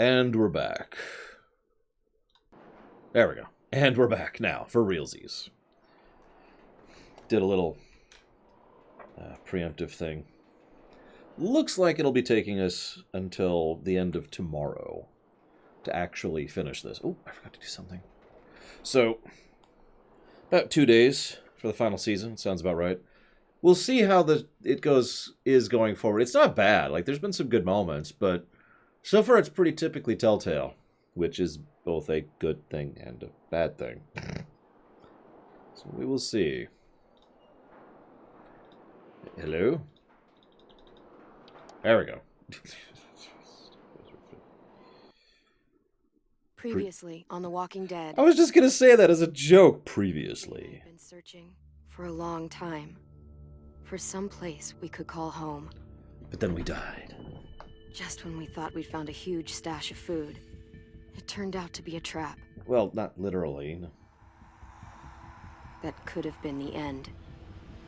And we're back. There we go. And we're back now, for realsies. Did a little preemptive thing. Looks like it'll be taking us until the end of tomorrow to actually finish this. Oh, I forgot to do something. So, about 2 days for the final season. Sounds about right. We'll see how it is going forward. It's not bad. Like, there's been some good moments, but so far it's pretty typically Telltale, which is both a good thing and a bad thing. So we will see. Hello? There we go. Previously on The Walking Dead. I was just gonna say that as a joke previously. We've been searching for a long time. For some place we could call home. But then we died. Just when we thought we'd found a huge stash of food, it turned out to be a trap. Well, not literally. No. That could have been the end.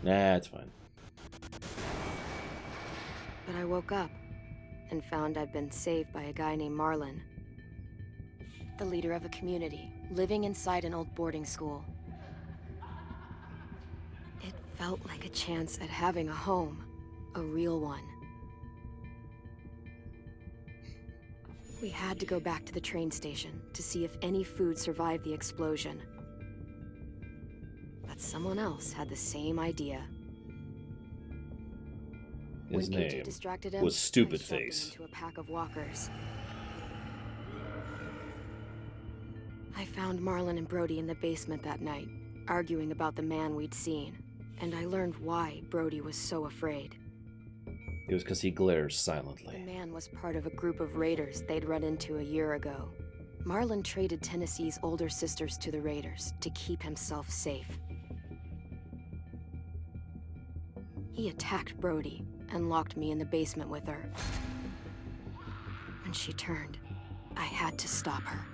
Nah, it's fine. But I woke up and found I'd been saved by a guy named Marlon. The leader of a community, living inside an old boarding school. It felt like a chance at having a home, a real one. We had to go back to the train station to see if any food survived the explosion. But someone else had the same idea. His When AJ name distracted him, was Stupid I shoved him Face. into a pack of walkers. I found Marlon and Brody in the basement that night, arguing about the man we'd seen, and I learned why Brody was so afraid. It was because he glares The silently. man was part of a group of raiders they'd run into a year ago. Marlon traded Tennessee's older sisters to the raiders to keep himself safe. He attacked Brody and locked me in the basement with her. When she turned, I had to stop her.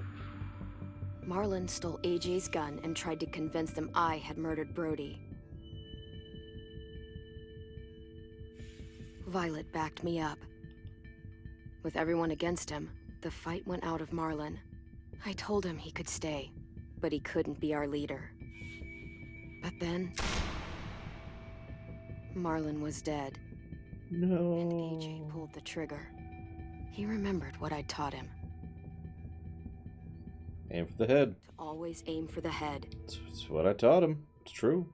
Marlon stole AJ's gun and tried to convince them I had murdered Brody. Violet backed me up. With everyone against him, the fight went out of Marlon. I told him he could stay, but he couldn't be our leader. But then, Marlon was dead, and AJ No. pulled the trigger. He remembered what I'd taught him, Aim for the head. to always aim for the head. It's what I taught him. It's true.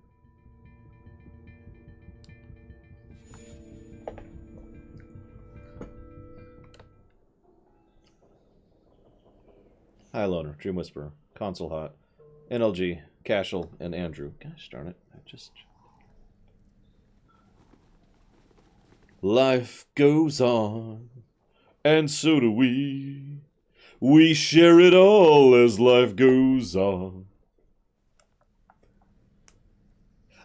Hi, Loner, Dream Whisperer, Console Hot, NLG, Cashel, and Andrew. Gosh darn it. Life goes on, and so do we. We share it all as life goes on.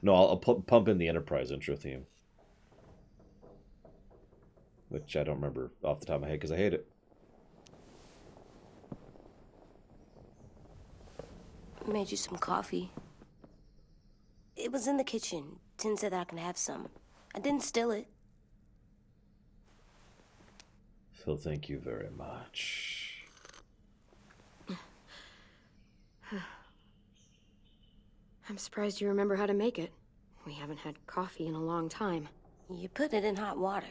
No, I'll pump in the Enterprise intro theme. Which I don't remember off the top of my head because I hate it. I made you some coffee. It was in the kitchen. Tin said that I can have some. I didn't steal it. So thank you very much. I'm surprised you remember how to make it. We haven't had coffee in a long time. You put it in hot water.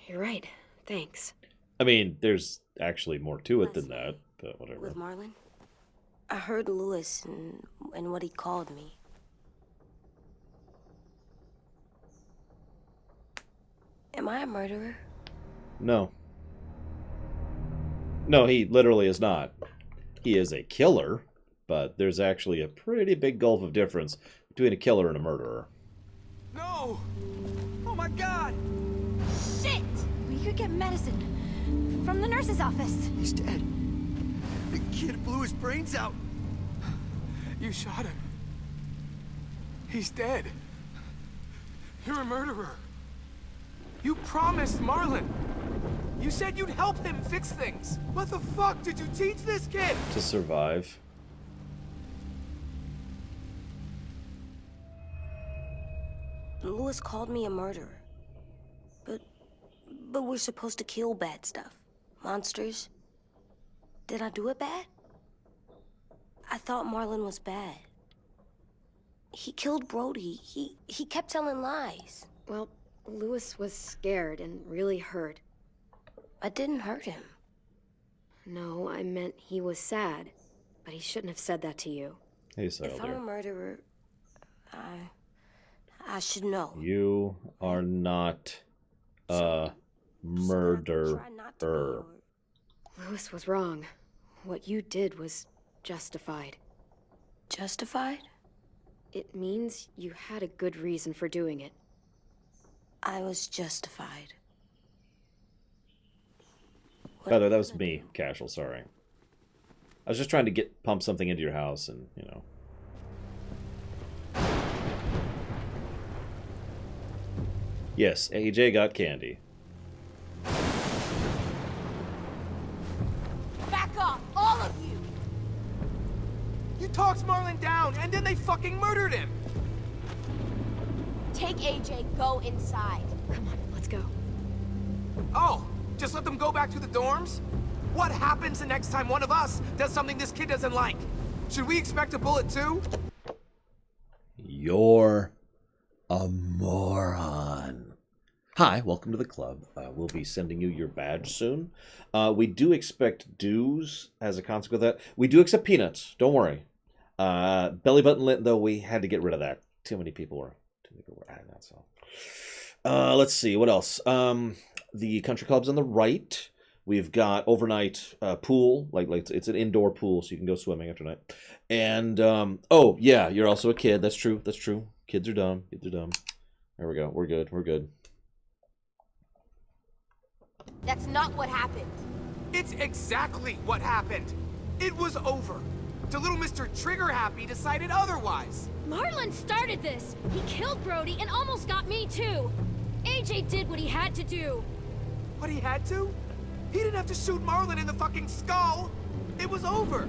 You're right. Thanks. I mean, there's actually more to it than that, but whatever. With Marlon? I heard Lewis and what he called me. Am I a murderer? No. No, he literally is not. He is a killer, but there's actually a pretty big gulf of difference between a killer and a murderer. No! Oh my god! Shit! We could get medicine from the nurse's office. He's dead. The kid blew his brains out. You shot him. He's dead. You're a murderer. You promised Marlon. You said you'd help him fix things. What the fuck did you teach this kid? To survive. Lewis called me a murderer. But we're supposed to kill bad stuff. Monsters? Did I do it bad? I thought Marlon was bad. He killed Brody. He kept telling lies. Well, Lewis was scared and really hurt. I didn't hurt him. No, I meant he was sad. But he shouldn't have said that to you. Hey, Sal If I'm a murderer, I should know. You are not a murderer. Lewis was wrong. What you did was justified. Justified? It means you had a good reason for doing it. I was justified. By the way, that was me, Casual, sorry. I was just trying to pump something into your house and, you know. Yes, AJ got candy. Back off, all of you! You talked Marlon down, and then they fucking murdered him! Take AJ, go inside. Come on, let's go. Oh, just let them go back to the dorms? What happens the next time one of us does something this kid doesn't like? Should we expect a bullet too? You're a moron. Hi, welcome to the club. We'll be sending you your badge soon. We do expect dues as a consequence of that. We do accept peanuts. Don't worry. Belly button lit, though, we had to get rid of that. Too many people were adding that. So, let's see what else. The country club's on the right. We've got overnight pool, like it's an indoor pool, so you can go swimming after night. And oh yeah, you're also a kid. That's true. That's true. Kids are dumb. Kids are dumb. There we go. We're good. We're good. That's not what happened. It's exactly what happened. It was over. The little Mr. Trigger Happy decided otherwise. Marlon started this. He killed Brody and almost got me too. AJ did what he had to do. What he had to? He didn't have to shoot Marlon in the fucking skull. It was over.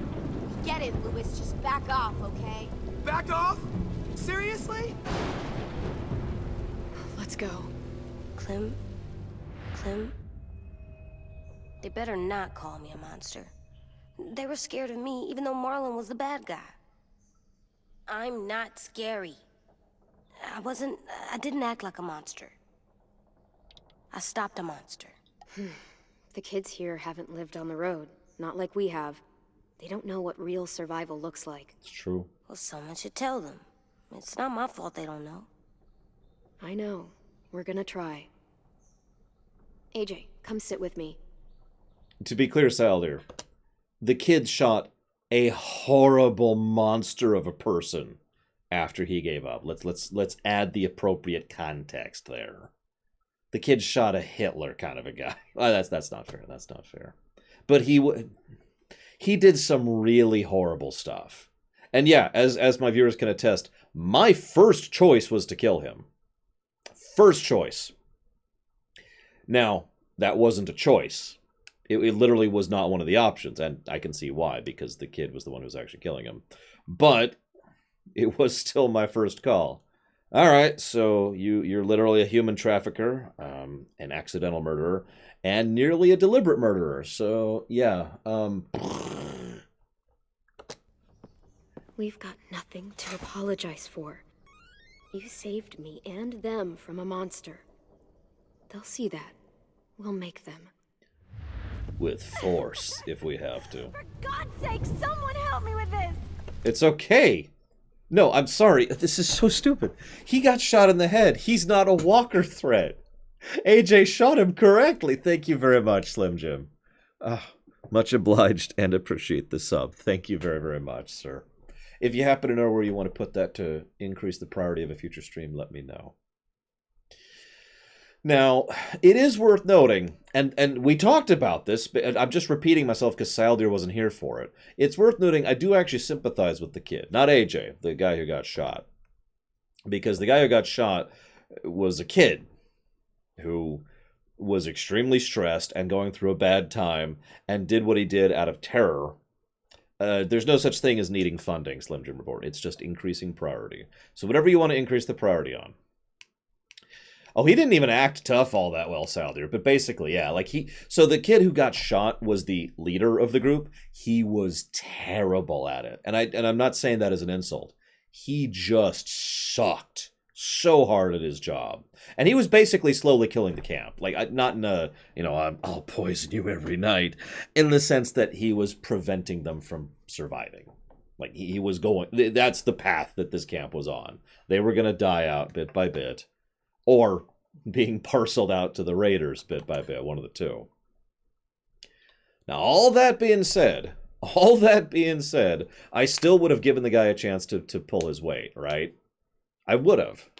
Get it, Lewis. Just back off, okay? Back off? Seriously? Let's go. Clem? They better not call me a monster. They were scared of me, even though Marlon was the bad guy. I'm not scary. I didn't act like a monster. I stopped a monster. The kids here haven't lived on the road, not like we have. They don't know what real survival looks like. It's true. Well, someone should tell them. It's not my fault they don't know. I know. We're gonna try. AJ, come sit with me. To be clear, Saldir, the kid shot a horrible monster of a person after he gave up. Let's add the appropriate context there. The kid shot a Hitler kind of a guy. Well, that's not fair. That's not fair. But he did some really horrible stuff. And yeah, as my viewers can attest, my first choice was to kill him. First choice. Now, that wasn't a choice. It literally was not one of the options, and I can see why, because the kid was the one who was actually killing him. But it was still my first call. All right, so you're literally a human trafficker, an accidental murderer, and nearly a deliberate murderer. So yeah, We've got nothing to apologize for. You saved me and them from a monster. They'll see that. We'll make them. with force if we have to. For God's sake, someone help me with this! It's okay. No, I'm sorry. This is so stupid. He got shot in the head. He's not a walker threat. AJ shot him correctly. Thank you very much, Slim Jim. Much obliged and appreciate the sub. Thank you very, very much, sir. If you happen to know where you want to put that to increase the priority of a future stream, let me know. Now, it is worth noting, and we talked about this, but I'm just repeating myself because Saldir wasn't here for it. It's worth noting I do actually sympathize with the kid. Not AJ, the guy who got shot. Because the guy who got shot was a kid who was extremely stressed and going through a bad time and did what he did out of terror. There's no such thing as needing funding, Slim Jim Report. It's just increasing priority. So whatever you want to increase the priority on. Oh, he didn't even act tough all that well, Saldir. But basically, yeah, like so the kid who got shot was the leader of the group. He was terrible at it. And I'm not saying that as an insult. He just sucked so hard at his job. And he was basically slowly killing the camp. Like, not in a, I'll poison you every night, in the sense that he was preventing them from surviving. Like, he was going, that's the path that this camp was on. They were going to die out bit by bit, or being parceled out to the raiders bit by bit, one of the two. Now, all that being said, I still would have given the guy a chance to pull his weight, right? I would have.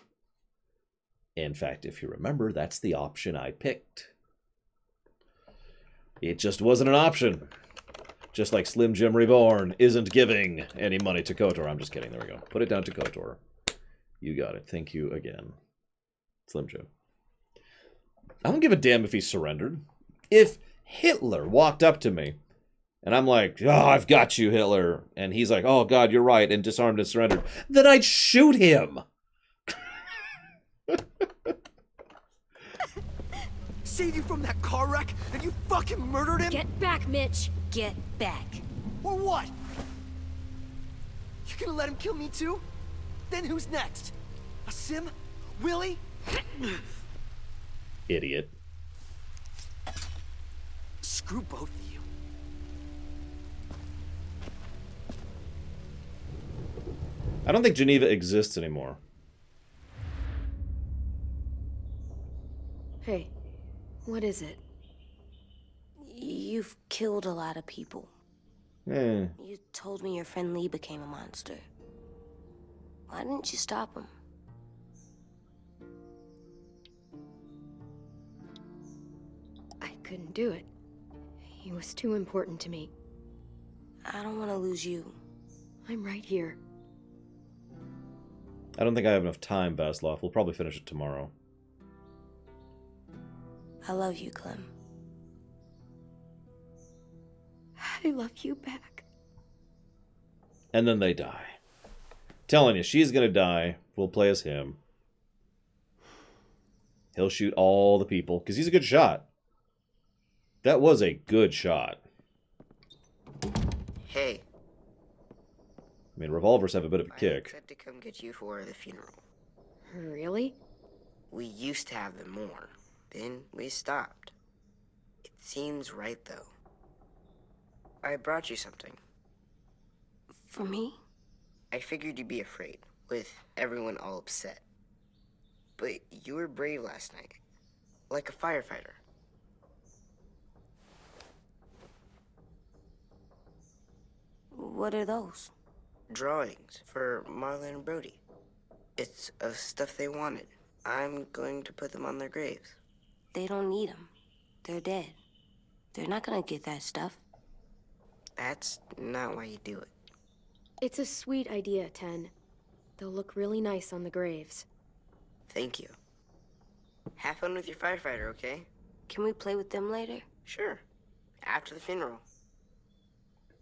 In fact, if you remember, that's the option I picked. It just wasn't an option. Just like Slim Jim Reborn isn't giving any money to KOTOR. I'm just kidding. There we go. Put it down to KOTOR. You got it. Thank you again. Slim Jim. I don't give a damn if he surrendered. If Hitler walked up to me and I'm like, oh, I've got you, Hitler. And he's like, oh, God, you're right. And disarmed and surrendered. Then I'd shoot him. Saved you from that car wreck and you fucking murdered him? Get back, Mitch! Get back. Or what? You gonna let him kill me too? Then who's next? A Sim? Willie? Idiot. Screw both of you. I don't think Geneva exists anymore. Hey, what is it? You've killed a lot of people. Eh. You told me your friend Lee became a monster. Why didn't you stop him? I couldn't do it. He was too important to me. I don't want to lose you. I'm right here. I don't think I have enough time, Vaslov. We'll probably finish it tomorrow. I love you, Clem. I love you back. And then they die. Telling you, she's gonna die. We'll play as him. He'll shoot all the people, because he's a good shot. That was a good shot. Hey. I mean, revolvers have a bit of a I kick. said to come get you for the funeral. Really? We used to have them more. Then we stopped. It seems right, though. I brought you something. For me? I figured you'd be afraid, with everyone all upset. But you were brave last night. Like a firefighter. What are those? Drawings for Marlon and Brody. It's of stuff they wanted. I'm going to put them on their graves. They don't need them. They're dead. They're not gonna get that stuff. That's not why you do it. It's a sweet idea, Ten. They'll look really nice on the graves. Thank you. Have fun with your firefighter, okay? Can we play with them later? Sure. After the funeral.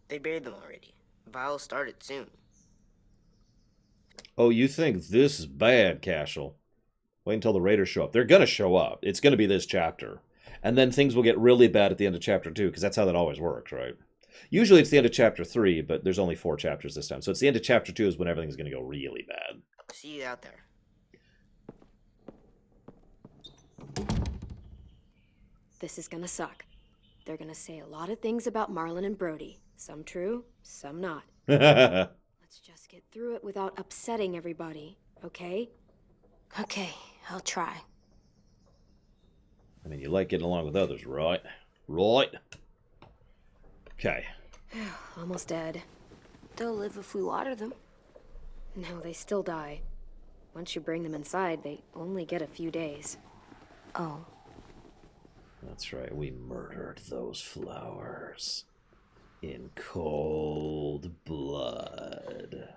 They buried them already. Vile started soon. Oh, you think this is bad, Cashel? Wait until the Raiders show up. They're gonna show up. It's gonna be this chapter. And then things will get really bad at the end of chapter 2, because that's how that always works, right? Usually it's the end of chapter 3, but there's only 4 chapters this time. So it's the end of chapter 2 is when everything's gonna go really bad. See you out there. This is gonna suck. They're gonna say a lot of things about Marlon and Brody. Some true, some not. Let's just get through it without upsetting everybody, okay? Okay, I'll try. I mean, you like getting along with others, right? Right? Okay. Almost dead. They'll live if we water them. No, they still die. Once you bring them inside, they only get a few days. Oh. That's right, we murdered those flowers. In cold blood.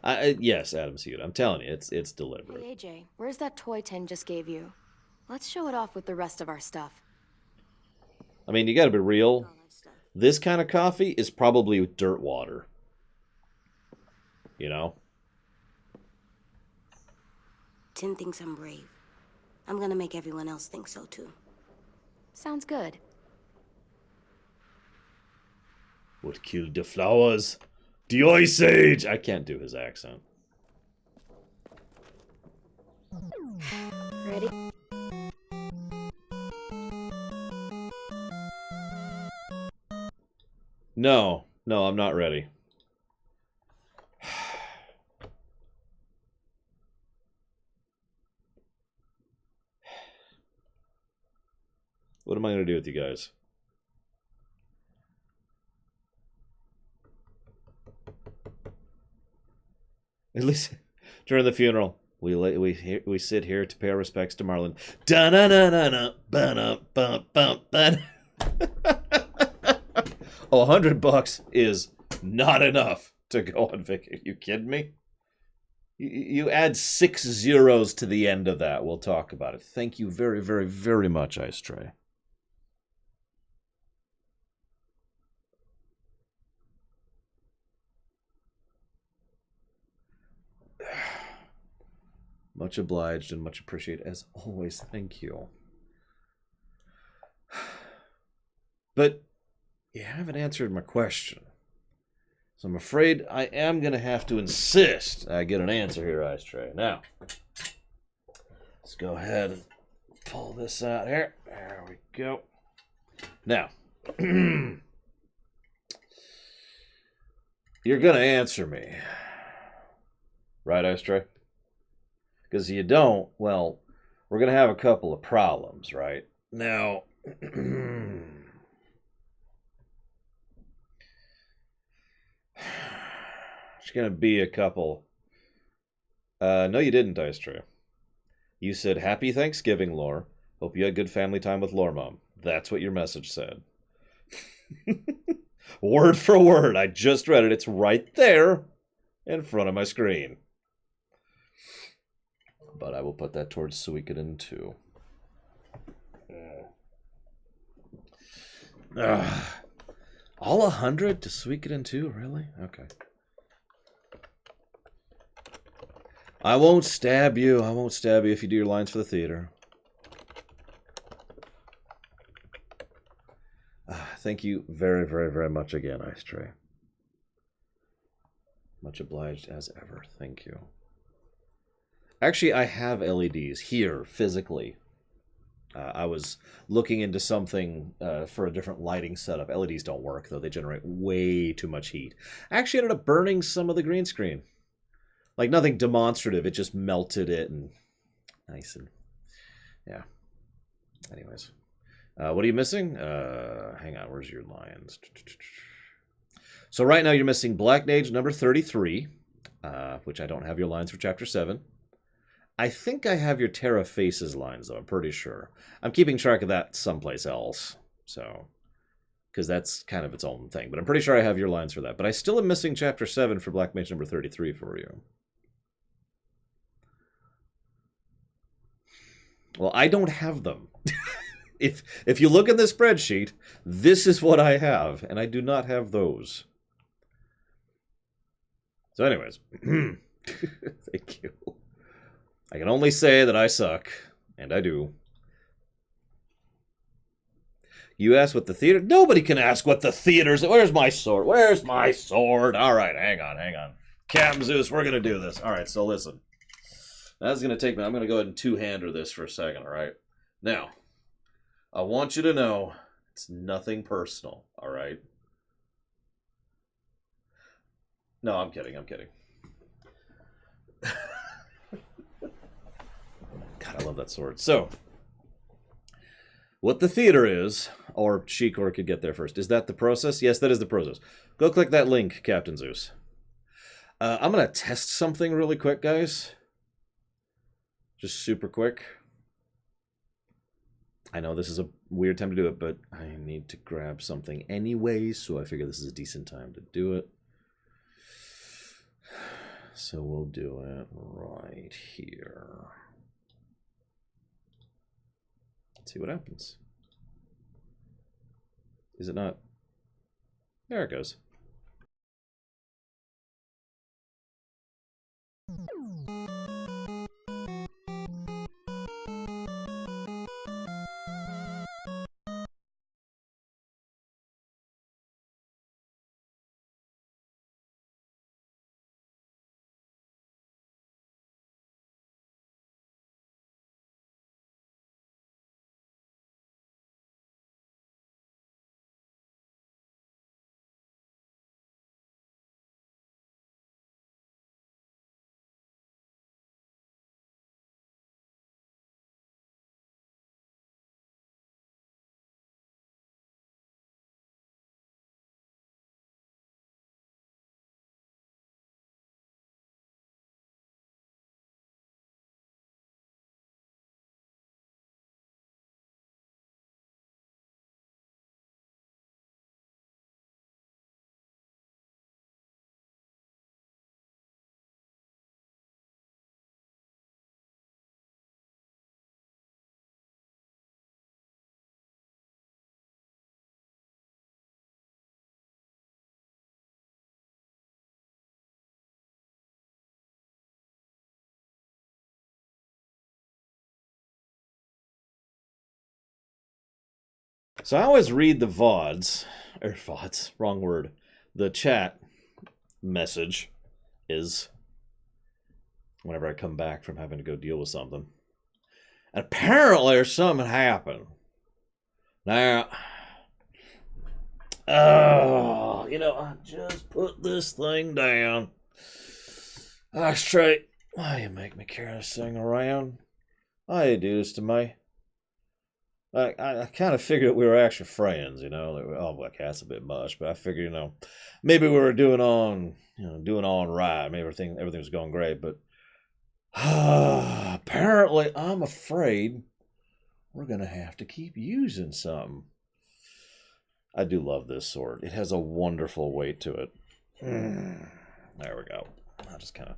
Yes, Adam Seud, I'm telling you, it's deliberate. Hey, AJ, where's that toy Ten just gave you? Let's show it off with the rest of our stuff. I mean, you gotta be real. This kind of coffee is probably dirt water. You know? Tin thinks I'm brave. I'm gonna make everyone else think so, too. Sounds good. What killed the flowers? The Ice Age! I can't do his accent. Ready? No, I'm not ready. What am I going to do with you guys? At least during the funeral, we sit here to pay our respects to Marlon. Da na na na na ba bum bum ba. Oh, $100 is not enough to go on vacation. You kidding me? You add 6 zeros to the end of that. We'll talk about it. Thank you very, very, very much, Ice Tray. Much obliged and much appreciated as always. Thank you. But you haven't answered my question. So I'm afraid I am going to have to insist I get an answer here, Ice Tray. Now, let's go ahead and pull this out here. There we go. Now, you're going to answer me. Right, Ice Tray? Because you don't, well, we're going to have a couple of problems, right? Now, there's going to be a couple. No, you didn't, Ice Tray. You said, Happy Thanksgiving, Lore. Hope you had good family time with Lore Mom. That's what your message said. Word for word. I just read it. It's right there in front of my screen. But I will put that towards Suikoden too. All 100 to Suikoden 2? Really? Okay. I won't stab you. I won't stab you if you do your lines for the theater. Thank you very, very, very much again, Ice Tray. Much obliged as ever. Thank you. Actually, I have LEDs here, physically. I was looking into something for a different lighting setup. LEDs don't work, though. They generate way too much heat. I actually ended up burning some of the green screen. Like, nothing demonstrative. It just melted it and nice and... Yeah. Anyways. What are you missing? Hang on. Where's your lines? So right now you're missing Black Mage number 33, which I don't have your lines for Chapter 7. I think I have your Terra Faces lines, though. I'm pretty sure. I'm keeping track of that someplace else. So, because that's kind of its own thing. But I'm pretty sure I have your lines for that. But I still am missing Chapter 7 for Black Mage number 33 for you. Well, I don't have them. If you look in the spreadsheet, this is what I have. And I do not have those. So anyways. Thank you. I can only say that I suck, and I do. You asked what the theater... Nobody can ask what the theater's... Where's my sword? Where's my sword? All right, hang on. Captain Zeus, we're going to do this. All right, so listen. That's going to take me... I'm going to go ahead and two-hander this for a second, all right? Now, I want you to know it's nothing personal, all right? No, I'm kidding. God, I love that sword. So, what the theater is, or Shikor could get there first. Is that the process? Yes, that is the process. Go click that link, Captain Zeus. I'm going to test something really quick, guys. Just super quick. I know this is a weird time to do it, but I need to grab something anyway, so I figure this is a decent time to do it. So we'll do it right here. Let's see what happens. Is it not? There it goes. So I always read the VODs, wrong word. The chat message is whenever I come back from having to go deal with something. And apparently there's something happened. Now, I just put this thing down. Straight. Why you make me carry this thing around? Why you do this to me? I kind of figured we were actually friends, okay, that's a bit much, but I figured, maybe we were doing all right. Maybe everything was going great, but apparently I'm afraid we're going to have to keep using something. I do love this sword. It has a wonderful weight to it. There we go. I'll just kind of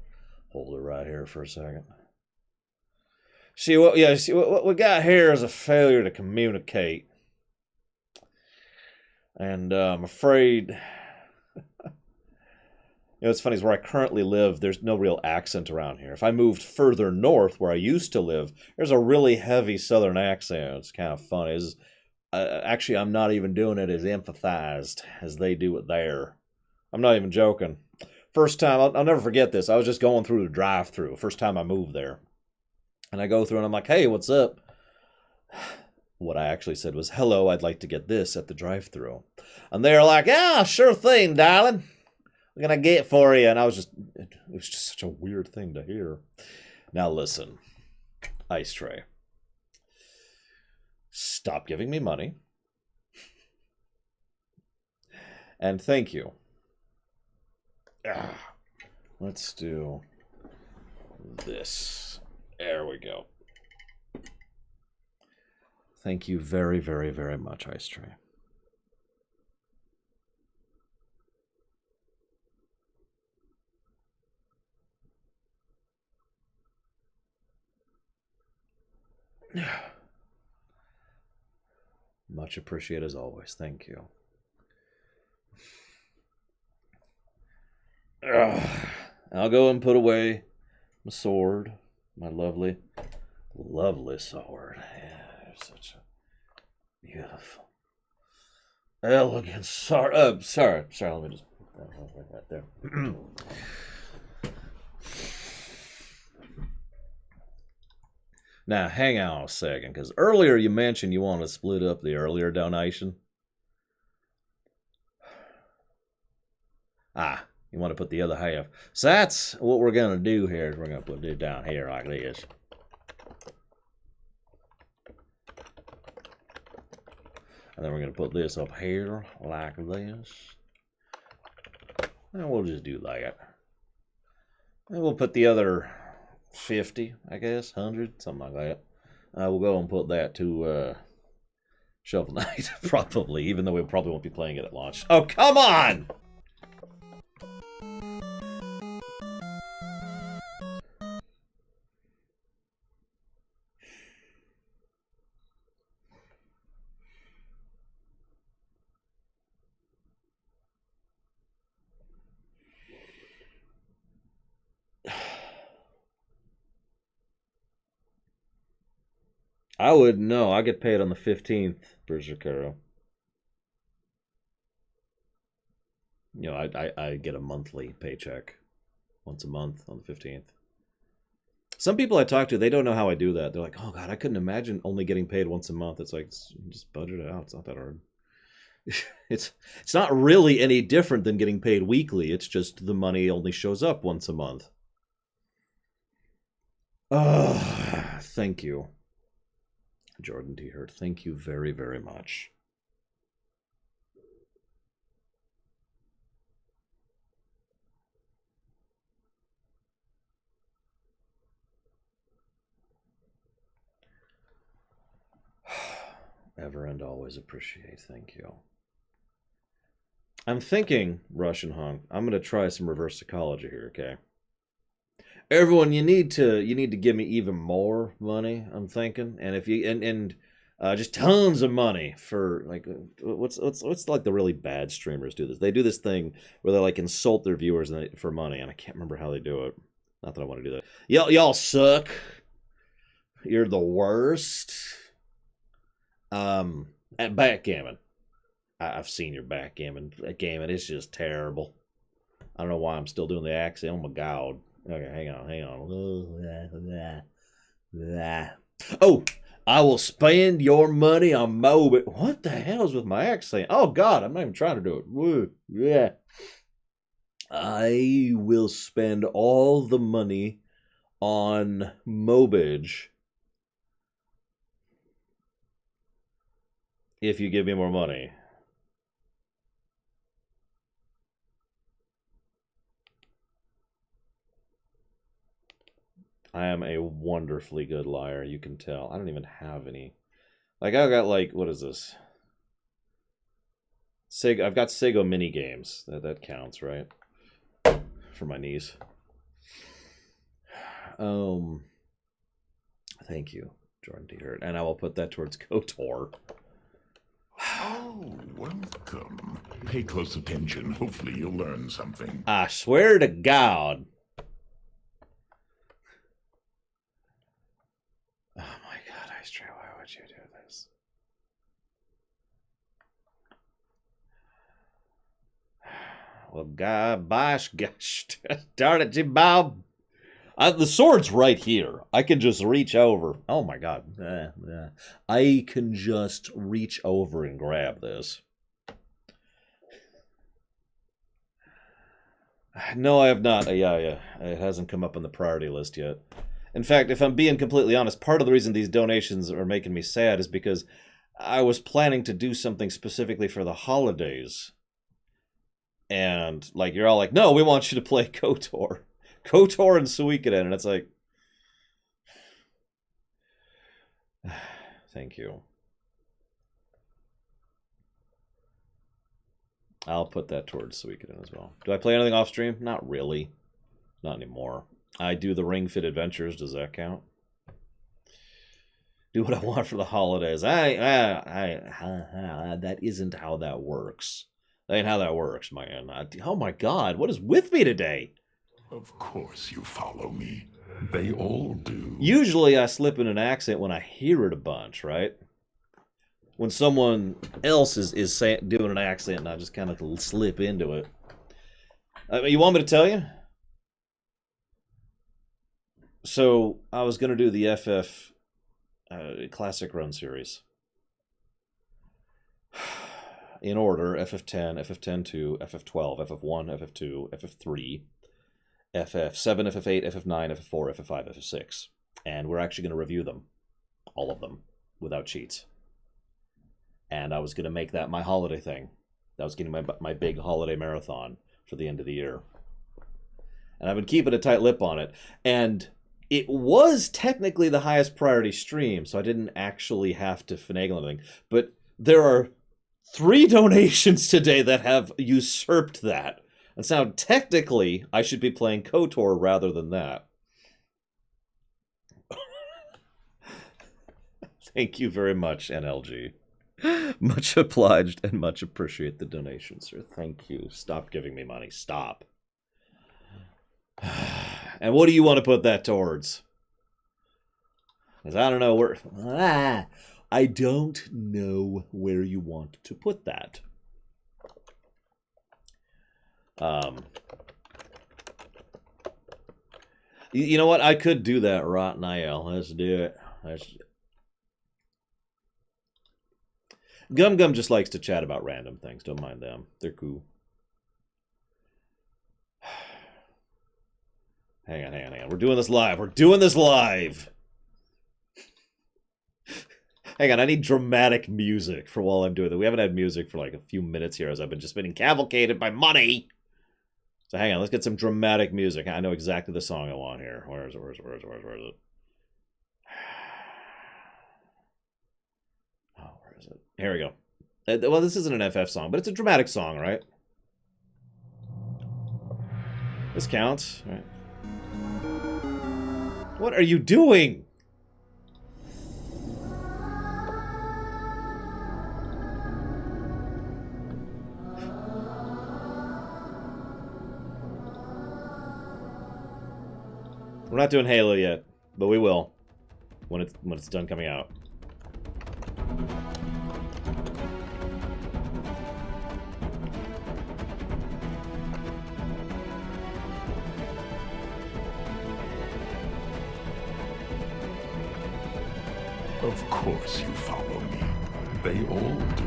hold it right here for a second. See what we got here is a failure to communicate. And I'm afraid it's funny, is where I currently live, there's no real accent around here. If I moved further north where I used to live, there's a really heavy southern accent. It's kind of funny. Actually, I'm not even doing it as empathized as they do it there. I'm not even joking. First time, I'll never forget this. I was just going through the drive-thru. First time I moved there. And I go through and I'm like, hey, what's up? What I actually said was, hello, I'd like to get this at the drive-thru. And they're like, yeah, sure thing, darling. We're going to get it for you. And it was just such a weird thing to hear. Now listen, Ice Tray. Stop giving me money. And thank you. Let's do this. There we go. Thank you very, very, very much, Ice Tray. Much appreciated as always. Thank you. I'll go and put away my sword. My lovely, lovely sword. Yeah, such a beautiful, elegant sword. Sorry. Let me just put that right there. Now, hang on a second, because earlier you mentioned you want to split up the earlier donation. You want to put the other half. So that's what we're going to do here. We're going to put it down here like this. And then we're going to put this up here like this. And we'll just do that. And we'll put the other 50, I guess, 100, something like that. We'll go and put that to Shovel Knight, probably, even though we probably won't be playing it at launch. Oh, come on! I wouldn't know. I get paid on the 15th, Berserkero. I get a monthly paycheck once a month on the 15th. Some people I talk to, they don't know how I do that. They're like, oh, God, I couldn't imagine only getting paid once a month. It's like, just budget it out. It's not that hard. It's not really any different than getting paid weekly. It's just the money only shows up once a month. Thank you. Jordan D. Hurt, thank you very, very much. Ever and always appreciate, thank you. I'm thinking, Russian Hunk, I'm going to try some reverse psychology here, okay? Everyone, you need to give me even more money, I'm thinking. And if you just tons of money for like what's like the really bad streamers do this. They do this thing where they like insult their viewers for money, and I can't remember how they do it. Not that I want to do that. Y'all suck. You're the worst. And backgammon. I've seen your backgammon. Gammon, it's just terrible. I don't know why I'm still doing the accent. Oh my god. Okay, hang on. Oh, I will spend your money on Moby. What the hell is with my accent? Oh god, I'm not even trying to do it. Woo, yeah. I will spend all the money on Mobage if you give me more money. I am a wonderfully good liar, you can tell. I don't even have any. Like, I've got, like, what is this? I've got Sego mini games. That counts, right? For my niece. Thank you, Jordan D. Hurt. And I will put that towards KOTOR. Oh, welcome. Pay close attention. Hopefully you'll learn something. I swear to God. Oh my God, Ice Tray, why would you do this? Well, gosh, darn it, Jim Bob. The sword's right here. I can just reach over. Oh my God. I can just reach over and grab this. No, I have not. Yeah. It hasn't come up on the priority list yet. In fact, if I'm being completely honest, part of the reason these donations are making me sad is because I was planning to do something specifically for the holidays. And, like, you're all like, no, we want you to play KOTOR. KOTOR and Suikoden, and it's like... Thank you. I'll put that towards Suikoden as well. Do I play anything off stream? Not really. Not anymore. I do the Ring Fit Adventures. Does that count? Do what I want for the holidays. That isn't how that works. That ain't how that works, man. Oh my God, what is with me today? Of course you follow me. They all do. Usually I slip in an accent when I hear it a bunch, right? When someone else is doing an accent and I just kind of slip into it. You want me to tell you? So I was going to do the FF Classic Run series. In order, FF10, FF10-2, FF12, FF1, FF2, FF3, FF7, FF8, FF9, FF4, FF5, FF6. And we're actually going to review them. All of them. Without cheats. And I was going to make that my holiday thing. That was getting my big holiday marathon for the end of the year. And I've been keeping a tight lip on it. And it was technically the highest priority stream, so I didn't actually have to finagle anything. But there are 3 donations today that have usurped that. And so technically, I should be playing KOTOR rather than that. Thank you very much, NLG. Much obliged and much appreciate the donation, sir. Thank you. Stop giving me money. Stop. And what do you want to put that towards? Because I don't know where... I don't know where you want to put that. You know what? I could do that right now. Let's do it. Gum Gum just likes to chat about random things. Don't mind them. They're cool. Hang on. We're doing this live. Hang on, I need dramatic music for while I'm doing it. We haven't had music for like a few minutes here as I've been just being cavalcaded by money. So hang on, let's get some dramatic music. I know exactly the song I want here. Where is it? Oh, where is it? Here we go. Well, this isn't an FF song, but it's a dramatic song, right? This counts, right? What are you doing? We're not doing Halo yet, but we will when it's done coming out. Of course you follow me. They all do.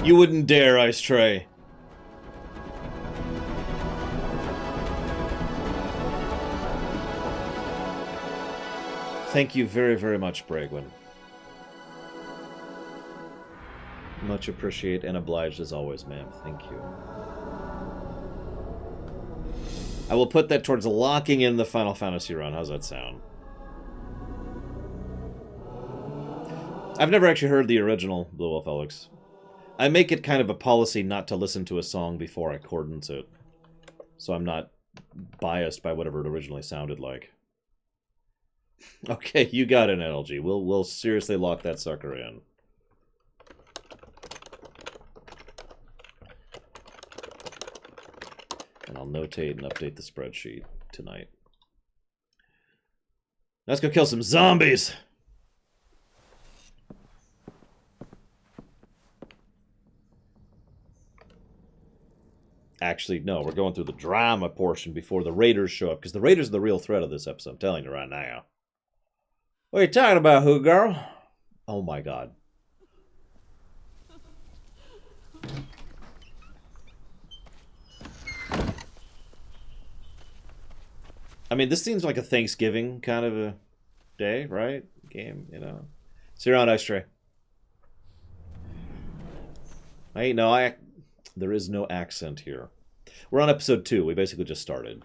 You wouldn't dare, Ice Tray. Thank you very, very much, Bragwin. Much appreciate and obliged as always, ma'am. Thank you. I will put that towards locking in the Final Fantasy run. How's that sound? I've never actually heard the original Blue Wolf Alex. I make it kind of a policy not to listen to a song before I coordinate it, so I'm not biased by whatever it originally sounded like. Okay, you got it, LG. We'll seriously lock that sucker in. And I'll notate and update the spreadsheet tonight. Let's go kill some zombies! Actually, no, we're going through the drama portion before the Raiders show up, because the Raiders are the real threat of this episode, I'm telling you right now. What are you talking about, Who Girl? Oh my god. I mean, this seems like a Thanksgiving kind of a day, right? Game, you know. See you around, Ice Tray. There is no accent here. We're on episode 2. We basically just started.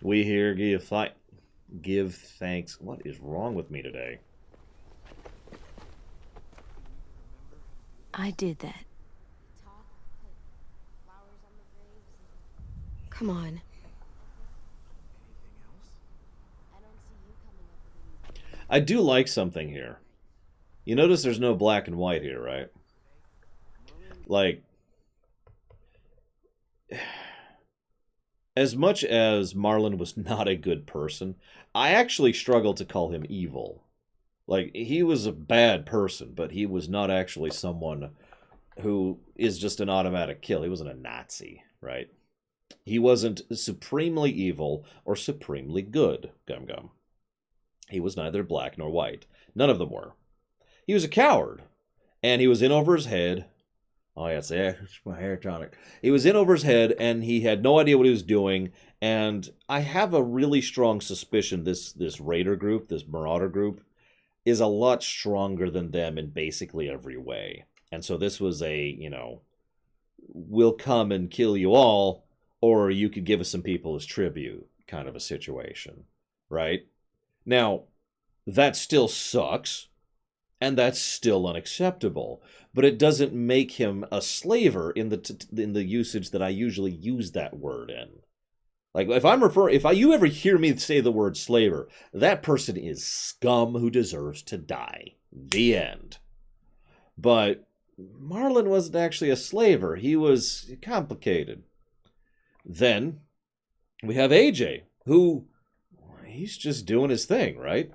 We here give thanks. What is wrong with me today? I did that. Come on. I do like something here. You notice there's no black and white here, right? Like, as much as Marlon was not a good person, I actually struggle to call him evil. Like, he was a bad person, but he was not actually someone who is just an automatic kill. He wasn't a Nazi, right? He wasn't supremely evil or supremely good, Gum Gum. He was neither black nor white. None of them were. He was a coward. And he was in over his head. Oh, yeah, it's my hair tonic. He was in over his head, and he had no idea what he was doing. And I have a really strong suspicion this Raider group, this Marauder group, is a lot stronger than them in basically every way. And so this was a, you know, we'll come and kill you all, or you could give us some people as tribute kind of a situation, right? Now, that still sucks, and that's still unacceptable, but it doesn't make him a slaver in the usage that I usually use that word in. Like, if you ever hear me say the word slaver, that person is scum who deserves to die. The end. But Marlon wasn't actually a slaver. He was complicated. Then we have AJ, who he's just doing his thing, right?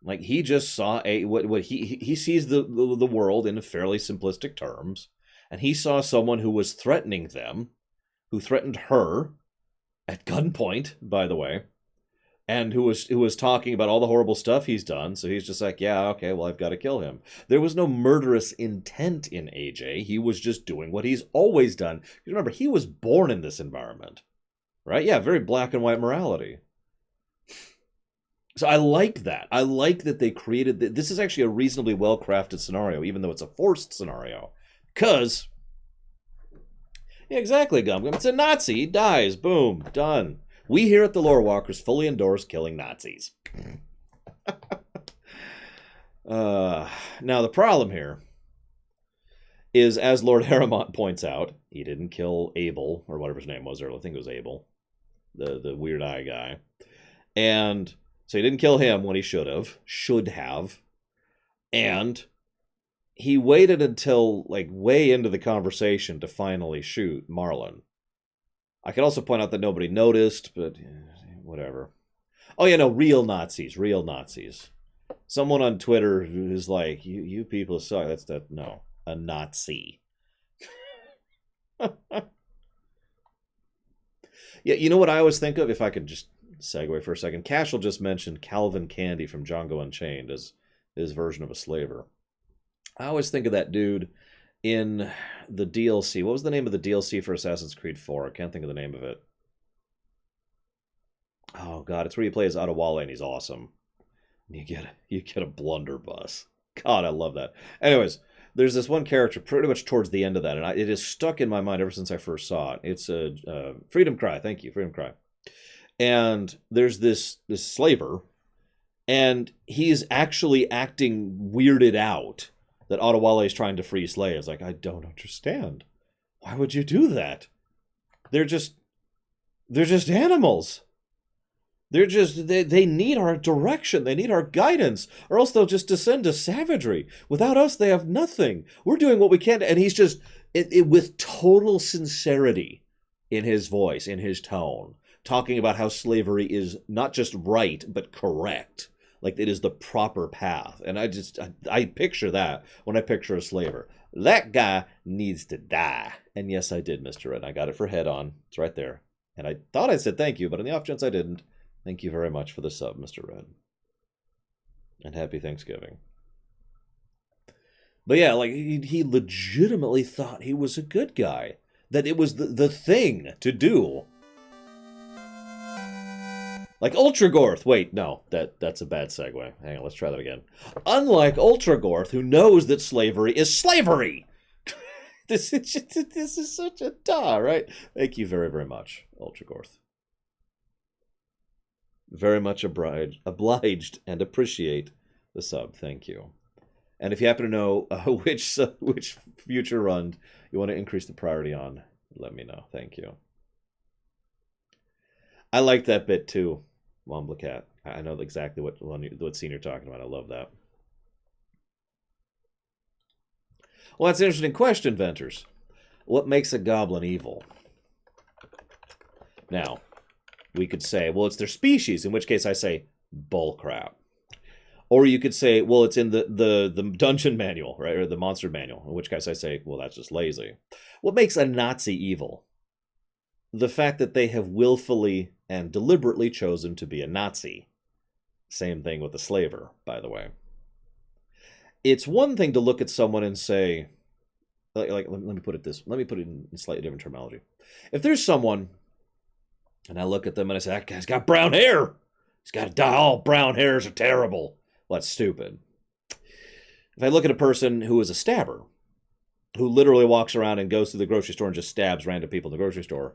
Like, he just saw what he sees the world in fairly simplistic terms, and he saw someone who was threatening them, who threatened her at gunpoint, by the way, and who was talking about all the horrible stuff he's done. So he's just like, yeah, okay, well, I've got to kill him. There was no murderous intent in AJ. He was just doing what he's always done. Remember, he was born in this environment, right? Yeah, very black and white morality. So I like that. I like that they created... This is actually a reasonably well-crafted scenario, even though it's a forced scenario. Because... Yeah, exactly, Gum Gum. It's a Nazi. He dies. Boom. Done. We here at the Lore Walkers fully endorse killing Nazis. Now, the problem here is, as Lord Harrimont points out, he didn't kill Abel, or whatever his name was earlier. I think it was Abel, the weird eye guy. And so he didn't kill him when he should have. And he waited until, like, way into the conversation to finally shoot Marlon. I could also point out that nobody noticed, but whatever. Oh, yeah, no, real Nazis. Someone on Twitter is like, you people suck. No, a Nazi. Yeah, you know what I always think of, if I could just segue for a second? Cashel just mentioned Calvin Candy from Django Unchained as his version of a slaver. I always think of that dude in the DLC. What was the name of the DLC for Assassin's Creed 4? I can't think of the name of it. Oh, God, it's where you play as Adewale, and he's awesome. You get a blunderbuss. God, I love that. Anyways, there's this one character pretty much towards the end of that, and it is stuck in my mind ever since I first saw it. It's a Freedom Cry. Thank you, Freedom Cry. And there's this slaver, and he's actually acting weirded out that Adewale is trying to free slaves. Like, I don't understand. Why would you do that? They're just animals. They need our direction. They need our guidance, or else they'll just descend to savagery. Without us, they have nothing. We're doing what we can. And he's just, with total sincerity in his voice, in his tone, talking about how slavery is not just right, but correct. Like, it is the proper path. And I picture that when I picture a slaver. That guy needs to die. And yes, I did, Mr. Red. I got it for head on. It's right there. And I thought I said thank you, but on the off chance I didn't, thank you very much for the sub, Mr. Red. And happy Thanksgiving. But yeah, like, he legitimately thought he was a good guy. That it was the thing to do. Like Ultragorth. Wait, no, that's a bad segue. Hang on, let's try that again. Unlike Ultragorth, who knows that slavery is slavery. This is such a duh, right? Thank you very, very much, Ultragorth. Very much obliged and appreciate the sub. Thank you. And if you happen to know which future run you want to increase the priority on, let me know. Thank you. I like that bit too, Womblecat. I know exactly what scene you're talking about. I love that. Well, that's an interesting question, Venters. What makes a goblin evil? Now, we could say, well, it's their species, in which case I say, bullcrap. Or you could say, well, it's in the dungeon manual, right, or the monster manual, in which case I say, well, that's just lazy. What makes a Nazi evil? The fact that they have willfully and deliberately chosen to be a Nazi. Same thing with the slaver, by the way. It's one thing to look at someone and say, let me put it in slightly different terminology. If there's someone, and I look at them and I say, that guy's got brown hair. He's got to die. All brown hairs are terrible. Well, that's stupid. If I look at a person who is a stabber, who literally walks around and goes to the grocery store and just stabs random people in the grocery store,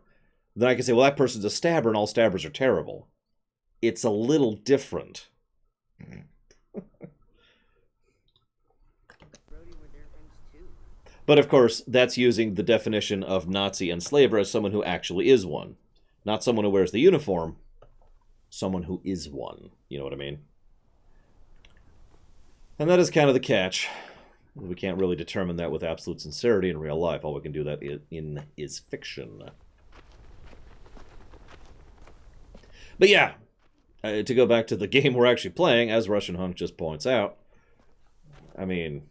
then I can say, well, that person's a stabber and all stabbers are terrible. It's a little different. But of course, that's using the definition of Nazi and slaver as someone who actually is one. Not someone who wears the uniform, someone who is one. You know what I mean? And that is kind of the catch. We can't really determine that with absolute sincerity in real life. All we can do that in is fiction. But yeah, to go back to the game we're actually playing, as Russian Hunk just points out, I mean,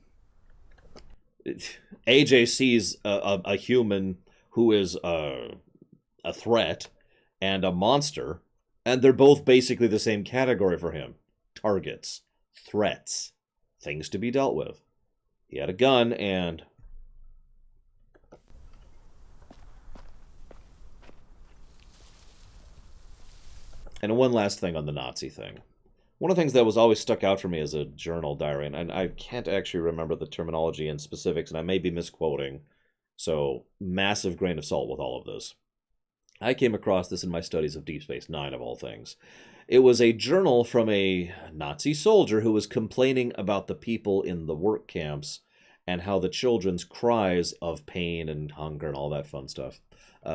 AJ sees a human who is a threat and a monster, and they're both basically the same category for him. Targets, threats, things to be dealt with. He had a gun, and one last thing on the Nazi thing. One of the things that was always stuck out for me as a journal diary, and I can't actually remember the terminology and specifics, and I may be misquoting, so massive grain of salt with all of this. I came across this in my studies of Deep Space Nine, of all things. It was a journal from a Nazi soldier who was complaining about the people in the work camps and how the children's cries of pain and hunger and all that fun stuff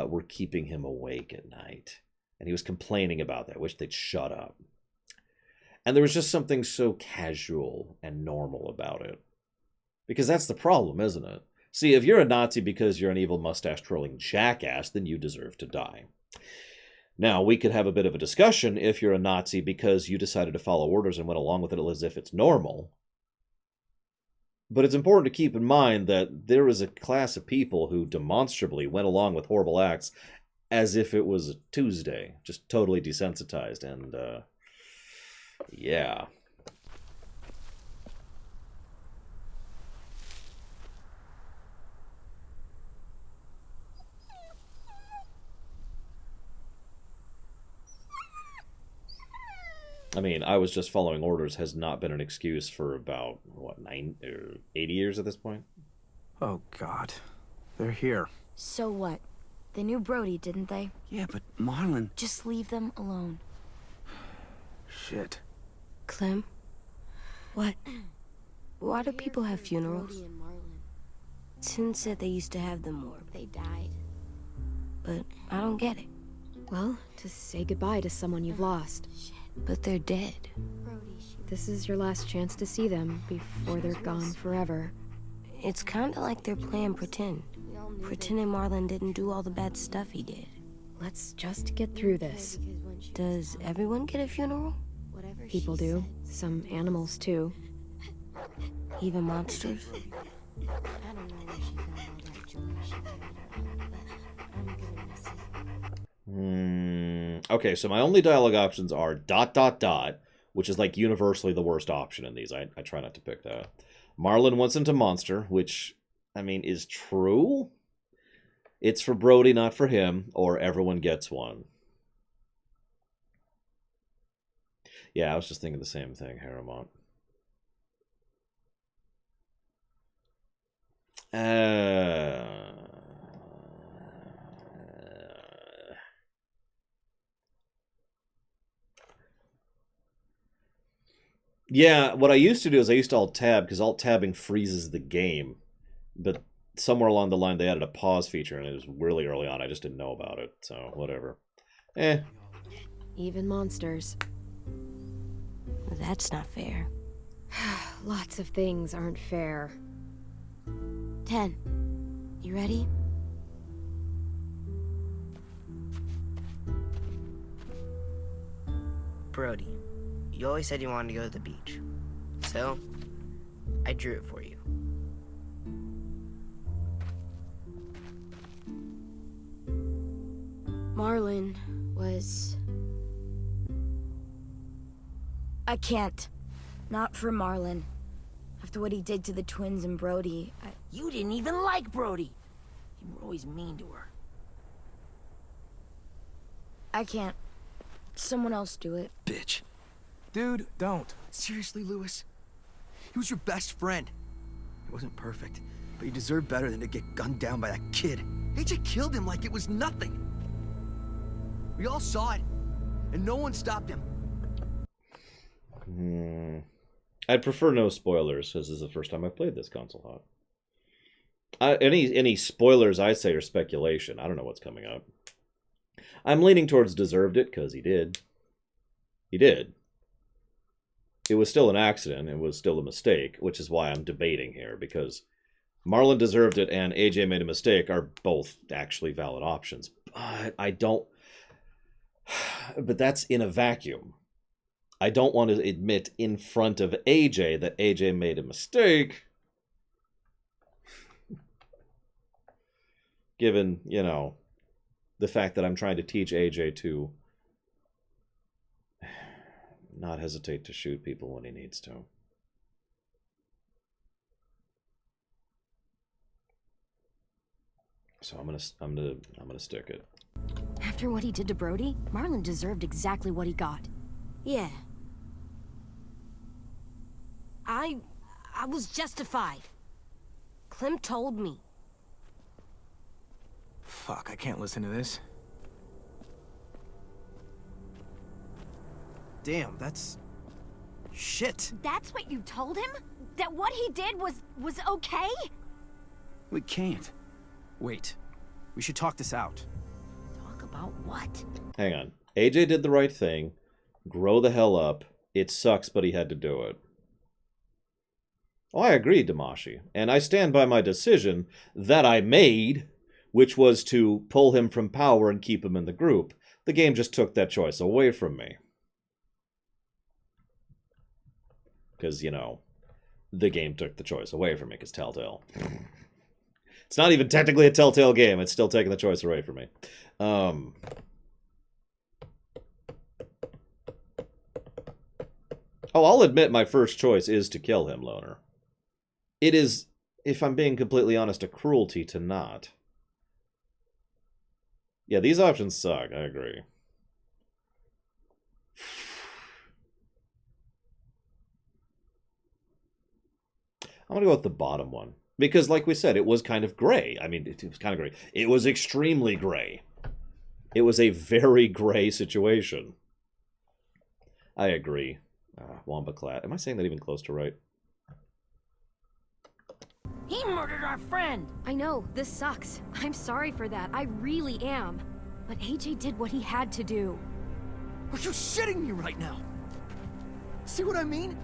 were keeping him awake at night. And he was complaining about that. I wish they'd shut up. And there was just something so casual and normal about it. Because that's the problem, isn't it? See, if you're a Nazi because you're an evil mustache-twirling jackass, then you deserve to die. Now, we could have a bit of a discussion if you're a Nazi because you decided to follow orders and went along with it as if it's normal. But it's important to keep in mind that there is a class of people who demonstrably went along with horrible acts as if it was a Tuesday, just totally desensitized, and, yeah. I mean, I was just following orders has not been an excuse for about, what, 80 years at this point? Oh, God. They're here. So what? They knew Brody, didn't they? Yeah, but Marlon... Just leave them alone. Shit. Clem, What? why do people have funerals? Brody and Marlon. Tin said they used to have them more, They died. but I don't get it. Well, to say goodbye to someone you've lost. But they're dead. Brody, This is your last chance to see them before they're gone forever. It's kind of like they're playing pretend. we all knew Pretending Marlon didn't do all the bad stuff he did. Let's just get through this. because when she Does everyone get a funeral? whatever People she do. said, Some animals, too. Even monsters? I don't know where she found all that joy she carried around, but I'm gonna miss it. Okay, so my only dialogue options are ... which is like universally the worst option in these. I try not to pick that. Marlon wants into Monster, which, I mean, is true. It's for Brody, not for him, or everyone gets one. Yeah, I was just thinking the same thing, Harrimont. Yeah, what I used to do is I used to alt-tab, because alt-tabbing freezes the game. But somewhere along the line, they added a pause feature, and it was really early on. I just didn't know about it, so whatever. Even monsters. That's not fair. Lots of things aren't fair. 10. You ready? Brody, you always said you wanted to go to the beach. So, I drew it for you. Marlon was... I can't. Not for Marlon. After what he did to the twins and Brody, You didn't even like Brody. You were always mean to her. I can't. Someone else do it. Bitch. Dude, don't. Seriously, Lewis? He was your best friend. He wasn't perfect, but he deserved better than to get gunned down by that kid. AJ killed him like it was nothing. We all saw it, and no one stopped him. I'd prefer no spoilers, as this is the first time I've played this console hot. Any spoilers I say are speculation. I don't know what's coming up. I'm leaning towards deserved it, because he did. He did. It was still an accident. It was still a mistake, which is why I'm debating here, because Marlon deserved it and AJ made a mistake are both actually valid options. But I don't... But that's in a vacuum. I don't want to admit in front of AJ that AJ made a mistake. Given, you know, the fact that I'm trying to teach AJ to not hesitate to shoot people when he needs to. So I'm gonna stick it. After what he did to Brody, Marlon deserved exactly what he got. Yeah. I was justified. Clem told me. Fuck, I can't listen to this. Damn, that's... shit. That's what you told him? That what he did was okay? We can't. Wait. We should talk this out. Talk about what? Hang on. AJ did the right thing. Grow the hell up. It sucks, but he had to do it. Oh, I agree, Damashi. And I stand by my decision that I made, which was to pull him from power and keep him in the group. The game just took that choice away from me. Because, you know, the game took the choice away from me, because Telltale. It's not even technically a Telltale game. It's still taking the choice away from me. Oh, I'll admit my first choice is to kill him, Loner. It is, if I'm being completely honest, a cruelty to not. Yeah, these options suck. I agree. I'm going to go with the bottom one. Because, like we said, it was kind of gray. I mean, it was kind of gray. It was extremely gray. It was a very gray situation. I agree. Wombaclat. Am I saying that even close to right? He murdered our friend! I know, this sucks. I'm sorry for that. I really am. But AJ did what he had to do. Are you shitting me right now? See what I mean?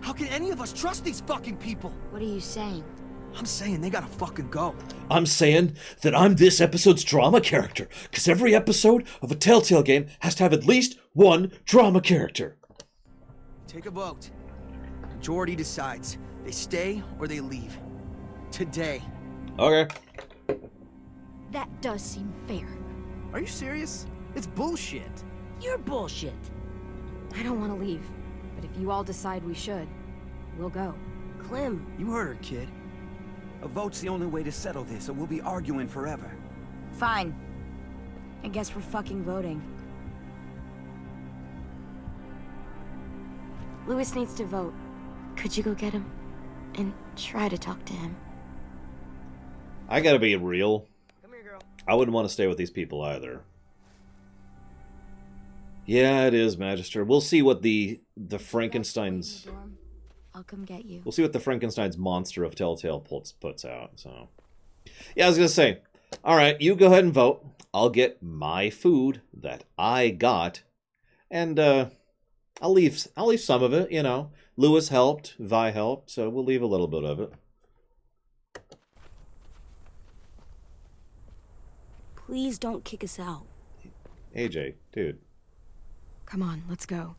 How can any of us trust these fucking people? What are you saying? I'm saying they gotta fucking go. I'm saying that I'm this episode's drama character, because every episode of a Telltale game has to have at least one drama character. Take a vote. Majority decides. They stay or they leave. Today. Okay. That does seem fair. Are you serious? It's bullshit. You're bullshit. I don't want to leave, but if you all decide we should, we'll go. Clem. You heard her, kid. A vote's the only way to settle this, or we'll be arguing forever. Fine. I guess we're fucking voting. Louis needs to vote. Could you go get him? And try to talk to him. I gotta be real. Come here, girl. I wouldn't want to stay with these people either. Yeah, it is, Magister. We'll see what the Frankenstein's... I'll come get you. We'll see what the Frankenstein's monster of Telltale puts out, so... Yeah, I was gonna say, alright, you go ahead and vote. I'll get my food that I got, and, I'll leave some of it, you know. Louis helped, Vi helped, so we'll leave a little bit of it. Please don't kick us out. AJ, dude. Come on, let's go.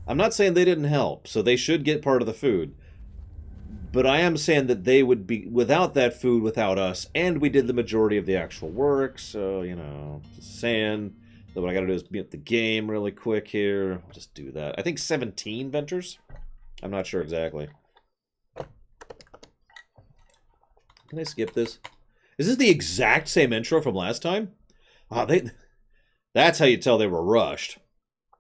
I'm not saying they didn't help, so they should get part of the food. But I am saying that they would be without that food, without us, and we did the majority of the actual work, so, you know, just saying that what I gotta do is beat the game really quick here. I'll just do that. I think 17 ventures? I'm not sure exactly. Can I skip this? Is this the exact same intro from last time? That's how you tell they were rushed.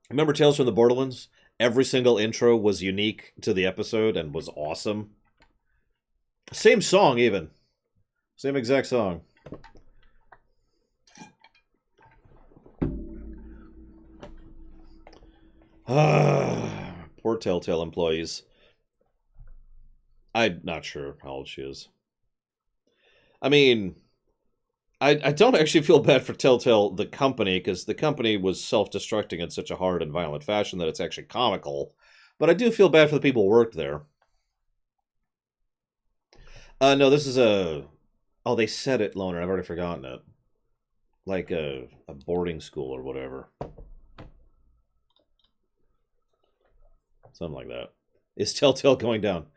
Remember Tales from the Borderlands? Every single intro was unique to the episode and was awesome. Same song, even. Same exact song. Poor Telltale employees. I'm not sure how old she is. I mean, I don't actually feel bad for Telltale, the company, because the company was self-destructing in such a hard and violent fashion that it's actually comical. But I do feel bad for the people who worked there. No, this is a... Oh, they said it, Loner. I've already forgotten it. Like a boarding school or whatever. Something like that. Is Telltale going down?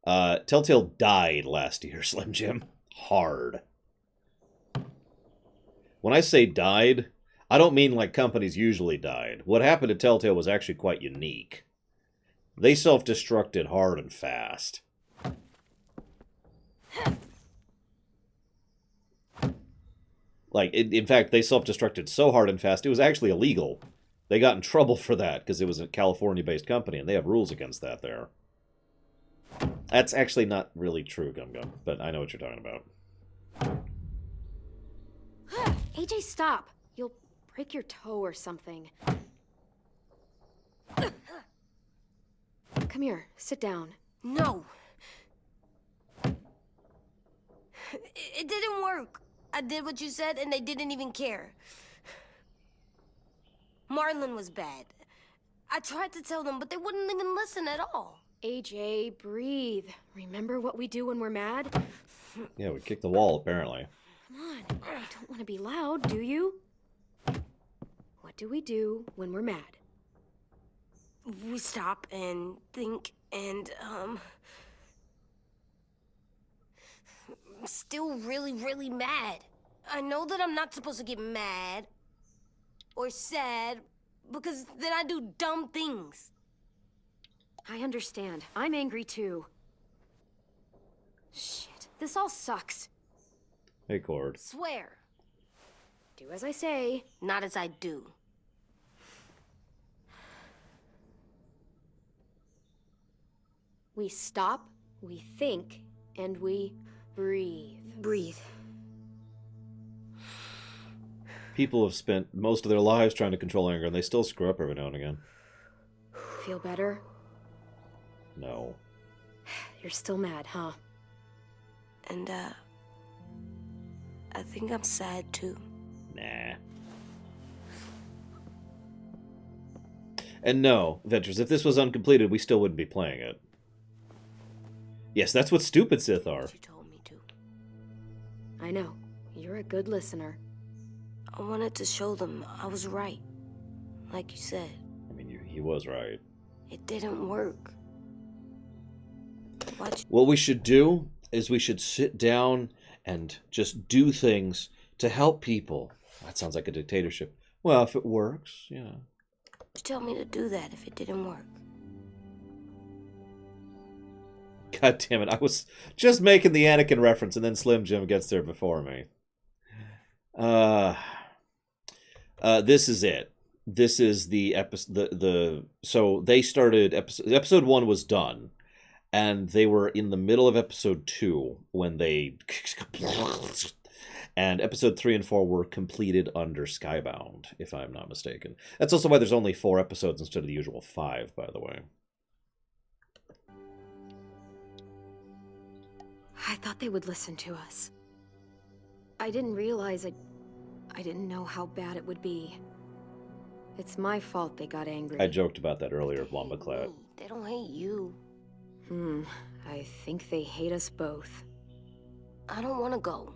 Telltale died last year, Slim Jim. Hard. When I say died, I don't mean like companies usually died. What happened to Telltale was actually quite unique. They self-destructed hard and fast. Like, in fact, they self-destructed so hard and fast, it was actually illegal. They got in trouble for that, because it was a California-based company, and they have rules against that there. That's actually not really true, Gum Gum, but I know what you're talking about. AJ, stop. You'll Break your toe or something. Come here, sit down. No. It didn't work. I did what you said, and they didn't even care. Marlon was bad. I tried to tell them, but they wouldn't even listen at all. AJ, breathe. Remember what we do when we're mad? Yeah, we kicked the wall, apparently. Come on, you don't want to be loud, do you? What do we do when we're mad? We stop and think and, I'm still really, really mad. I know that I'm not supposed to get mad or sad because then I do dumb things. I understand. I'm angry too. Shit, this all sucks. Hey, Cord. Swear. Do as I say. Not as I do. We stop, we think, and we breathe. Breathe. People have spent most of their lives trying to control anger, and they still screw up every now and again. Feel better? No. You're still mad, huh? And, I think I'm sad too. Nah. And no, Ventures, if this was uncompleted, we still wouldn't be playing it. Yes, that's what stupid Sith are. You told me to. I know. You're a good listener. I wanted to show them I was right. Like you said. I mean, he was right. It didn't work. What we should do is we should sit down and just do things to help people. That sounds like a dictatorship. Well, if it works, yeah. You tell me to do that if it didn't work. God damn it, I was just making the Anakin reference and then Slim Jim gets there before me. This is it. This is the episode. So they started episode 1 was done, and they were in the middle of episode 2 when they, and episode 3 and 4 were completed under Skybound, if I'm not mistaken. That's also why there's only 4 episodes instead of the usual 5, by the way. I thought they would listen to us. I didn't realize I didn't know how bad it would be. It's my fault they got angry. I joked about that earlier, Blomba-Clat. They don't hate you. I think they hate us both. I don't want to go.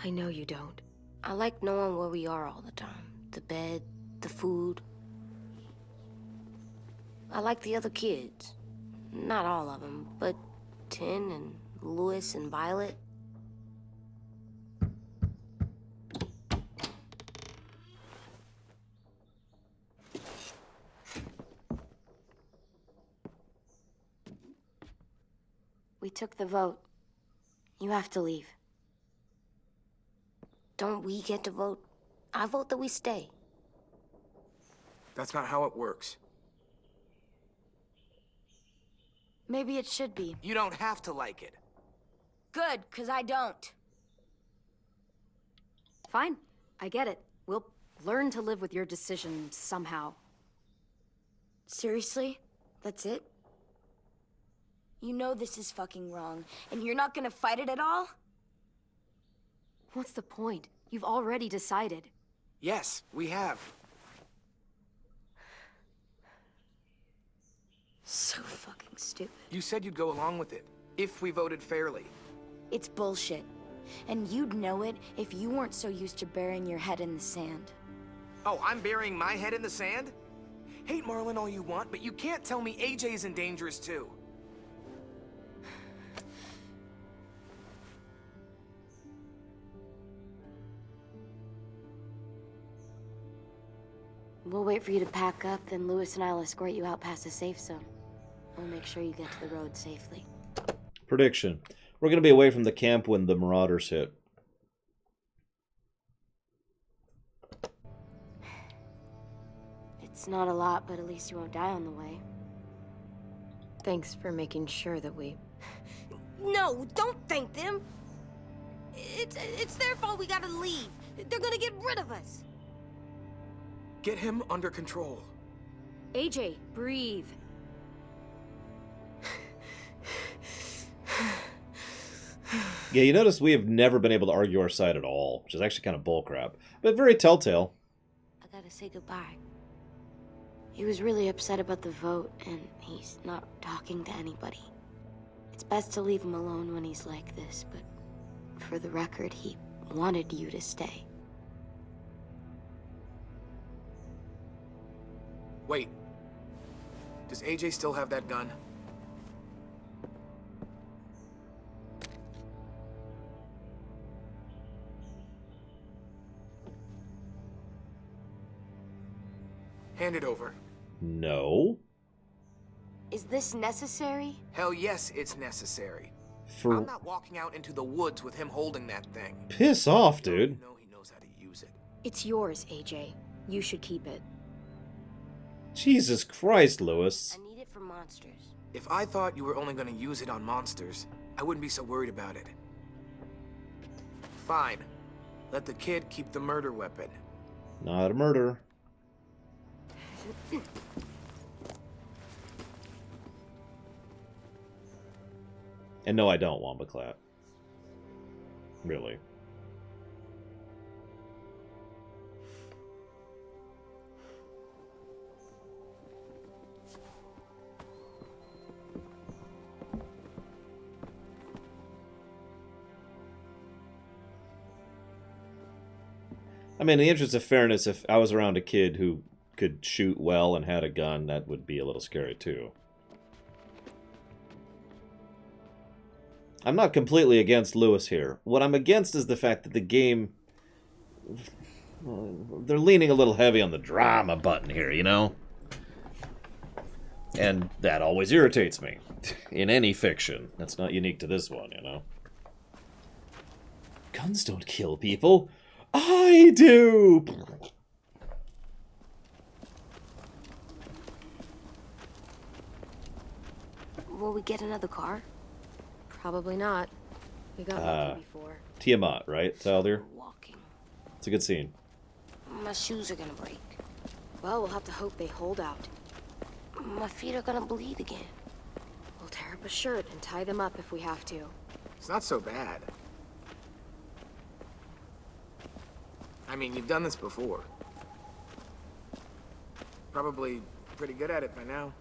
I know you don't. I like knowing where we are all the time. The bed, the food. I like the other kids. Not all of them, but Tin and Louis and Violet. We took the vote. You have to leave. Don't we get to vote? I vote that we stay. That's not how it works. Maybe it should be. You don't have to like it. Good, because I don't. Fine, I get it. We'll learn to live with your decision somehow. Seriously? That's it? You know this is fucking wrong, and you're not gonna fight it at all? What's the point? You've already decided. Yes, we have. So fucking stupid. You said you'd go along with it, if we voted fairly. It's bullshit. And you'd know it if you weren't so used to burying your head in the sand. Oh, I'm burying my head in the sand? Hate Marlon all you want, but you can't tell me AJ's in dangerous too. We'll wait for you to pack up, then Louis and I'll escort you out past the safe zone. We'll make sure you get to the road safely. Prediction. We're going to be away from the camp when the Marauders hit. It's not a lot, but at least you won't die on the way. Thanks for making sure that we... No, don't thank them! It's their fault we gotta leave. They're gonna get rid of us. Get him under control. AJ, breathe. Yeah, you notice we have never been able to argue our side at all, which is actually kind of bullcrap, but very Telltale. I gotta say goodbye. He was really upset about the vote, and he's not talking to anybody. It's best to leave him alone when he's like this, but for the record, he wanted you to stay. Wait. Does AJ still have that gun? Hand it over. No. Is this necessary? Hell yes, it's necessary. For... I'm not walking out into the woods with him holding that thing. Piss off, dude. You know he knows how to use it. It's yours, AJ. You should keep it. Jesus Christ, Lewis. I need it for monsters. If I thought you were only going to use it on monsters, I wouldn't be so worried about it. Fine. Let the kid keep the murder weapon. Not a murder. And no, I don't, Wombaclat. Really. I mean, in the interest of fairness, if I was around a kid who could shoot well and had a gun, that would be a little scary too. I'm not completely against Lewis here. What I'm against is the fact that the game... they're leaning a little heavy on the drama button here, you know? And that always irritates me. In any fiction. That's not unique to this one, you know? Guns don't kill people. I do! Will we get another car? Probably not. We got lucky before. Tiamat, right, Saldir? Walking. It's a good scene. My shoes are gonna break. Well, we'll have to hope they hold out. My feet are gonna bleed again. We'll tear up a shirt and tie them up if we have to. It's not so bad. I mean, you've done this before. Probably pretty good at it by now.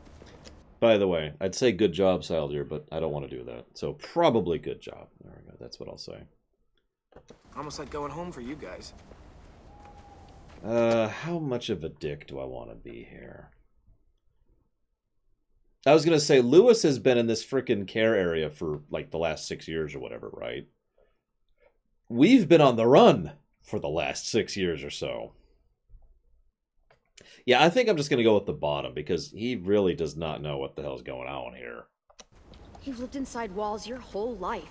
By the way, I'd say good job, Saldir, but I don't want to do that. So probably good job. There we go. That's what I'll say. Almost like going home for you guys. How much of a dick do I want to be here? I was going to say, Lewis has been in this frickin' care area for, like, the last 6 years or whatever, right? We've been on the run for the last 6 years or so. Yeah, I think I'm just going to go with the bottom, because he really does not know what the hell's going on here. You've lived inside walls your whole life.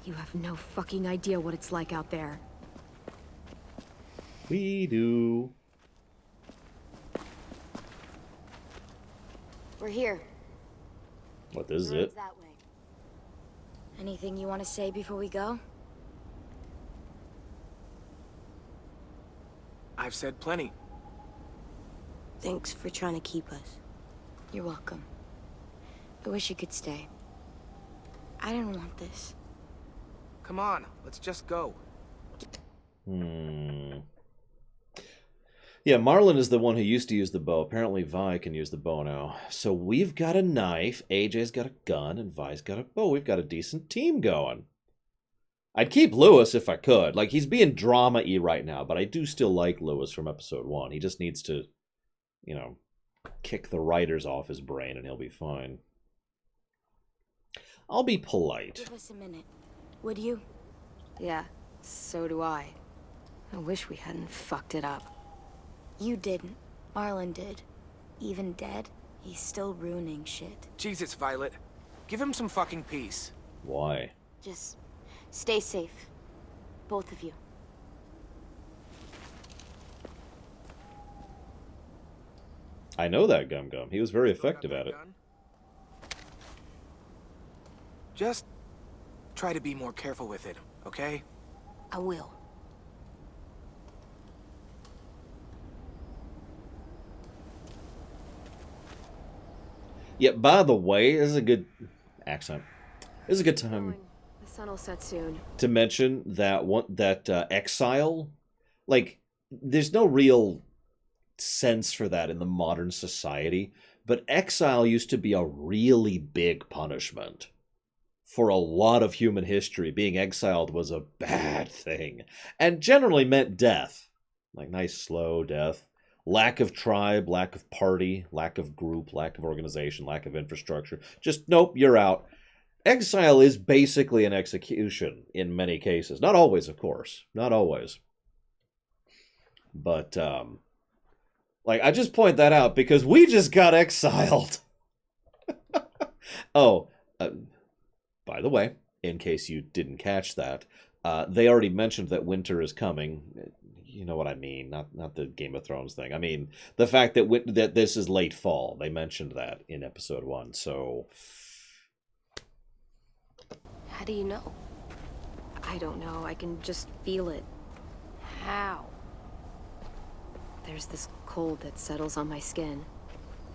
You have no fucking idea what it's like out there. We do. We're here. What, this is it? That way. Anything you want to say before we go? I've said plenty. Thanks for trying to keep us. You're welcome. I wish you could stay. I didn't want this. Come on, let's just go. Yeah, Marlon is the one who used to use the bow. Apparently Vi can use the bow now. So we've got a knife, AJ's got a gun, and Vi's got a bow. We've got a decent team going. I'd keep Lewis if I could. Like, he's being drama-y right now, but I do still like Lewis from episode 1. He just needs to, you know, kick the writers off his brain and he'll be fine. I'll be polite. Give us a minute, would you? Yeah, so do I. I wish we hadn't fucked it up. You didn't. Marlon did. Even dead, he's still ruining shit. Jesus, Violet. Give him some fucking peace. Why? Just stay safe. Both of you. I know that Gum Gum. He was very effective at it. Just try to be more careful with it, okay? I will. Yeah, by the way, this is a good accent. This is a good time The sun will set soon. to mention that Exile, like, there's no real sense for that in the modern society, but exile used to be a really big punishment. For a lot of human history, being exiled was a bad thing, and generally meant death. Like, nice, slow death. Lack of tribe, lack of party, lack of group, lack of organization, lack of infrastructure. Just, nope, you're out. Exile is basically an execution in many cases. Not always, of course. Not always. But, like, I just point that out because we just got exiled. Oh, by the way, in case you didn't catch that, they already mentioned that winter is coming. You know what I mean? Not the Game of Thrones thing. I mean the fact that this is late fall. They mentioned that in episode 1. So, How do you know? I don't know. I can just feel it. How? There's this cold that settles on my skin.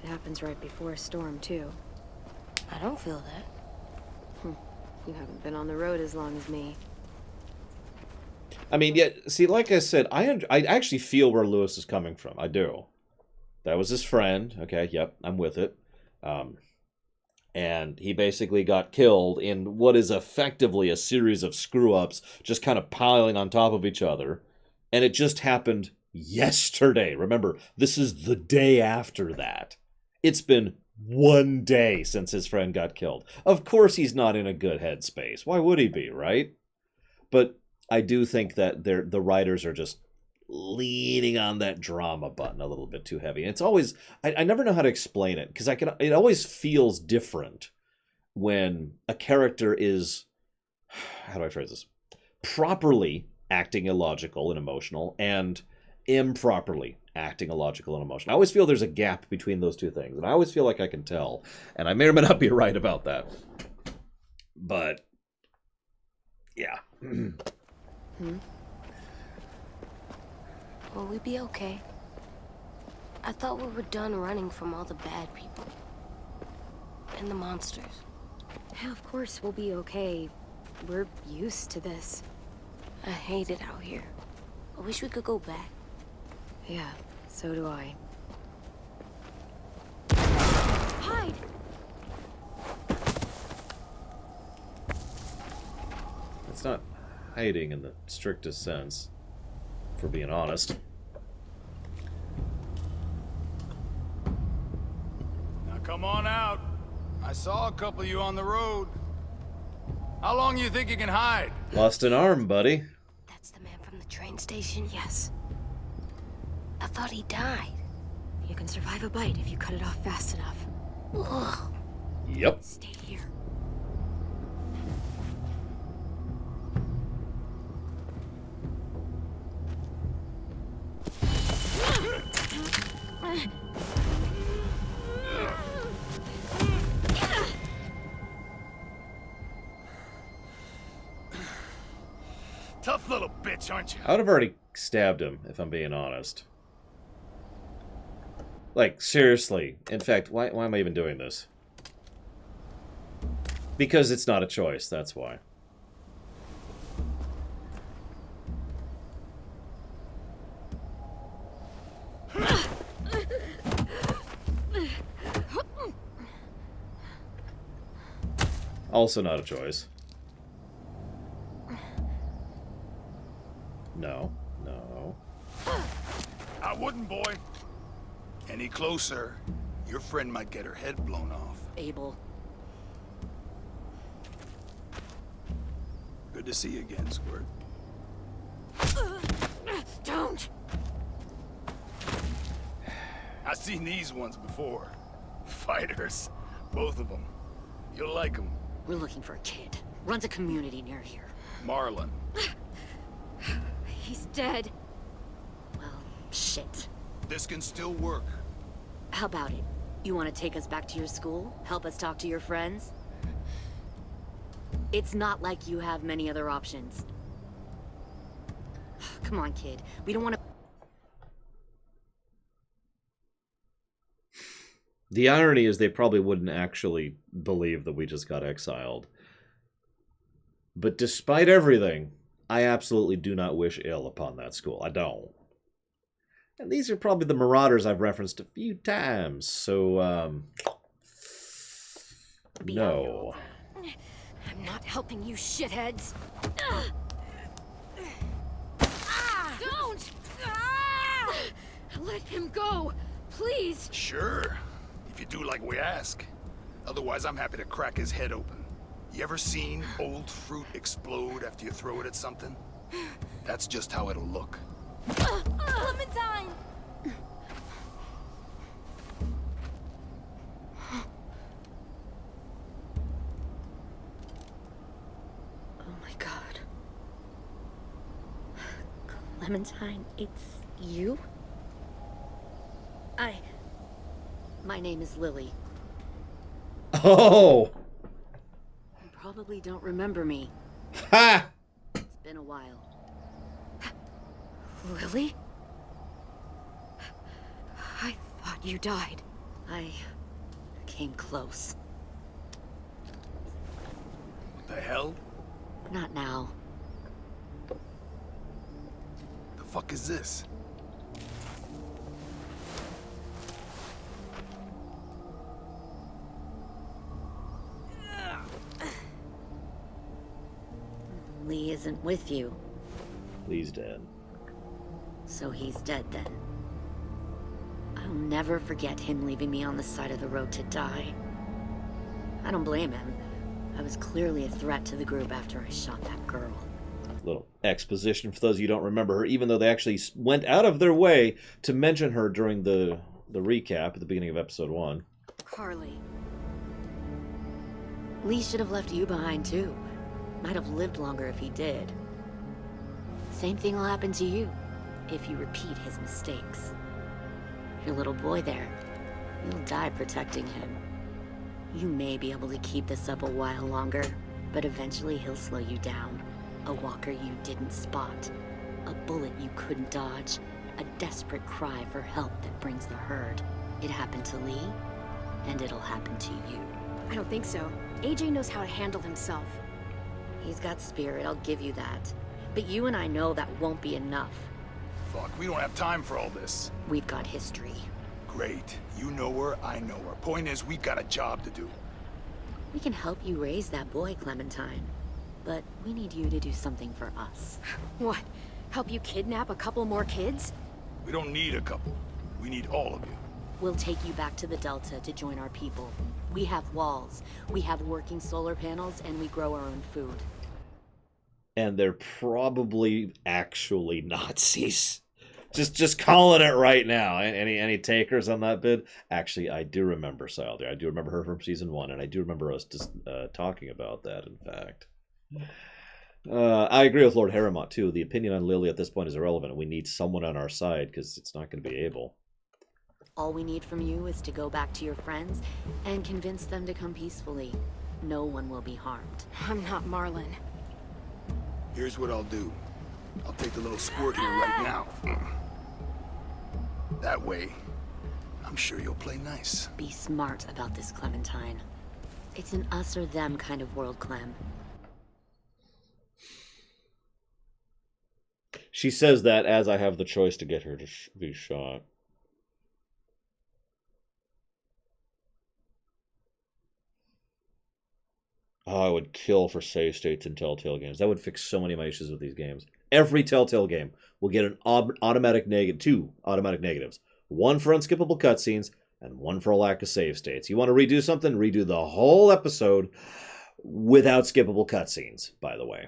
It happens right before a storm, too. I don't feel that. You haven't been on the road as long as me. I mean, yeah, see, like I said, I actually feel where Lewis is coming from. I do. That was his friend. Okay, yep, I'm with it. And he basically got killed in what is effectively a series of screw-ups just kind of piling on top of each other. And it just happened yesterday. Remember, this is the day after that. It's been 1 day since his friend got killed. Of course he's not in a good headspace. Why would he be, right? But I do think that the writers are just leaning on that drama button a little bit too heavy. And it's always, I never know how to explain it, because it always feels different when a character is, how do I phrase this? Properly acting illogical and emotional, and improperly acting illogical and emotional. I always feel there's a gap between those two things, and I always feel like I can tell, and I may or may not be right about that. But, yeah. Will we be okay? I thought we were done running from all the bad people. And the monsters. Yeah, of course we'll be okay. We're used to this. I hate it out here. I wish we could go back. Yeah, so do I. Hide! It's not hiding in the strictest sense, for being honest. Now come on out. I saw a couple of you on the road. How long do you think you can hide? Lost an arm, buddy. That's the man from the train station? Yes. I thought he died. You can survive a bite if you cut it off fast enough. Ugh. Yep. Stay here. Tough little bitch, aren't you? I would have already stabbed him, if I'm being honest. Like, seriously. In fact, why am I even doing this? Because it's not a choice, that's why. Also not a choice. No. No. I wouldn't, boy. Any closer, your friend might get her head blown off. Abel. Good to see you again, Squirt. Don't! I've seen these ones before. Fighters. Both of them. You'll like them. We're looking for a kid. Runs a community near here. Marlon. He's dead. Well, shit. This can still work. How about it? You want to take us back to your school? Help us talk to your friends? It's not like you have many other options. Come on, kid. We don't want to... The irony is they probably wouldn't actually believe that we just got exiled. But despite everything, I absolutely do not wish ill upon that school. I don't. And these are probably the Marauders I've referenced a few times, so, no. I'm not helping you shitheads. Don't! Let him go, please. Sure, if you do like we ask. Otherwise, I'm happy to crack his head open. You ever seen old fruit explode after you throw it at something? That's just how it'll look. Clementine! Oh my god. Clementine, it's you? My name is Lily. Oh! You probably don't remember me. Ha! It's been a while. Lily? I thought you died. I came close. What the hell? Not now. The fuck is this? Lee isn't with you. Lee's dead. So he's dead then. I'll never forget him leaving me on the side of the road to die. I don't blame him. I was clearly a threat to the group after I shot that girl. Little exposition for those of you who don't remember her, even though they actually went out of their way to mention her during the recap at the beginning of episode 1. Carly. Lee should have left you behind too. Might have lived longer if he did. Same thing will happen to you if you repeat his mistakes. Your little boy there, you'll die protecting him. You may be able to keep this up a while longer, but eventually he'll slow you down. A walker you didn't spot. A bullet you couldn't dodge. A desperate cry for help that brings the herd. It happened to Lee, and it'll happen to you. I don't think so. AJ knows how to handle himself. He's got spirit, I'll give you that. But you and I know that won't be enough. Fuck, we don't have time for all this. We've got history. Great. You know her, I know her. Point is, we've got a job to do. We can help you raise that boy, Clementine. But we need you to do something for us. What? Help you kidnap a couple more kids? We don't need a couple. We need all of you. We'll take you back to the Delta to join our people. We have walls, we have working solar panels, and we grow our own food. And they're probably actually Nazis. Just calling it right now. Any takers on that bid? Actually, I do remember Sylder. I do remember her from season 1, and I do remember us just talking about that, in fact. I agree with Lord Harrimont, too. The opinion on Lily at this point is irrelevant. We need someone on our side, because it's not going to be able. All we need from you is to go back to your friends and convince them to come peacefully. No one will be harmed. I'm not Marlon. Here's what I'll do. I'll take the little squirt here right now. That way, I'm sure you'll play nice. Be smart about this, Clementine. It's an us or them kind of world, Clem. She says that as I have the choice to get her to be shot. Oh, I would kill for save states in Telltale games. That would fix so many of my issues with these games. Every Telltale game will get an automatic negative, 2 automatic negatives. 1 for unskippable cutscenes, and 1 for a lack of save states. You want to redo something? Redo the whole episode without skippable cutscenes, by the way.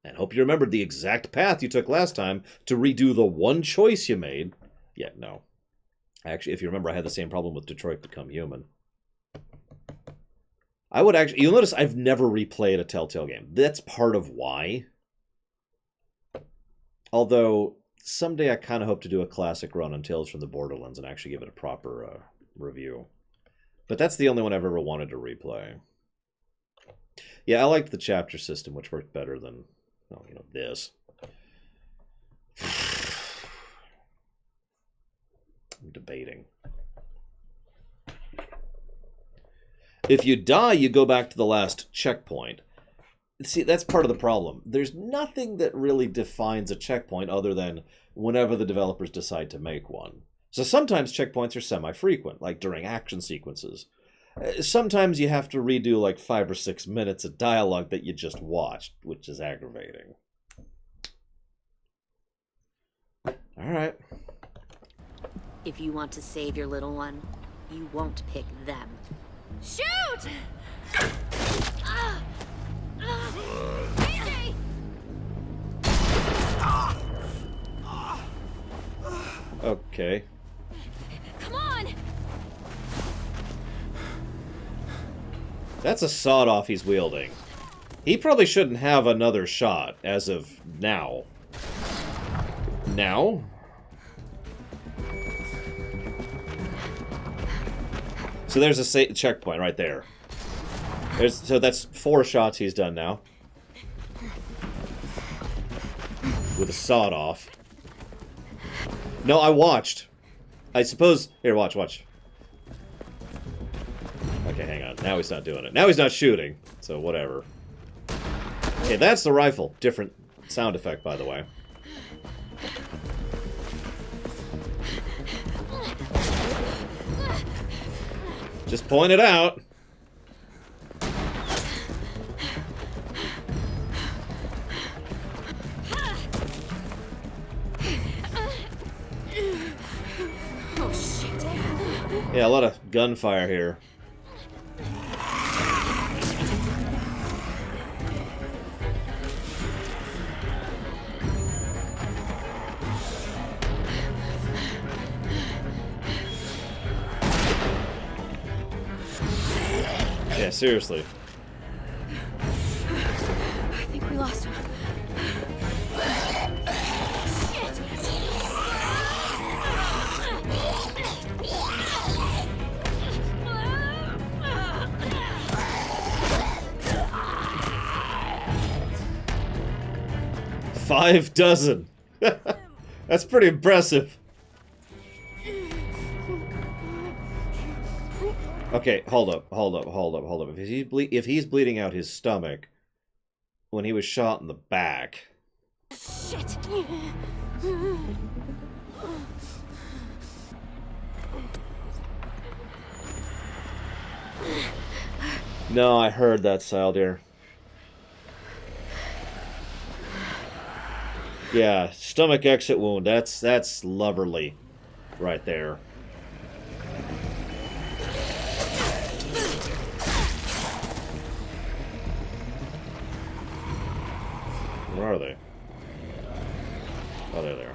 And hope you remembered the exact path you took last time to redo the one choice you made. Yeah, no. Actually, if you remember, I had the same problem with Detroit Become Human. I would actually... You'll notice I've never replayed a Telltale game. That's part of why. Although, someday I kind of hope to do a classic run on Tales from the Borderlands and actually give it a proper review. But that's the only one I've ever wanted to replay. Yeah, I liked the chapter system, which worked better than, well, you know, this. I'm debating. If you die, you go back to the last checkpoint. See, that's part of the problem. There's nothing that really defines a checkpoint other than whenever the developers decide to make one. So sometimes checkpoints are semi-frequent, like during action sequences. Sometimes you have to redo like 5 or 6 minutes of dialogue that you just watched, which is aggravating. Alright. If you want to save your little one, you won't pick them. Shoot! AJ! Okay. Come on! That's a sawed-off he's wielding. He probably shouldn't have another shot as of now. Now? So there's a checkpoint right there. So that's 4 shots he's done now. With a sawed-off. No, I watched. I suppose... Here, watch. Okay, hang on. Now he's not doing it. Now he's not shooting. So, whatever. Okay, that's the rifle. Different sound effect, by the way. Just point it out. Oh, shit. Yeah, a lot of gunfire here. Yeah, seriously. I think we lost him. Shit! 5 dozen. That's pretty impressive. Okay, hold up. If he's bleeding out his stomach when he was shot in the back. Shit! No, I heard that, Saldir. Yeah, stomach exit wound. That's loverly right there. Where are they? Oh, they're there.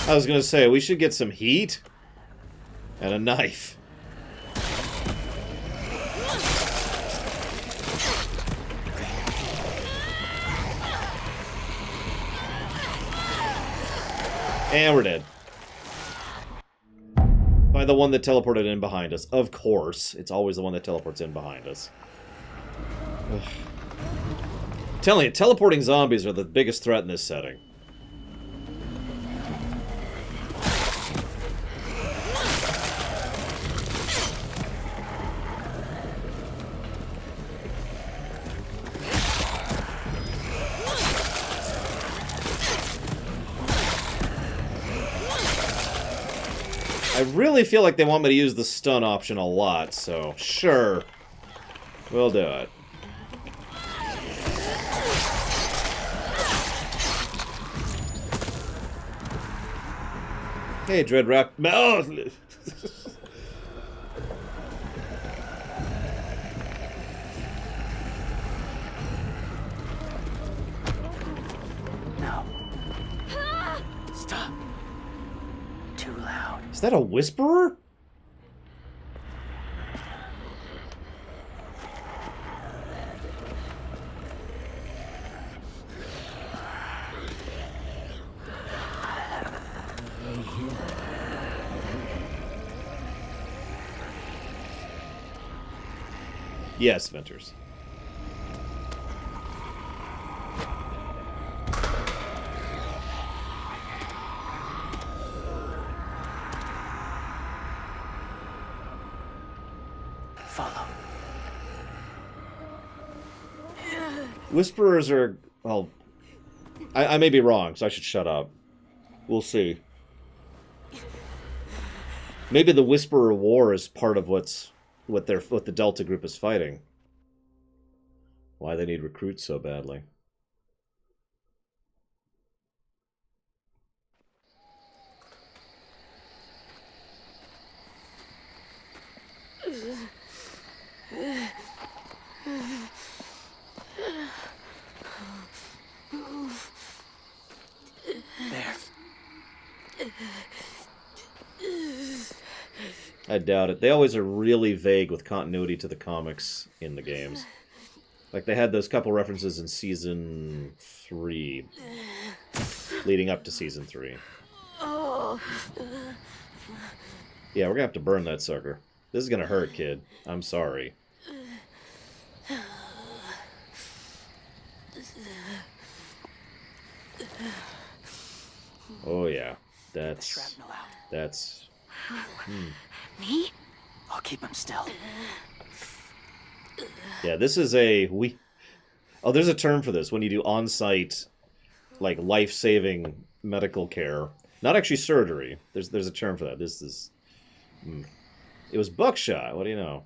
I was gonna say, we should get some heat and a knife. And we're dead. By the one that teleported in behind us. Of course. It's always the one that teleports in behind us. Ugh. Telling you, teleporting zombies are the biggest threat in this setting. I really feel like they want me to use the stun option a lot, so sure. We'll do it. Hey, Dreadwrap. Oh! No. Stop. Too loud. Is that a whisperer? Yes, Venters. Follow. Whisperers are... Well, I may be wrong, so I should shut up. We'll see. Maybe the Whisperer War is part of what the Delta group is fighting. Why they need recruits so badly. There. I doubt it. They always are really vague with continuity to the comics in the games. Like, they had those couple references in Season 3, leading up to Season 3. Yeah, we're gonna have to burn that sucker. This is gonna hurt, kid. I'm sorry. Oh, yeah. That's... Me? I'll keep him still. Yeah, this is a... Oh, there's a term for this. When you do on-site, like, life-saving medical care. Not actually surgery. There's a term for that. This is... It was buckshot. What do you know?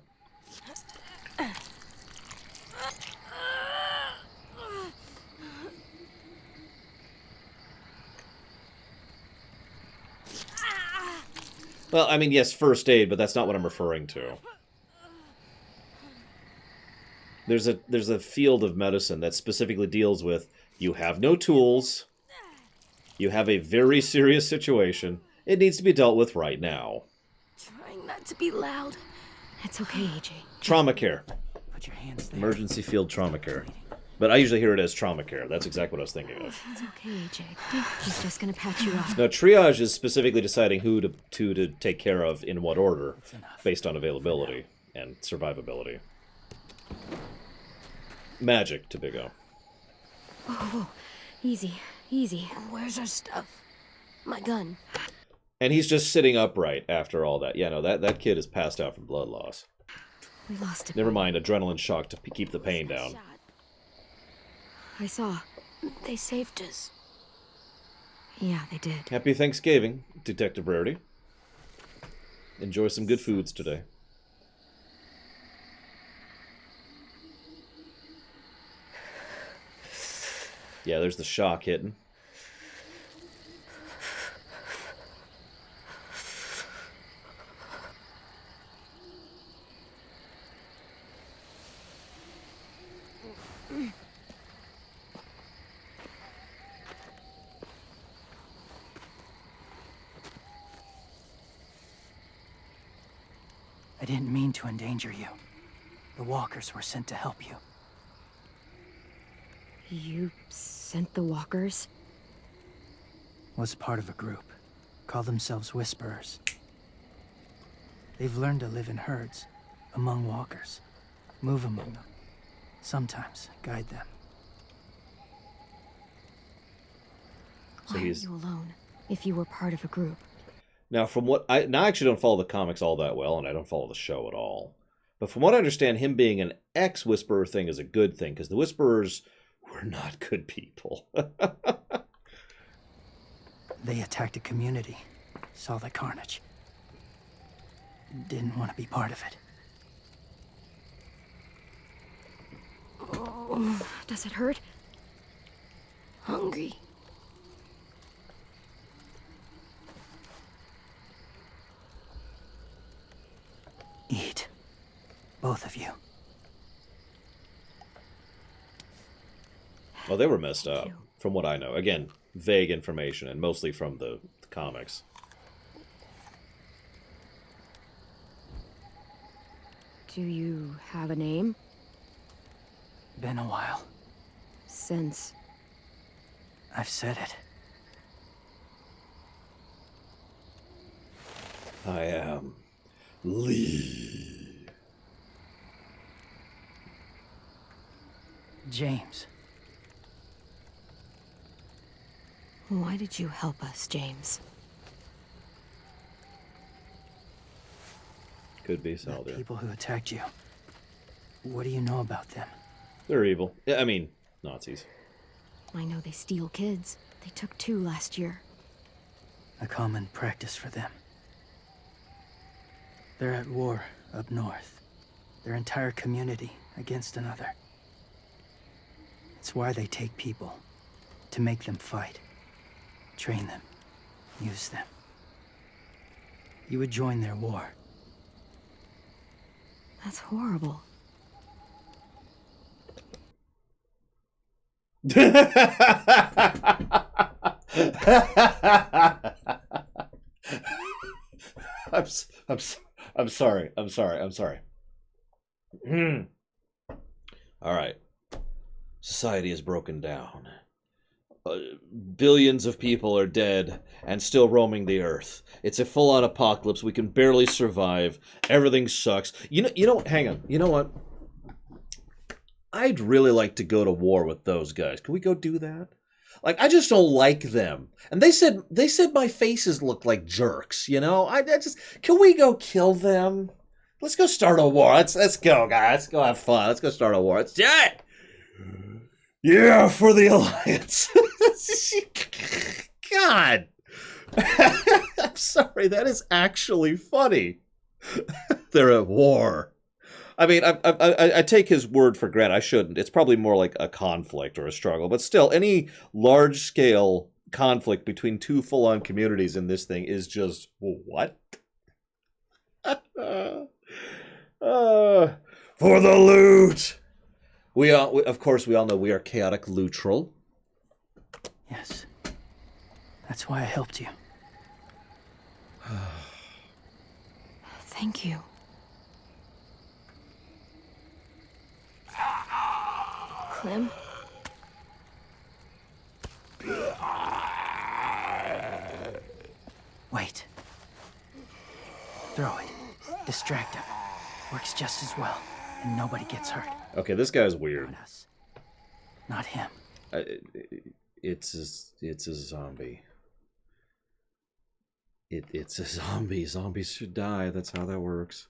Well, I mean, yes, first aid, but that's not what I'm referring to. There's a field of medicine that specifically deals with you have no tools, you have a very serious situation, it needs to be dealt with right now. Trying not to be loud. It's okay, AJ. Trauma care. Put your hands there. Emergency field trauma care. But I usually hear it as trauma care. That's exactly what I was thinking of. It's okay, AJ. He's just gonna patch you up. Now, triage is specifically deciding who to take care of in what order, based on availability and survivability. Magic to Big O. Whoa. Easy. Where's our stuff? My gun. And he's just sitting upright after all that. Yeah, no, that kid is passed out from blood loss. We lost him. Never mind, adrenaline shock to keep the pain down. I saw. They saved us. Yeah, they did. Happy Thanksgiving, Detective Rarity. Enjoy some good foods today. Yeah, there's the shock hitting. I didn't mean to endanger you. The walkers were sent to help you. You sent the walkers? Was part of a group. Call themselves Whisperers. They've learned to live in herds, among walkers. Move among them. Sometimes guide them. So Why are you alone, if you were part of a group? Now, from what I actually don't follow the comics all that well, and I don't follow the show at all. But from what I understand, him being an ex-Whisperer thing is a good thing, because the Whisperers were not good people. They attacked a community, saw the carnage. Didn't want to be part of it. Oh, does it hurt? Hungry. Eat. Both of you. Well, they were messed up, from what I know. Again, vague information, and mostly from the comics. Do you have a name? Been a while. Since? I've said it. I am Lee. James. Why did you help us, James? Could be The Salder. people who attacked you. What do you know about them? They're evil. Yeah, I mean, Nazis. I know they steal kids. They took 2 last year. A common practice for them. They're at war up north. Their entire community against another. It's why they take people. To make them fight. Train them. Use them. You would join their war. That's horrible. I'm sorry. All right. Society is broken down. Billions of people are dead and still roaming the earth. It's a full-on apocalypse. We can barely survive. Everything sucks. You know. Hang on. You know what? I'd really like to go to war with those guys. Can we go do that? Like, I just don't like them. And they said my faces look like jerks. You know. I just, can we go kill them? Let's go start a war. Let's go, guys. Let's go have fun. Let's go start a war. Let's do it. Yeah, for the Alliance. God. I'm sorry, that is actually funny. They're at war. I mean, I take his word for granted. I shouldn't. It's probably more like a conflict or a struggle. But still, any large-scale conflict between 2 full-on communities in this thing is just, what? For the loot! Of course, we all know we are chaotic neutral. Yes. That's why I helped you. Thank you. Clem? Wait. Throw it. Distract him. Works just as well, and nobody gets hurt. Okay, this guy's weird. Not us. Not him. It's a zombie. It's a zombie. Zombies should die. That's how that works.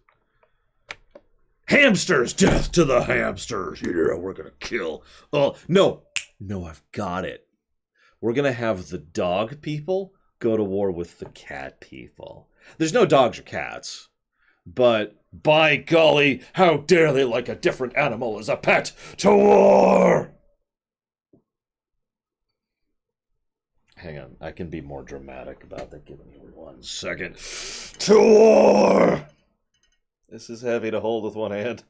Hamsters! Death to the hamsters! Yeah, we're gonna kill. Oh, no, I've got it. We're gonna have the dog people go to war with the cat people. There's no dogs or cats. But, by golly, how dare they like a different animal as a pet? To war! Hang on, I can be more dramatic about that. Give me 1 second. To war! This is heavy to hold with one hand.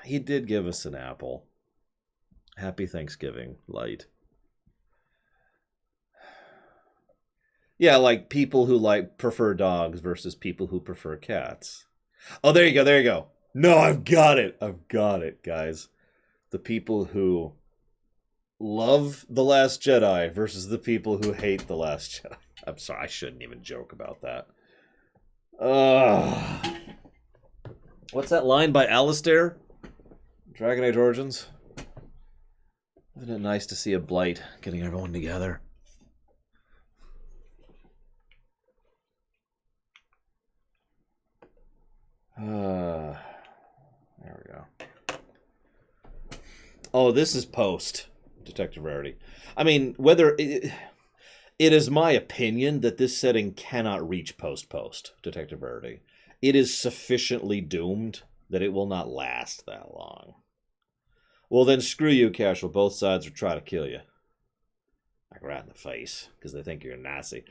He did give us an apple. Happy Thanksgiving, Light. Yeah, like people who prefer dogs versus people who prefer cats. Oh, there you go. No, I've got it, guys. The people who love The Last Jedi versus the people who hate The Last Jedi. I'm sorry, I shouldn't even joke about that. What's that line by Alistair? Dragon Age Origins? Isn't it nice to see a blight getting everyone together? There we go. Oh, this is post Detective Rarity. I mean, whether it is my opinion that this setting cannot reach post Detective Rarity. It is sufficiently doomed that it will not last that long. Well, then screw you, Casual. Both sides will try to kill you. Like right in the face, because they think you're a Nazi.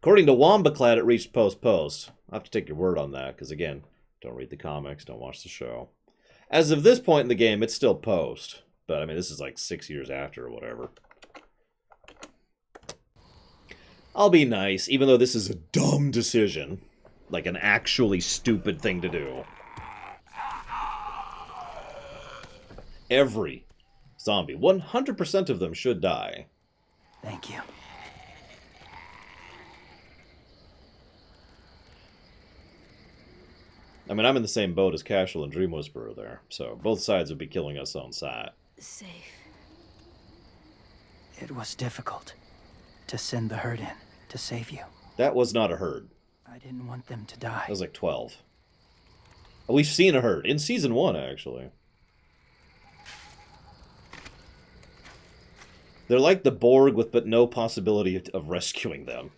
According to Wombaclad, it reached post. I'll have to take your word on that, because again, don't read the comics, don't watch the show. As of this point in the game, it's still post. But, I mean, this is like 6 years after or whatever. I'll be nice, even though this is a dumb decision. Like an actually stupid thing to do. Every zombie, 100% of them should die. Thank you. I mean, I'm in the same boat as Cashel and Dream Whisperer there, so both sides would be killing us on sight. Safe. It was difficult to send the herd in to save you. That was not a herd. I didn't want them to die. That was like 12. Oh, we've seen a herd in season 1, actually. They're like the Borg but no possibility of rescuing them.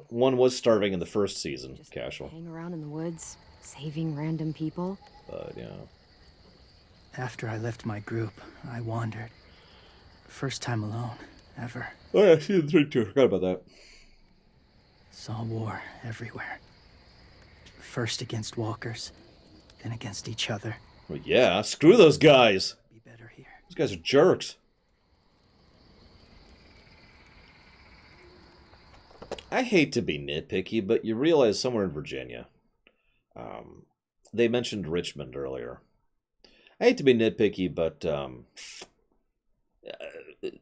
One was starving in the first season, Cashel. Hang around in the woods, saving random people. But, yeah. After I left my group, I wandered. First time alone, ever. Oh yeah, season 3 too. Forgot about that. Saw war everywhere. First against walkers, then against each other. Well, yeah, screw those guys. Be better here. Those guys are jerks. I hate to be nitpicky, but you realize somewhere in Virginia, they mentioned Richmond earlier. I hate to be nitpicky, but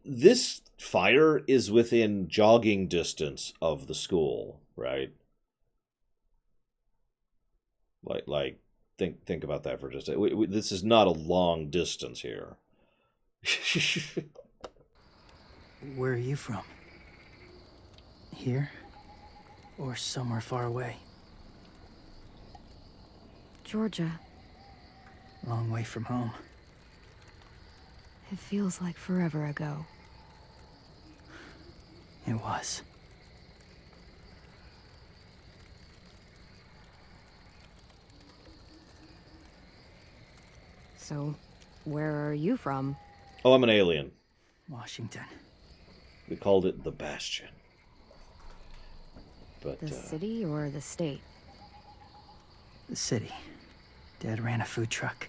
this fire is within jogging distance of the school, right? Think about that for just a second. This is not a long distance here. Where are you from? Here? Or somewhere far away? Georgia. Long way from home. It feels like forever ago. It was. So, where are you from? Oh, I'm an alien. Washington. We called it the Bastion. But, the city or the state? The city. Dad ran a food truck.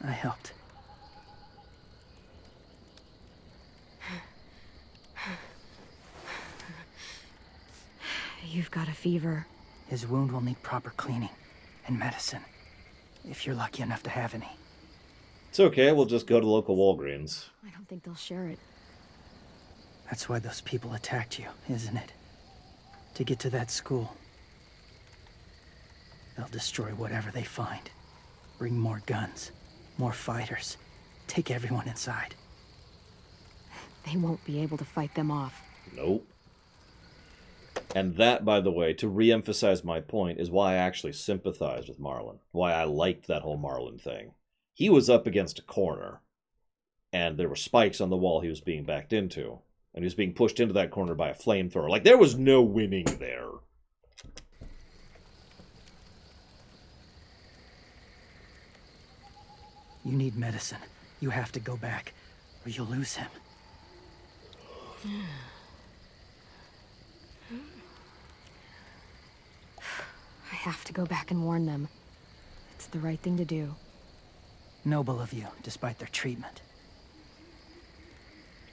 I helped. You've got a fever. His wound will need proper cleaning and medicine, if you're lucky enough to have any. It's okay, we'll just go to local Walgreens. I don't think they'll share it. That's why those people attacked you, isn't it? To get to that school. They'll destroy whatever they find. Bring more guns, more fighters. Take everyone inside. They won't be able to fight them off. Nope. And that, by the way, to re-emphasize my point, is why I actually sympathized with Marlon. Why I liked that whole Marlon thing. He was up against a corner, and there were spikes on the wall he was being backed into. And he was being pushed into that corner by a flamethrower. Like, there was no winning there. You need medicine. You have to go back, or you'll lose him. I have to go back and warn them. It's the right thing to do. Noble of you, despite their treatment.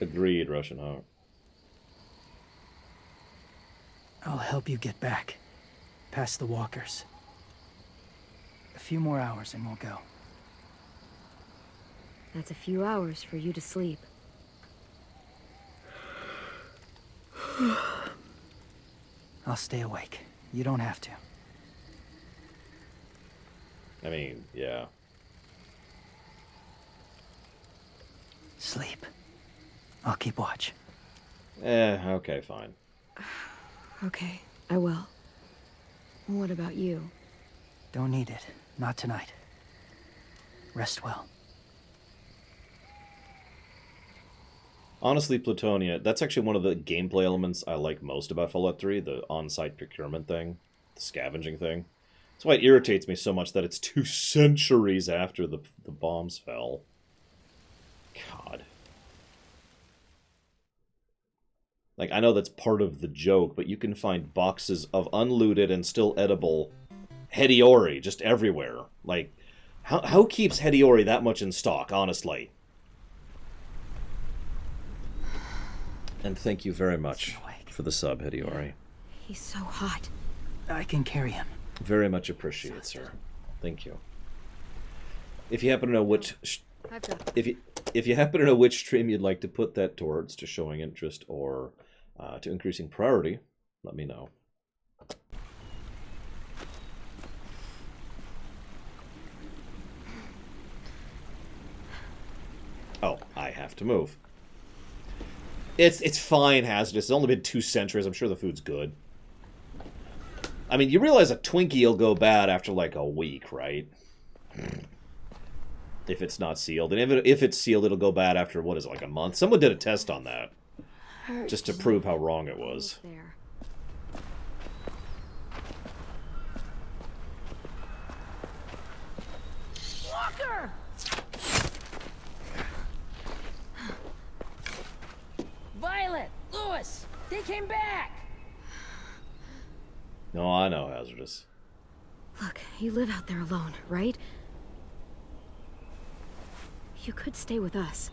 Agreed, Russian Heart. I'll help you get back. Past the walkers. A few more hours and we'll go. That's a few hours for you to sleep. I'll stay awake. You don't have to. I mean, yeah. Sleep. I'll keep watch. Okay, fine. Okay, I will. What about you? Don't need it. Not tonight. Rest well. Honestly, Plutonia, that's actually one of the gameplay elements I like most about Fallout 3, the on-site procurement thing, the scavenging thing. That's why it irritates me so much that it's 2 centuries after the bombs fell. God. Like, I know that's part of the joke, but you can find boxes of unlooted and still edible Hediori just everywhere. Like, how keeps Hediori that much in stock, honestly? And thank you very much for the sub, Hediori. He's so hot. I can carry him. Very much appreciated, sir. Thank you. If you happen to know which... If you happen to know which stream you'd like to put that towards, to showing interest or to increasing priority, let me know. have to move. It's fine hazardous. It's only been 2 centuries. I'm sure the food's good. I mean, you realize a Twinkie will go bad after like a week, right? If it's not sealed. And if it's sealed, it'll go bad after, what is it, like a month? Someone did a test on that. Just to prove how wrong it was. Walker! Violet! Lewis! They came back! No, I know, hazardous. Look, you live out there alone, right? You could stay with us.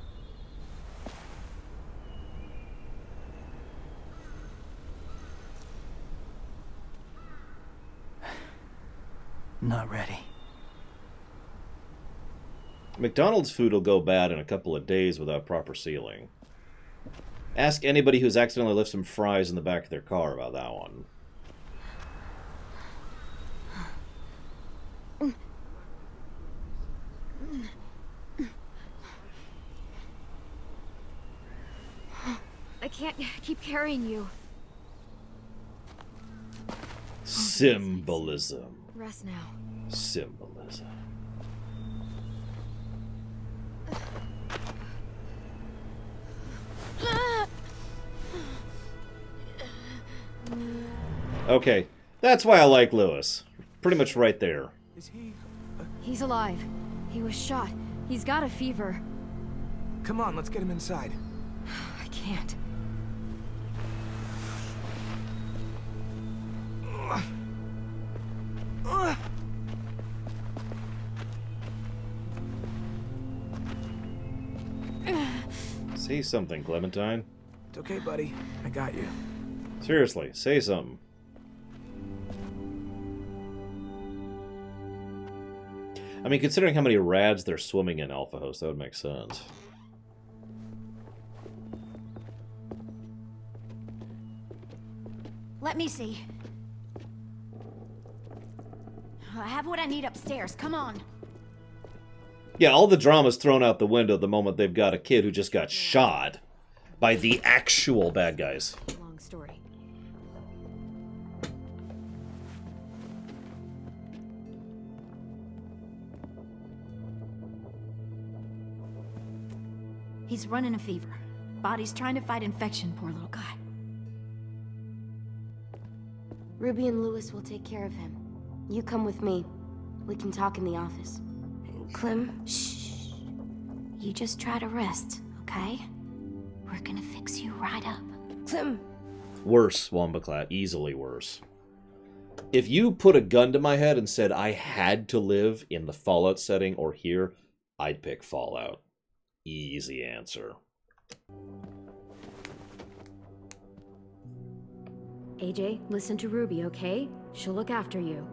Not ready. McDonald's food will go bad in a couple of days without proper sealing. Ask anybody who's accidentally left some fries in the back of their car about that one. I can't keep carrying you. Symbolism. Rest now. Symbolism. Okay, that's why I like Lewis. Pretty much right there. Is he... He's alive. He was shot. He's got a fever. Come on, let's get him inside. I can't. Say something, Clementine. It's okay, buddy. I got you. Seriously, say something. I mean, considering how many rads they're swimming in Alpha Host, that would make sense. Let me see. I have what I need upstairs. Come on. Yeah, all the drama's thrown out the window the moment they've got a kid who just got shot by the actual bad guys. Long story. He's running a fever. Body's trying to fight infection, poor little guy. Ruby and Lewis will take care of him. You come with me. We can talk in the office. Clem, shh. You just try to rest, okay? We're gonna fix you right up. Clem! Worse, Wombaclat. Easily worse. If you put a gun to my head and said I had to live in the Fallout setting or here, I'd pick Fallout. Easy answer. AJ, listen to Ruby, okay? She'll look after you.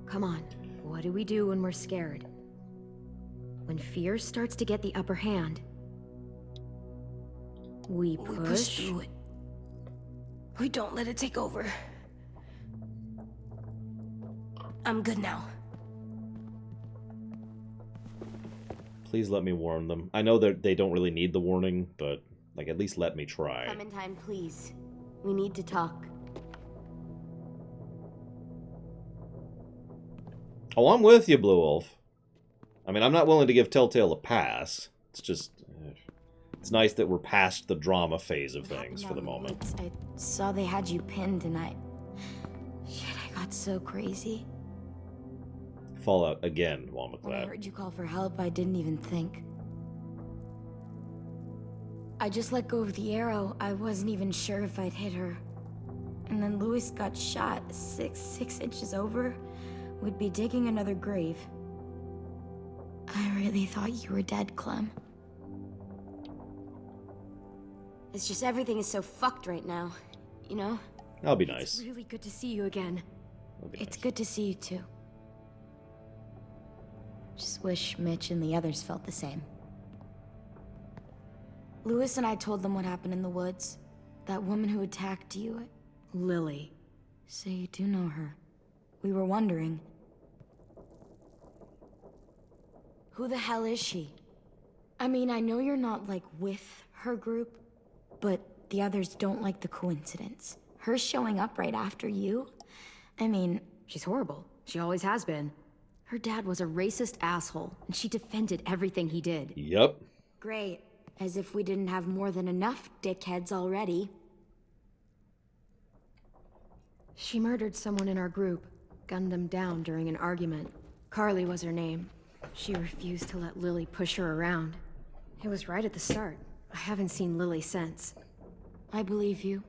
Come on. What do we do when we're scared? When fear starts to get the upper hand, we push through it. We don't let it take over. I'm good now. Please let me warn them. I know that they don't really need the warning, but like at least let me try. Clementine, please. We need to talk. Oh, I'm with you, Blue Wolf. I mean, I'm not willing to give Telltale a pass. It's just... it's nice that we're past the drama phase of things for the moment. I saw they had you pinned and Shit, I got so crazy. Fallout again, When I Wombaclat. heard you call for help, I didn't even think. I just let go of the arrow. I wasn't even sure if I'd hit her. And then Lewis got shot 6 inches over. We'd be digging another grave. I really thought you were dead, Clem. It's just everything is so fucked right now, you know? That'll be nice. It's really good to see you again. It's good to see you too. Just wish Mitch and the others felt the same. Lewis and I told them what happened in the woods. That woman who attacked you. Lily. So you do know her. We were wondering. Who the hell is she? I mean, I know you're not, like, with her group, but the others don't like the coincidence. Her showing up right after you? I mean... She's horrible. She always has been. Her dad was a racist asshole, and she defended everything he did. Yep. Great. As if we didn't have more than enough dickheads already. She murdered someone in our group, gunned them down during an argument. Carly was her name. She refused to let Lily push her around. It was right at the start. I haven't seen Lily since. I believe you.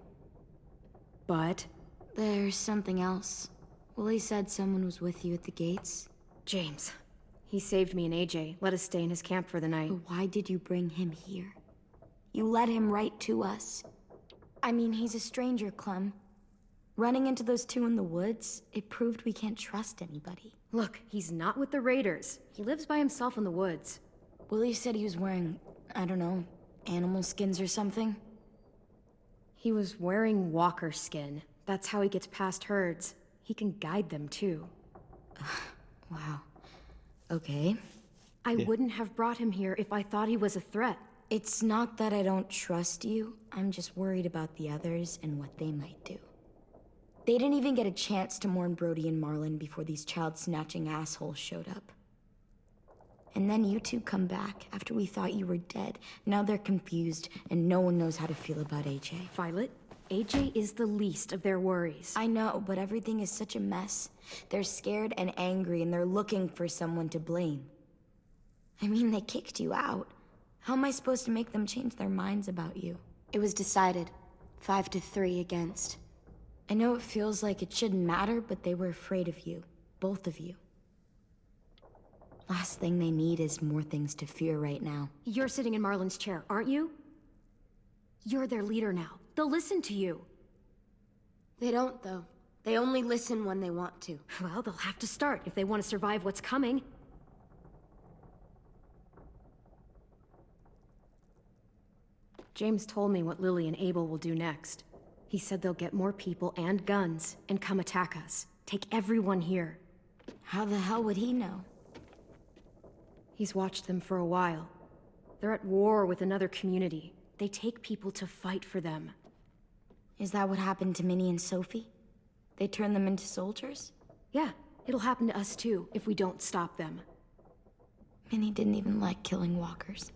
But? There's something else. Willie said someone was with you at the gates. James. He saved me and AJ, let us stay in his camp for the night. But why did you bring him here? You led him right to us. I mean, he's a stranger, Clem. Running into those two in the woods, it proved we can't trust anybody. Look, he's not with the Raiders. He lives by himself in the woods. Willie said he was wearing, I don't know, animal skins or something. He was wearing walker skin. That's how he gets past herds. He can guide them, too. Wow. Okay. I wouldn't have brought him here if I thought he was a threat. It's not that I don't trust you. I'm just worried about the others and what they might do. They didn't even get a chance to mourn Brody and Marlon before these child-snatching assholes showed up. And then you two come back after we thought you were dead. Now they're confused, and no one knows how to feel about AJ. Violet, AJ is the least of their worries. I know, but everything is such a mess. They're scared and angry, and they're looking for someone to blame. I mean, they kicked you out. How am I supposed to make them change their minds about you? It was decided. 5-3 against. I know it feels like it shouldn't matter, but they were afraid of you. Both of you. Last thing they need is more things to fear right now. You're sitting in Marlon's chair, aren't you? You're their leader now. They'll listen to you. They don't, though. They only listen when they want to. Well, they'll have to start if they want to survive what's coming. James told me what Lily and Abel will do next. He said they'll get more people and guns and come attack us. Take everyone here. How the hell would he know? He's watched them for a while. They're at war with another community. They take people to fight for them. Is that what happened to Minnie and Sophie? They turned them into soldiers? Yeah, it'll happen to us too if we don't stop them. Minnie didn't even like killing walkers.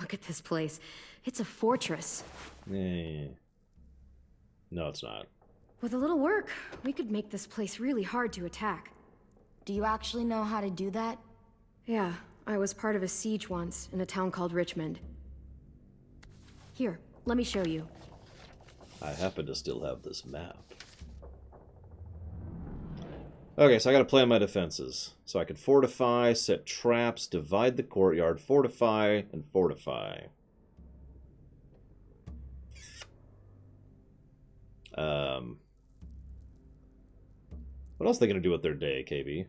Look at this place. It's a fortress. No, it's not. With a little work, we could make this place really hard to attack. Do you actually know how to do that? Yeah, I was part of a siege once in a town called Richmond. Here, let me show you. I happen to still have this map. Okay, so I gotta plan my defenses. So I can fortify, set traps, divide the courtyard, fortify, and fortify. What else are they gonna do with their day, KB?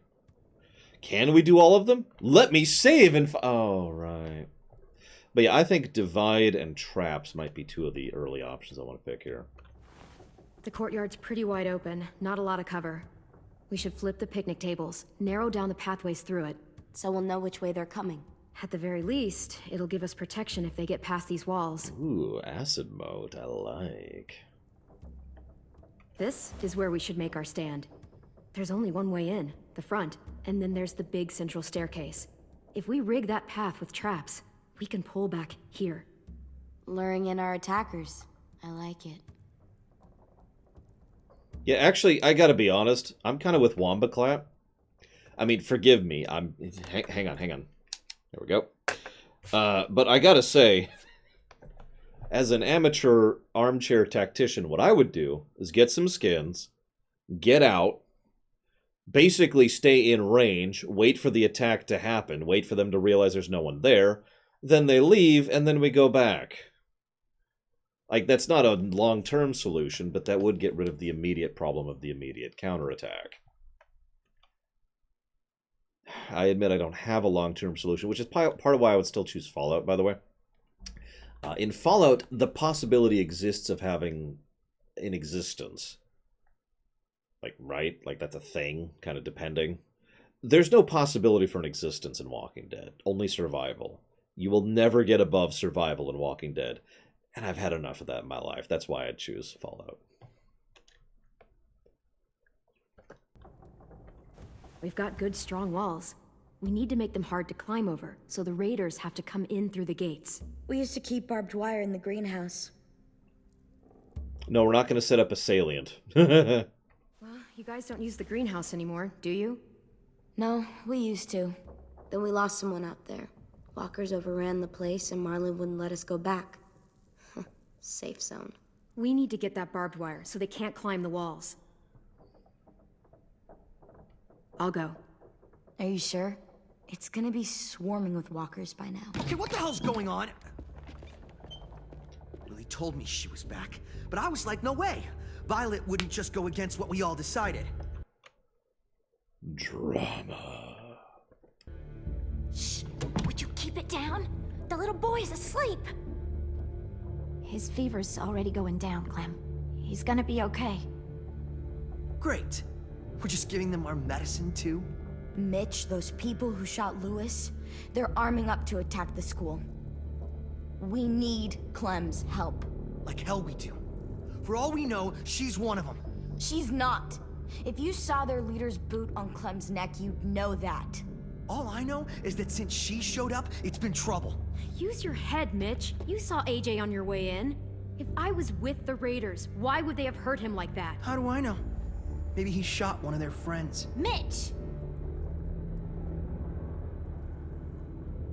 Can we do all of them? Let me save and... Oh, right. But yeah, I think divide and traps might be two of the early options I want to pick here. The courtyard's pretty wide open, not a lot of cover. We should flip the picnic tables, narrow down the pathways through it. So we'll know which way they're coming. At the very least, it'll give us protection if they get past these walls. Ooh, acid mode, I like. This is where we should make our stand. There's only one way in, the front, and then there's the big central staircase. If we rig that path with traps, we can pull back here. Luring in our attackers. I like it. Yeah, actually, I gotta be honest. I'm kind of with Wombaclap. I mean, forgive me. Hang on. There we go. But I gotta say, as an amateur armchair tactician, what I would do is get some skins, get out, basically stay in range, wait for the attack to happen, wait for them to realize there's no one there, then they leave, and then we go back. Like, that's not a long-term solution, but that would get rid of the immediate problem of the immediate counterattack. I admit I don't have a long-term solution, which is part of why I would still choose Fallout, by the way. In Fallout, the possibility exists of having an existence. Like, right? Like, that's a thing, kind of depending. There's no possibility for an existence in Walking Dead. Only survival. You will never get above survival in Walking Dead. And I've had enough of that in my life. That's why I'd choose Fallout. We've got good, strong walls. We need to make them hard to climb over, so the raiders have to come in through the gates. We used to keep barbed wire in the greenhouse. No, we're not going to set up a salient. Well, you guys don't use the greenhouse anymore, do you? No, we used to. Then we lost someone out there. Walkers overran the place, and Marlon wouldn't let us go back. Safe zone. We need to get that barbed wire, so they can't climb the walls. I'll go. Are you sure? It's gonna be swarming with walkers by now. Okay, what the hell's going on? Lily told me she was back, but I was like, no way. Violet wouldn't just go against what we all decided. Drama. Shh! Would you keep it down? The little boy's asleep! His fever's already going down, Clem. He's gonna be okay. Great. We're just giving them our medicine, too? Mitch, those people who shot Lewis, they're arming up to attack the school. We need Clem's help. Like hell we do. For all we know, she's one of them. She's not. If you saw their leader's boot on Clem's neck, you'd know that. All I know is that since she showed up, it's been trouble. Use your head, Mitch. You saw AJ on your way in. If I was with the raiders, why would they have hurt him like that? How do I know? Maybe he shot one of their friends. Mitch!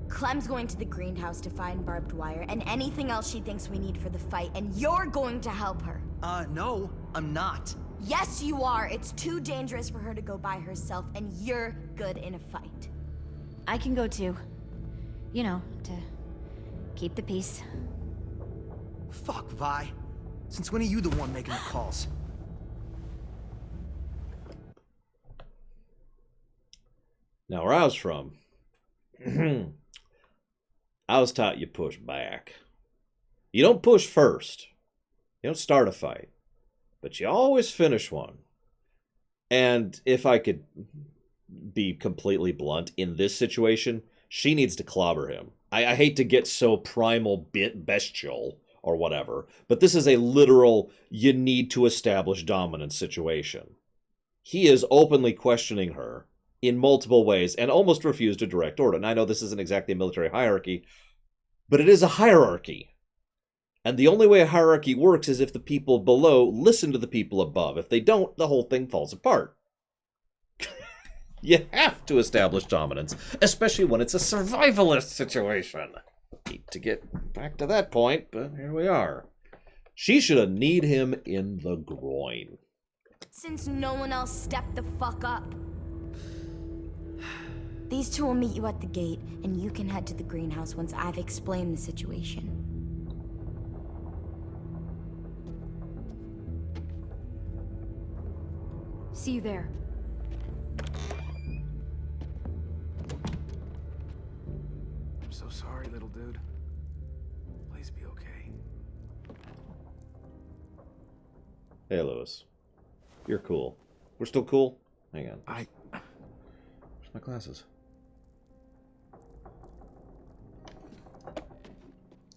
Clem's going to the greenhouse to find barbed wire and anything else she thinks we need for the fight, and you're going to help her. No, I'm not. Yes, you are. It's too dangerous for her to go by herself, and you're good in a fight. I can go too. You know, to keep the peace. Fuck, Vi. Since when are you the one making the calls? Now, where I was from, I was taught you push back. You don't push first. You don't start a fight. But you always finish one. And if I could be completely blunt, in this situation, she needs to clobber him. I hate to get so primal bestial or whatever, but this is a literal, you need to establish dominance situation. He is openly questioning her in multiple ways and almost refused a direct order. And I know this isn't exactly a military hierarchy, but it is a hierarchy. And the only way a hierarchy works is if the people below listen to the people above. If they don't, the whole thing falls apart. You have to establish dominance, especially when it's a survivalist situation. Hate to get back to that point, but here we are. She should have kneed him in the groin. Since no one else stepped the fuck up. These two will meet you at the gate, and you can head to the greenhouse once I've explained the situation. See you there. I'm so sorry, little dude. Please be okay. Hey, Lewis. You're cool. We're still cool? Hang on. Where's my glasses?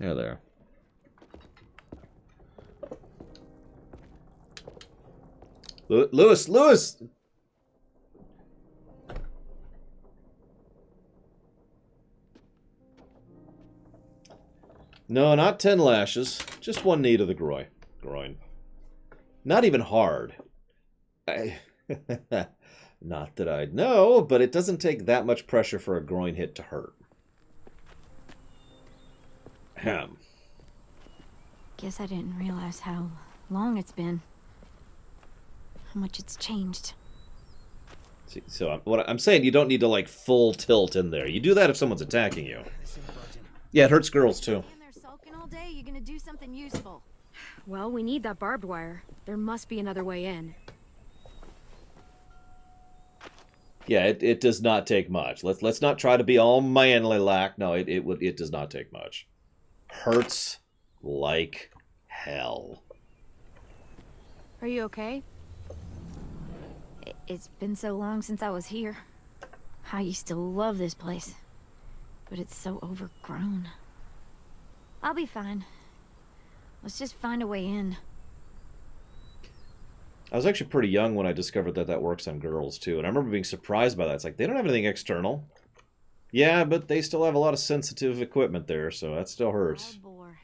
Yeah, there. Lewis! No, not 10 lashes. Just one knee to the groin. Not even hard. Not that I'd know, but it doesn't take that much pressure for a groin hit to hurt. Ahem. Guess I didn't realize how long it's been. How much it's changed. See, so what I'm saying, you don't need to like full tilt in there. You do that if someone's attacking you. Yeah, it hurts girls too. They're sulking all day. You're gonna do something useful. Well, we need that barbed wire. There must be another way in. Yeah, it does not take much. Let's not try to be all manly like. No, it does not take much. Hurts like hell. Are you okay? It's been so long since I was here. I used to love this place, but it's so overgrown. I'll be fine. Let's just find a way in. I was actually pretty young when I discovered that that works on girls, too. And I remember being surprised by that. It's like, they don't have anything external. Yeah, but they still have a lot of sensitive equipment there, so that still hurts. Wild boar.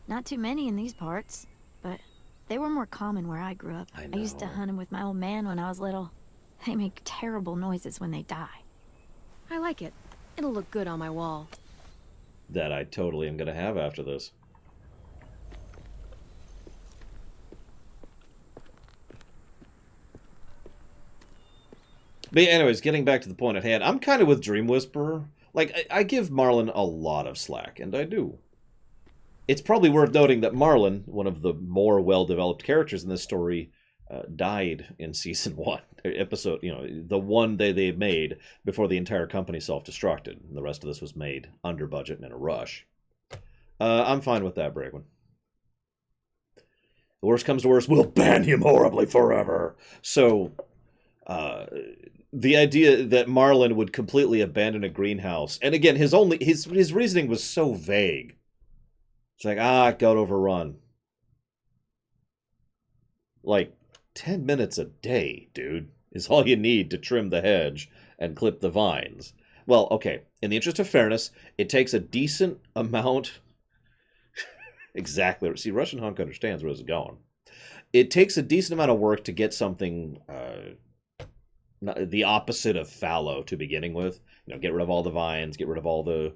Not too many in these parts, but they were more common where I grew up. I used to hunt them with my old man when I was little. They make terrible noises when they die. I like it. It'll look good on my wall. That I totally am going to have after this. But anyways, getting back to the point at hand, I'm kind of with Dream Whisperer. Like, I give Marlon a lot of slack, and I do. It's probably worth noting that Marlon, one of the more well-developed characters in this story, died in Season 1. Episode, you know, the one they made before the entire company self-destructed. The rest of this was made under budget and in a rush. I'm fine with that, Brakeman. The worst comes to worst, we'll ban him horribly forever. So, the idea that Marlon would completely abandon a greenhouse, and again, his reasoning was so vague. It's like, it got overrun. Like, 10 minutes a day, dude, is all you need to trim the hedge and clip the vines. Well, okay, in the interest of fairness, it takes a decent amount... Exactly. See, Russian Hunk understands where this is going. It takes a decent amount of work to get something... the opposite of fallow to beginning with. You know, get rid of all the vines, get rid of all the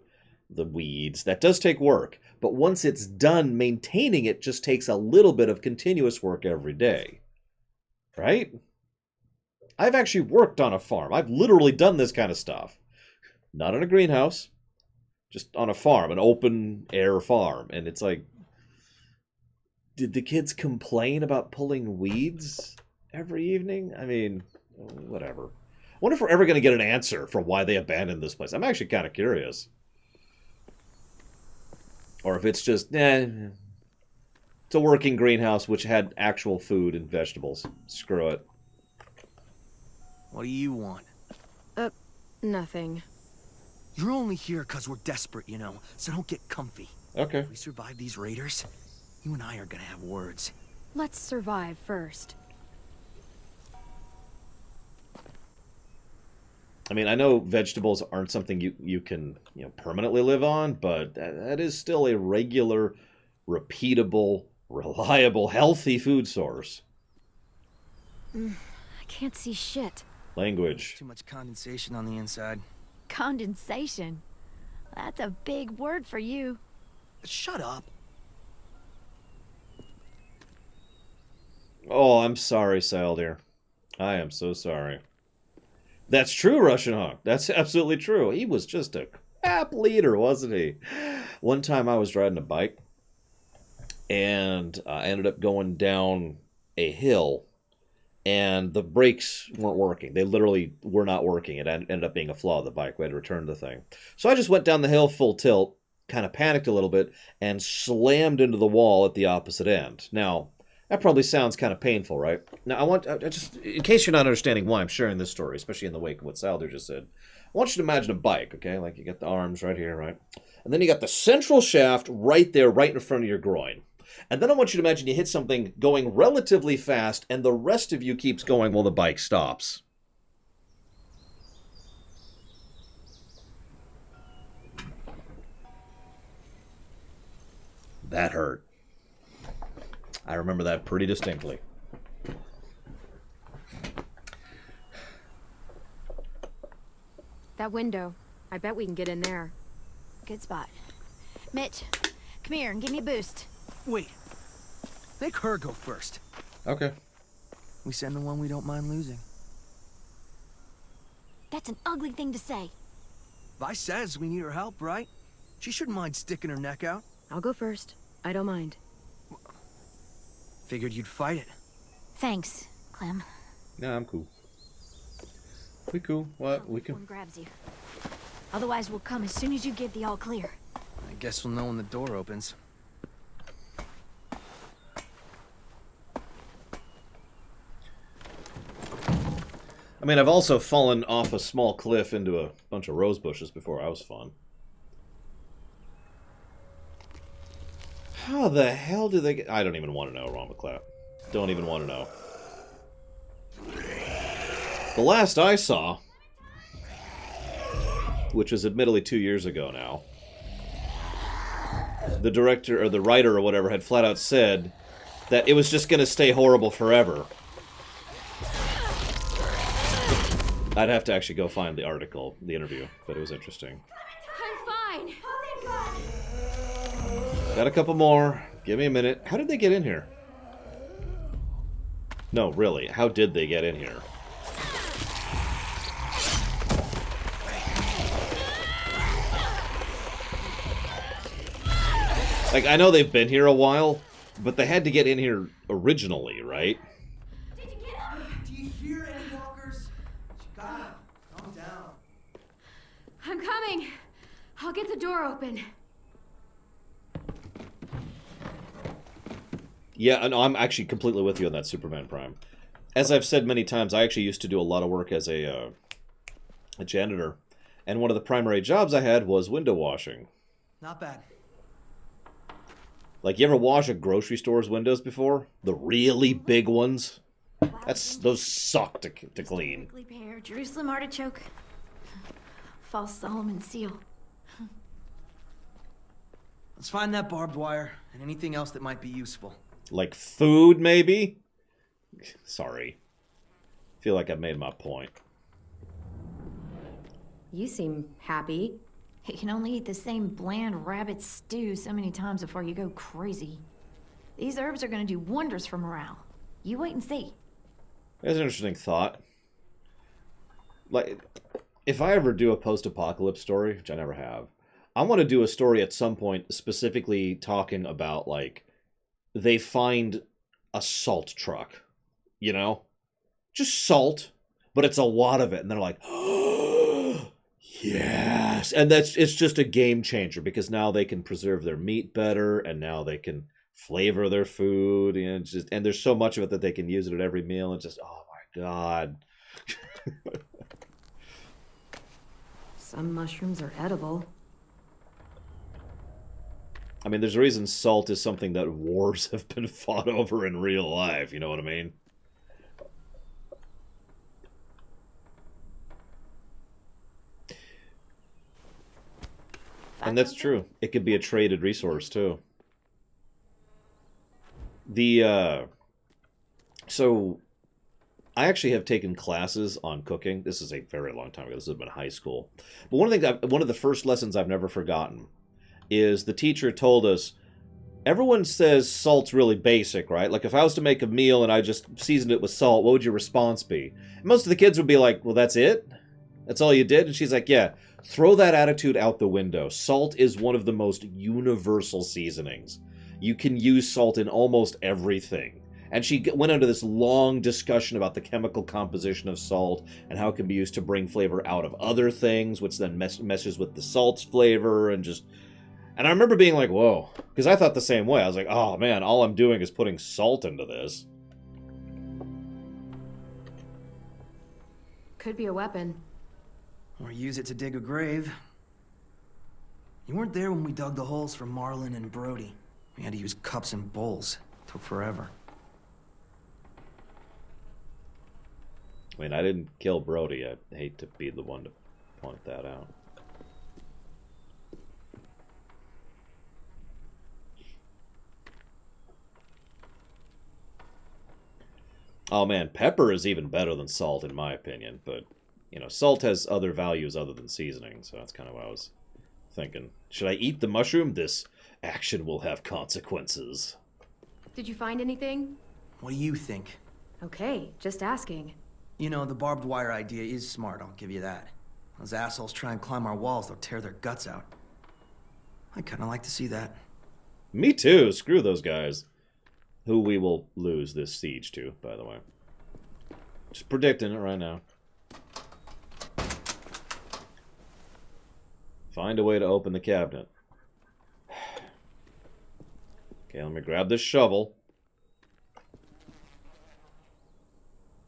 weeds. That does take work. But once it's done, maintaining it just takes a little bit of continuous work every day. Right? I've actually worked on a farm. I've literally done this kind of stuff. Not in a greenhouse. Just on a farm, an open air farm. And it's like, did the kids complain about pulling weeds every evening? I mean... whatever. I wonder if we're ever going to get an answer for why they abandoned this place. I'm actually kind of curious. Or if it's just, it's a working greenhouse which had actual food and vegetables. Screw it. What do you want? Nothing. You're only here because we're desperate, you know, so don't get comfy. Okay. If we survive these raiders, you and I are gonna have words. Let's survive first. I mean, I know vegetables aren't something you can permanently live on, but that is still a regular, repeatable, reliable, healthy food source. I can't see shit. Language. Too much condensation on the inside. Condensation? That's a big word for you. Shut up. Oh, I'm sorry, Sal, dear. I am so sorry. That's true, Russian Hawk. That's absolutely true. He was just a crap leader, wasn't he? One time I was riding a bike, and I ended up going down a hill, and the brakes weren't working. They literally were not working. It ended up being a flaw of the bike. We had to return the thing. So I just went down the hill full tilt, kind of panicked a little bit, and slammed into the wall at the opposite end. Now, that probably sounds kind of painful, right? Now, I just, in case you're not understanding why I'm sharing this story, especially in the wake of what Salder just said, I want you to imagine a bike, okay? Like, you got the arms right here, right? And then you got the central shaft right there, right in front of your groin. And then I want you to imagine you hit something going relatively fast, and the rest of you keeps going while the bike stops. That hurt. I remember that pretty distinctly. That window. I bet we can get in there. Good spot. Mitch, come here and give me a boost. Wait. Make her go first. Okay. We send the one we don't mind losing. That's an ugly thing to say. Vi says we need her help, right? She shouldn't mind sticking her neck out. I'll go first. I don't mind. Figured you'd fight it. Thanks, Clem. Nah, I'm cool. We cool. What? We can... One grabs you. Otherwise, we'll come as soon as you give the all clear. I guess we'll know when the door opens. I mean, I've also fallen off a small cliff into a bunch of rose bushes before. I was fun. How the hell do they get... I don't even want to know, Ron McClap. Don't even want to know. The last I saw, which was admittedly 2 years ago now, the director, or the writer, or whatever, had flat out said that it was just going to stay horrible forever. I'd have to actually go find the article, the interview, but it was interesting. I'm fine. Got a couple more. Give me a minute. How did they get in here? No, really. How did they get in here? Like, I know they've been here a while, but they had to get in here originally, right? Do you hear any walkers? You gotta calm down. I'm coming. I'll get the door open. Yeah, no, I'm actually completely with you on that, Superman Prime. As I've said many times, I actually used to do a lot of work as a janitor, and one of the primary jobs I had was window washing. Not bad. Like, you ever wash a grocery store's windows before? The really big ones? Those suck to clean. Prickly pear, Jerusalem artichoke, false Solomon seal. Let's find that barbed wire and anything else that might be useful. Like food, maybe? Sorry. Feel like I've made my point. You seem happy. You can only eat the same bland rabbit stew so many times before you go crazy. These herbs are gonna do wonders for morale. You wait and see. That's an interesting thought. Like, if I ever do a post-apocalypse story, which I never have, I want to do a story at some point specifically talking about, like, they find a salt truck, you know? Just salt, but it's a lot of it, and they're like, oh, yes! And it's just a game changer, because now they can preserve their meat better, and now they can flavor their food, and there's so much of it that they can use it at every meal, and just, oh my god. Some mushrooms are edible. I mean, there's a reason salt is something that wars have been fought over in real life, you know what I mean? And that's true. It could be a traded resource, too. So, I actually have taken classes on cooking. This is a very long time ago. This has been high school. But one of the first lessons I've never forgotten is the teacher told us, everyone says salt's really basic, right? Like, if I was to make a meal and I just seasoned it with salt, what would your response be? And most of the kids would be like, well, that's it? That's all you did? And she's like, yeah, throw that attitude out the window. Salt is one of the most universal seasonings. You can use salt in almost everything. And she went into this long discussion about the chemical composition of salt and how it can be used to bring flavor out of other things, which then meshes with the salt's flavor, and just... And I remember being like, whoa, because I thought the same way. I was like, oh man, all I'm doing is putting salt into this. Could be a weapon. Or use it to dig a grave. You weren't there when we dug the holes for Marlin and Brody. We had to use cups and bowls. Took forever. I mean, I didn't kill Brody. I hate to be the one to point that out. Oh man, pepper is even better than salt in my opinion, but, you know, salt has other values other than seasoning, so that's kind of what I was thinking. Should I eat the mushroom? This action will have consequences. Did you find anything? What do you think? Okay, just asking. You know, the barbed wire idea is smart, I'll give you that. Those assholes try and climb our walls, they'll tear their guts out. I'd kinda like to see that. Me too, screw those guys. Who we will lose this siege to, by the way. Just predicting it right now. Find a way to open the cabinet. Okay, let me grab this shovel.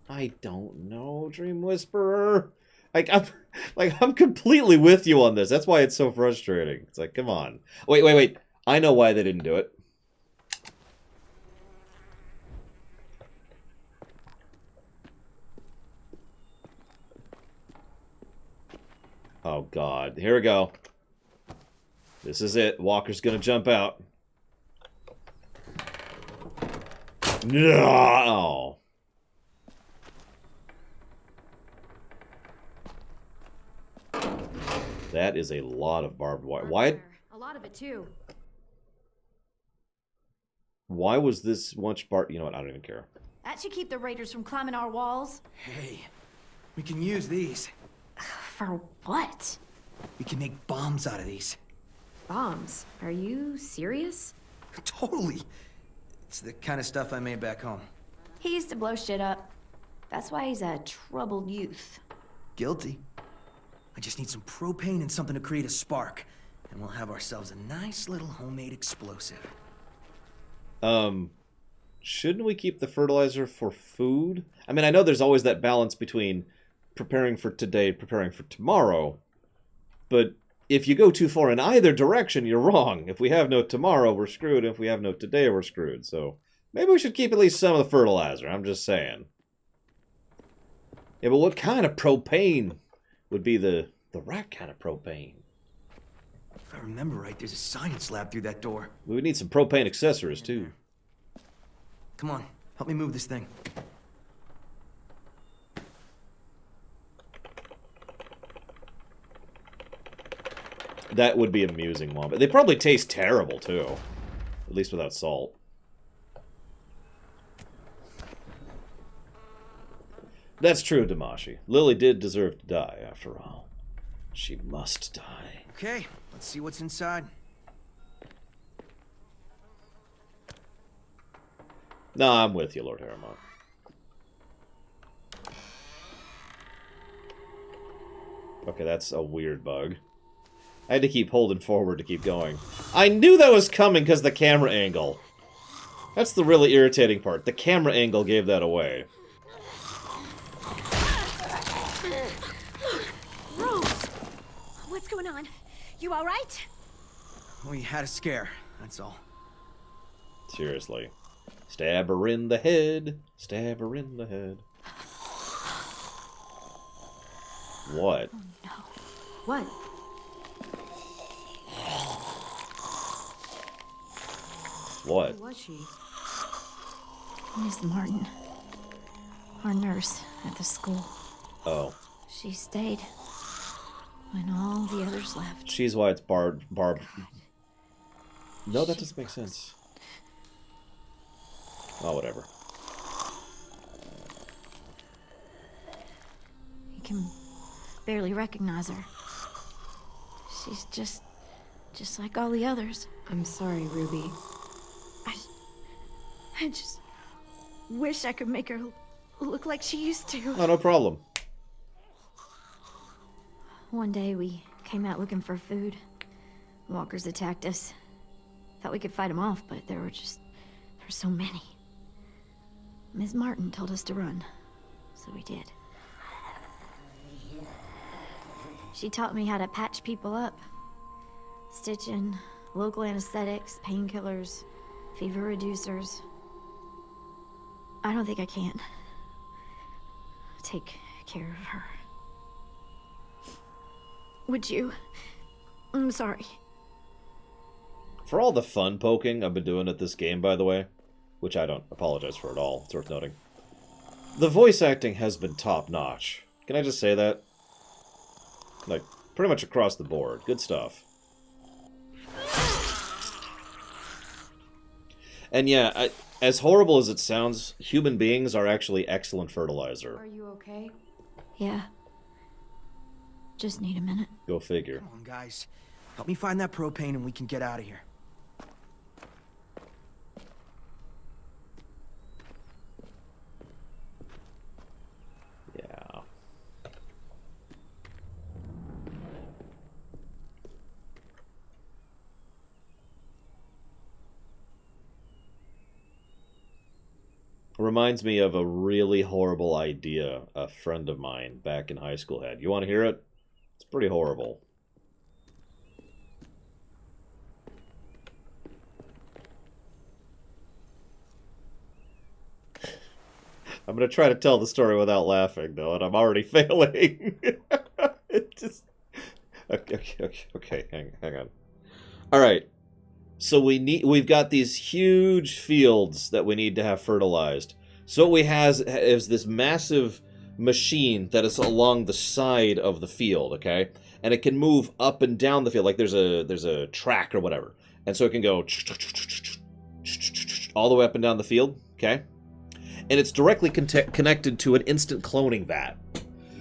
I don't know, Dream Whisperer. I'm completely with you on this. That's why it's so frustrating. It's like, come on. Wait. I know why they didn't do it. Oh, God. Here we go. This is it. Walker's gonna jump out. No! That is a lot of barbed wire. Why? A lot of it, too. Why was this much barbed? You know what? I don't even care. That should keep the raiders from climbing our walls. Hey, we can use these. For what? We can make bombs out of these. Bombs? Are you serious? Totally. It's the kind of stuff I made back home. He used to blow shit up. That's why he's a troubled youth. Guilty. I just need some propane and something to create a spark. And we'll have ourselves a nice little homemade explosive. Shouldn't we keep the fertilizer for food? I mean, I know there's always that balance between preparing for today, preparing for tomorrow. But if you go too far in either direction, you're wrong. If we have no tomorrow, we're screwed. If we have no today, we're screwed. So maybe we should keep at least some of the fertilizer. I'm just saying. Yeah, but what kind of propane would be the right kind of propane? If I remember right, there's a science lab through that door. We would need some propane accessories, too. Come on, help me move this thing. That would be amusing, Mom. But they probably taste terrible, too. At least without salt. That's true, Damashi. Lily did deserve to die, after all. She must die. Okay, let's see what's inside. No, I'm with you, Lord Harriman. Okay, that's a weird bug. I had to keep holding forward to keep going. I knew that was coming because the camera angle. That's the really irritating part. The camera angle gave that away. Rose! What's going on? You alright? We had a scare, that's all. Seriously. Stab her in the head. Stab her in the head. What? Oh, no. What? What? Who was she? Miss Martin. Our nurse at the school. Oh. She stayed when all the others left. She's why it's Barb. No, that doesn't make sense. Oh, whatever. You can barely recognize her. She's just like all the others. I'm sorry, Ruby. I just wish I could make her look like she used to. Oh, no problem. One day we came out looking for food. Walkers attacked us. Thought we could fight them off, but there were so many. Ms. Martin told us to run, so we did. She taught me how to patch people up. Stitching, local anesthetics, painkillers, fever reducers. I don't think I can take care of her. Would you? I'm sorry. For all the fun poking I've been doing at this game, by the way, which I don't apologize for at all, it's worth noting, the voice acting has been top-notch. Can I just say that? Like, pretty much across the board. Good stuff. And yeah, as horrible as it sounds, human beings are actually excellent fertilizer. Are you okay? Yeah. Just need a minute. Go figure. Come on, guys. Help me find that propane and we can get out of here. Yeah. Reminds me of a really horrible idea a friend of mine back in high school had. You want to hear it? It's pretty horrible. I'm going to try to tell the story without laughing, though, and I'm already failing. It just... Okay, hang on. All right. So we've got these huge fields that we need to have fertilized. So what we have is this massive machine that is along the side of the field, okay? And it can move up and down the field, like there's a track or whatever. And so it can go all the way up and down the field, okay? And it's directly connected to an instant cloning vat.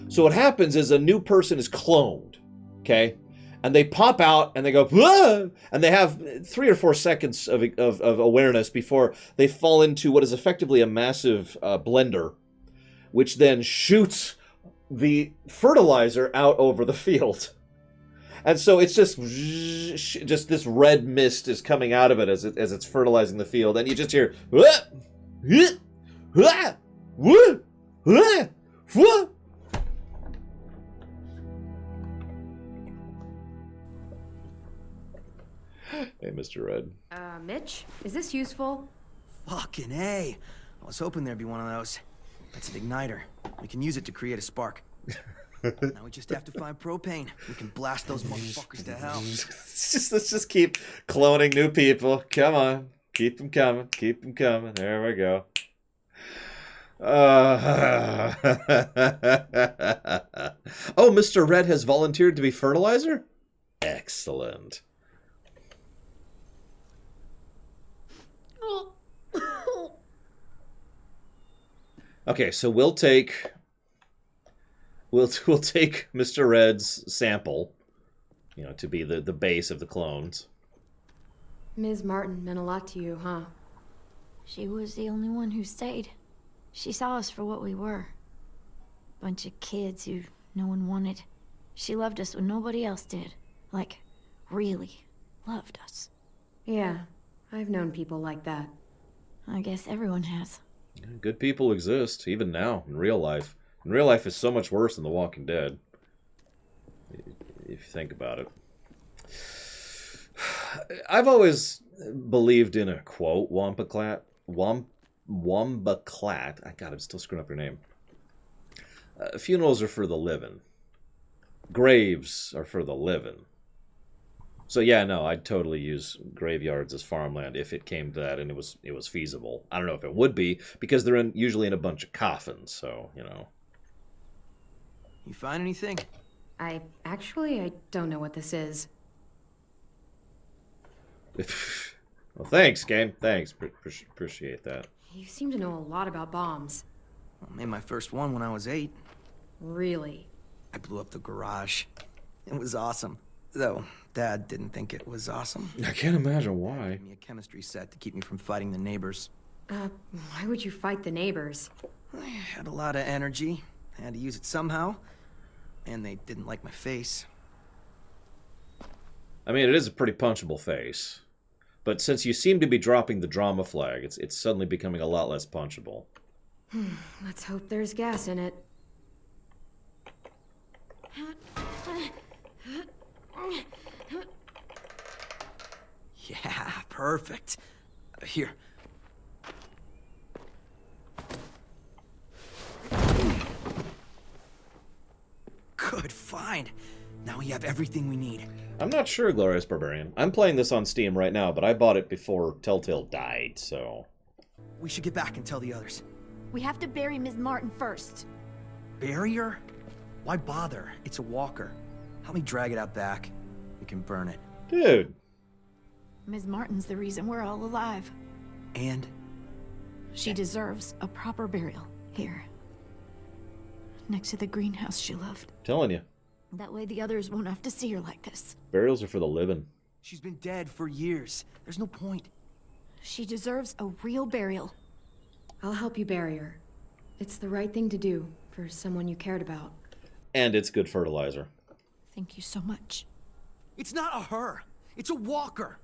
So what happens is a new person is cloned, okay? And they pop out and they go, "Whoa!" And they have 3 or 4 seconds of awareness before they fall into what is effectively a massive blender, which then shoots the fertilizer out over the field. And so it's just this red mist is coming out of it as it's fertilizing the field, and you just hear, "Whoa! Whoa! Whoa! Whoa! Whoa!" Hey, Mr. Red. Mitch, is this useful? Fucking A. I was hoping there'd be one of those. That's an igniter. We can use it to create a spark. Now we just have to find propane. We can blast those motherfuckers to hell. Let's just keep cloning new people. Come on. Keep them coming. Keep them coming. There we go. Oh, Mr. Red has volunteered to be fertilizer? Excellent. Okay, so we'll take Mr. Red's sample, you know, to be the base of the clones. Ms. Martin meant a lot to you, huh? She was the only one who stayed. She saw us for what we were. Bunch of kids who no one wanted. She loved us when nobody else did. Like, really loved us. Yeah, I've known people like that. I guess everyone has. Good people exist, even now, in real life. And real life is so much worse than The Walking Dead, if you think about it. I've always believed in a quote, Wombaclat. God, I'm still screwing up your name. Funerals are for the living. Graves are for the living. So yeah, no, I'd totally use graveyards as farmland if it came to that and it was feasible. I don't know if it would be, because they're usually in a bunch of coffins, so, you know. You find anything? I don't know what this is. Well, thanks, game. Thanks. Appreciate that. You seem to know a lot about bombs. I made my first one when I was 8. Really? I blew up the garage. It was awesome. Though, Dad didn't think it was awesome. I can't imagine why. He gave me a chemistry set to keep me from fighting the neighbors. Why would you fight the neighbors? I had a lot of energy. I had to use it somehow. And they didn't like my face. I mean, it is a pretty punchable face. But since you seem to be dropping the drama flag, it's suddenly becoming a lot less punchable. Let's hope there's gas in it. Yeah, perfect. Here. Good find. Now we have everything we need. I'm not sure, Glorious Barbarian. I'm playing this on Steam right now, but I bought it before Telltale died, so... We should get back and tell the others. We have to bury Ms. Martin first. Bury her? Why bother? It's a walker. Help me drag it out back. We can burn it. Dude. Ms. Martin's the reason we're all alive. And? She deserves a proper burial here. Next to the greenhouse she loved. Telling you. That way the others won't have to see her like this. Burials are for the living. She's been dead for years. There's no point. She deserves a real burial. I'll help you bury her. It's the right thing to do for someone you cared about. And it's good fertilizer. Thank you so much. It's not a her. It's a walker.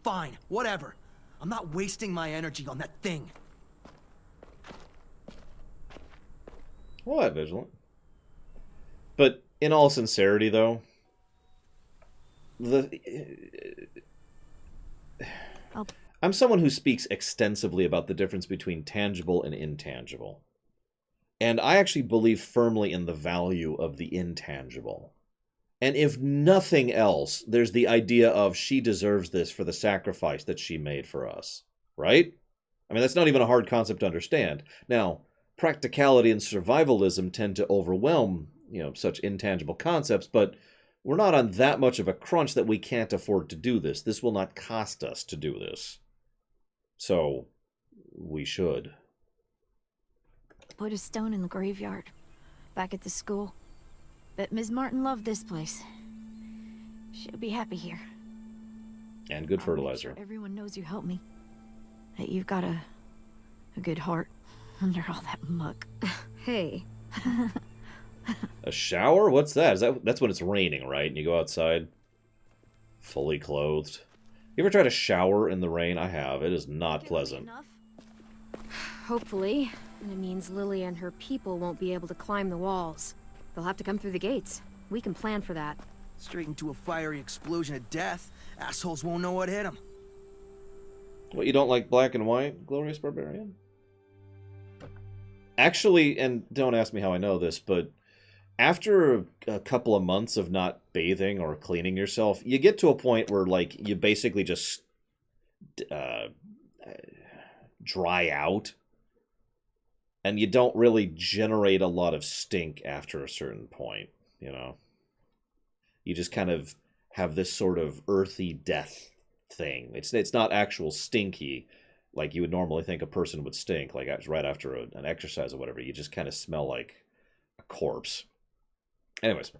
Fine, whatever. I'm not wasting my energy on that thing. Well, I'm vigilant. But in all sincerity, though, I'm someone who speaks extensively about the difference between tangible and intangible. And I actually believe firmly in the value of the intangible. And if nothing else, there's the idea of she deserves this for the sacrifice that she made for us. Right? I mean, that's not even a hard concept to understand. Now, practicality and survivalism tend to overwhelm, such intangible concepts, but we're not on that much of a crunch that we can't afford to do this. This will not cost us to do this. So, we should. Put a stone in the graveyard, back at the school. Bet Ms. Martin loved this place. She'll be happy here. And good fertilizer. I'll make sure everyone knows you helped me. That you've got a good heart under all that muck. Hey. A shower? What's that? That's when it's raining, right? And you go outside fully clothed. You ever try to shower in the rain? I have. It is not pleasant. Hopefully. And it means Lily and her people won't be able to climb the walls. They'll have to come through the gates. We can plan for that. Straight into a fiery explosion of death. Assholes won't know what hit them. What, you don't like black and white, Glorious Barbarian? Actually, and don't ask me how I know this, but after a couple of months of not bathing or cleaning yourself, you get to a point where, you basically just dry out. And you don't really generate a lot of stink after a certain point, You just kind of have this sort of earthy death thing. It's not actual stinky, like you would normally think a person would stink, like right after an exercise or whatever. You just kind of smell like a corpse. Anyways.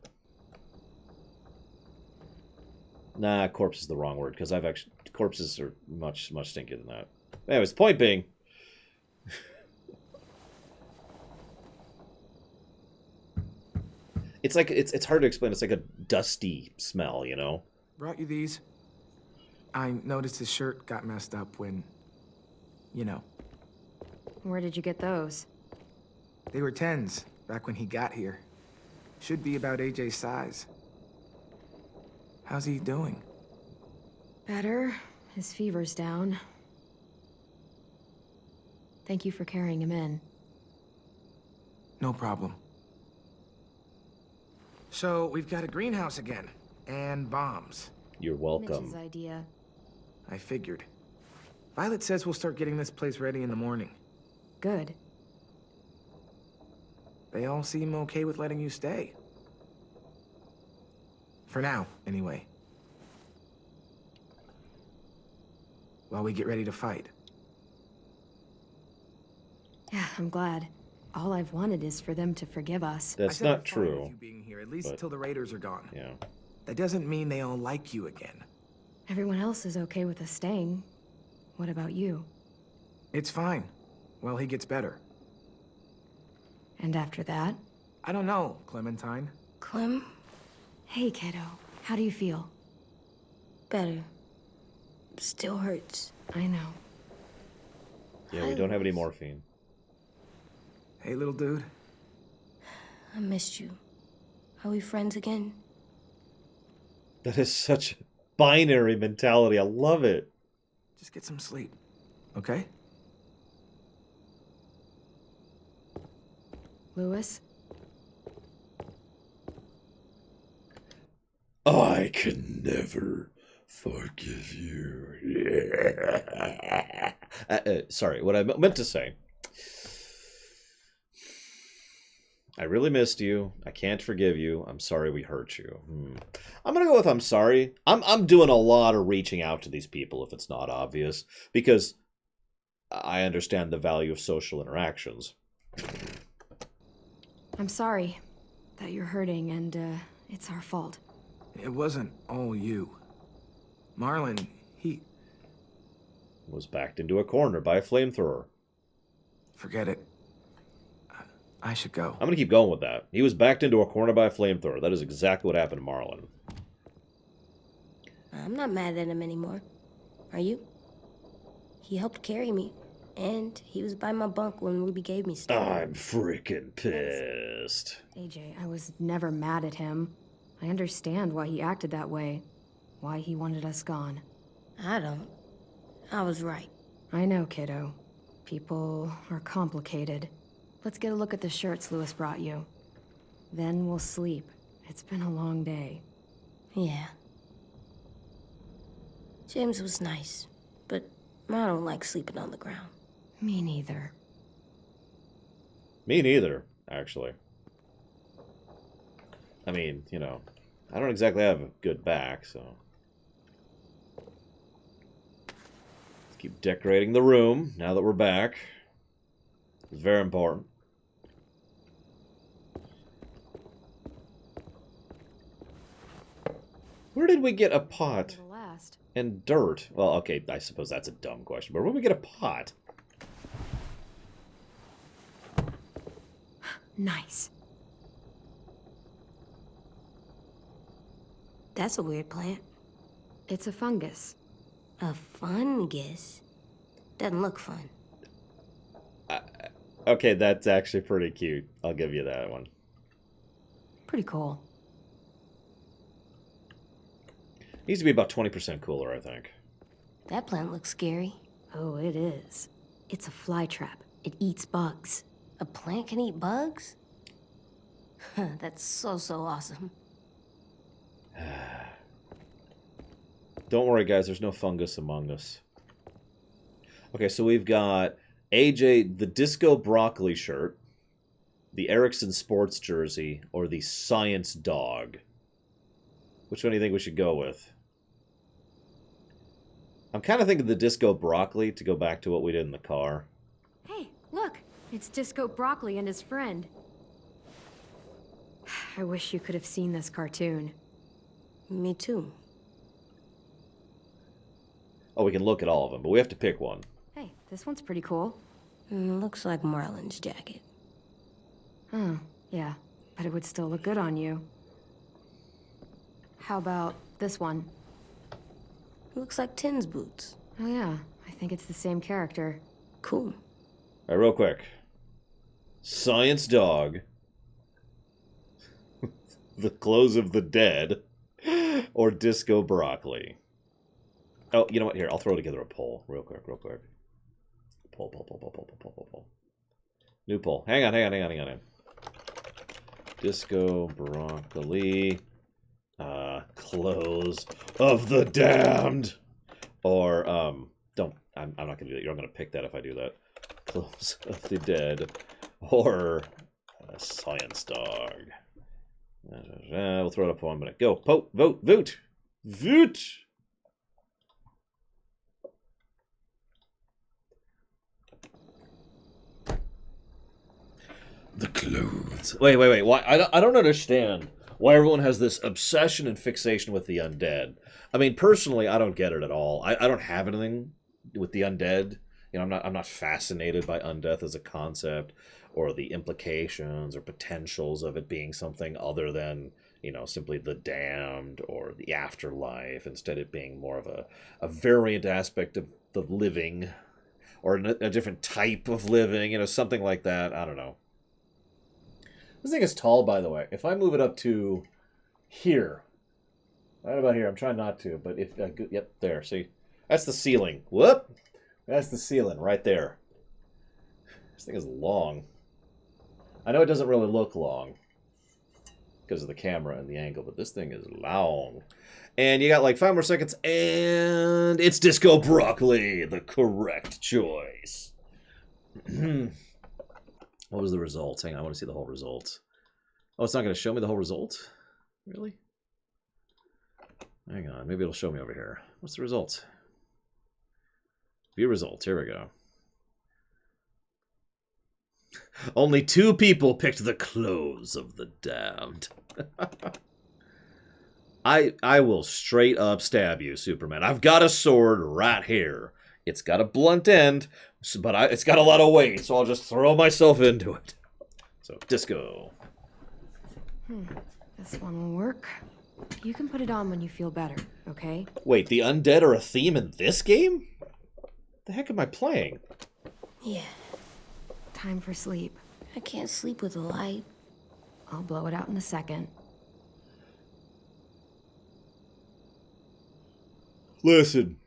Nah, corpse is the wrong word, because corpses are much stinkier than that. Anyways, point being... It's like, it's hard to explain. It's like a dusty smell, Brought you these. I noticed his shirt got messed up when, Where did you get those? They were 10s, back when he got here. Should be about AJ's size. How's he doing? Better. His fever's down. Thank you for carrying him in. No problem. So, we've got a greenhouse again. And bombs. You're welcome. Mitch's idea. I figured. Violet says we'll start getting this place ready in the morning. Good. They all seem okay with letting you stay. For now, anyway. While we get ready to fight. Yeah, I'm glad. All I've wanted is for them to forgive us. That's not true. You being here, at least but, till the raiders are gone. Yeah. That doesn't mean they all like you again. Everyone else is okay with us staying. What about you? It's fine. Well, he gets better. And after that? I don't know, Clementine. Clem? Hey, kiddo. How do you feel? Better. Still hurts. I know. Yeah, we don't have any morphine. Hey, little dude. I missed you. Are we friends again? That is such a binary mentality. I love it. Just get some sleep, okay? Louis? I can never forgive you. Sorry, what I meant to say. I really missed you. I can't forgive you. I'm sorry we hurt you. I'm gonna go with I'm sorry. I'm doing a lot of reaching out to these people if it's not obvious, because I understand the value of social interactions. I'm sorry that you're hurting, and it's our fault. It wasn't all you. Marlon, he... was backed into a corner by a flamethrower. Forget it. I should go. I'm going to keep going with that. He was backed into a corner by a flamethrower. That is exactly what happened to Marlon. I'm not mad at him anymore. Are you? He helped carry me. And he was by my bunk when Ruby gave me stuff. I'm freaking pissed. AJ, I was never mad at him. I understand why he acted that way. Why he wanted us gone. I don't. I was right. I know, kiddo. People are complicated. Let's get a look at the shirts Lewis brought you. Then we'll sleep. It's been a long day. Yeah. James was nice, but I don't like sleeping on the ground. Me neither. Me neither, actually. I mean, you know, I don't exactly have a good back, so... Let's keep decorating the room now that we're back. It's very important. Where did we get a pot and dirt? Well, okay, I suppose that's a dumb question, but where did we get a pot? Nice. That's a weird plant. It's a fungus. A fungus? Doesn't look fun. Okay, that's actually pretty cute. I'll give you that one. Pretty cool. Needs to be about 20% cooler, I think. That plant looks scary. Oh, it is. It's a fly trap. It eats bugs. A plant can eat bugs? That's so awesome. Don't worry, guys. There's no fungus among us. Okay, so we've got AJ, the Disco Broccoli shirt, the Ericsson sports jersey, or the Science Dog. Which one do you think we should go with? I'm kind of thinking the Disco Broccoli to go back to what we did in the car. Hey, look! It's Disco Broccoli and his friend. I wish you could have seen this cartoon. Me too. Oh, we can look at all of them, but we have to pick one. Hey, this one's pretty cool. Looks like Marlin's jacket. Oh, yeah. But it would still look good on you. How about this one? Looks like Tin's boots. Oh yeah, I think it's the same character. Cool. All right, real quick. Science Dog. The Clothes of the Dead. Or Disco Broccoli. Oh, you know what? Here, I'll throw together a poll. Real quick. Poll. New poll. Hang on. Disco Broccoli. Clothes of the Damned. Or, don't. I'm not going to do that. You're not going to pick that if I do that. Clothes of the Dead. Or Science Dog. We'll throw it up for 1 minute. Go. Vote. The clothes. Wait. Why? I don't understand why everyone has this obsession and fixation with the undead. I mean, personally, I don't get it at all. I don't have anything with the undead. You know, I'm not fascinated by undeath as a concept or the implications or potentials of it being something other than, you know, simply the damned or the afterlife. Instead, it being more of a variant aspect of the living or a different type of living, you know, something like that. I don't know. This thing is tall, by the way. If I move it up to here, right about here, I'm trying not to, but if, yep, there, see? That's the ceiling. Whoop! That's the ceiling right there. This thing is long. I know it doesn't really look long because of the camera and the angle, but this thing is long. And you got like 5 more seconds, and it's Disco Broccoli, the correct choice. What was the results? Hang on, I want to see the whole results. Oh, it's not going to show me the whole result? Really? Hang on, maybe it'll show me over here. What's the results? View results, here we go. Only 2 people picked the Clothes of the Damned. I will straight up stab you, Superman. I've got a sword right here. It's got a blunt end, but it's got a lot of weight, so I'll just throw myself into it. So, Disco. This one will work. You can put it on when you feel better, okay? Wait, the undead are a theme in this game? The heck am I playing? Yeah. Time for sleep. I can't sleep with a light. I'll blow it out in a second. Listen,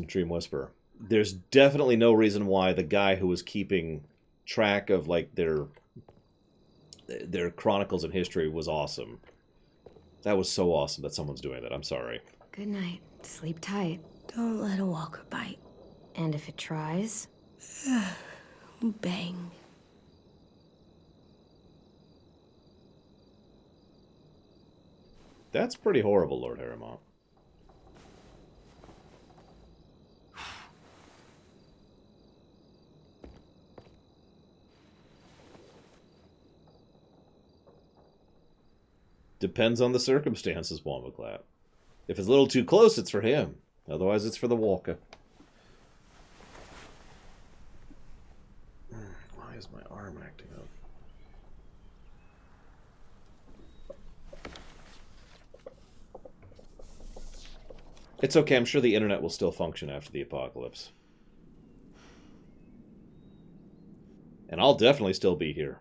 Dream Whisperer. There's definitely no reason why the guy who was keeping track of, like, their chronicles and history was awesome. That was so awesome that someone's doing that. I'm sorry. Good night. Sleep tight. Don't let a walker bite. And if it tries... Bang. That's pretty horrible, Lord Harriman. Depends on the circumstances, Wombaclat. If it's a little too close, it's for him. Otherwise, it's for the walker. Why is my arm acting up? It's okay, I'm sure the internet will still function after the apocalypse. And I'll definitely still be here.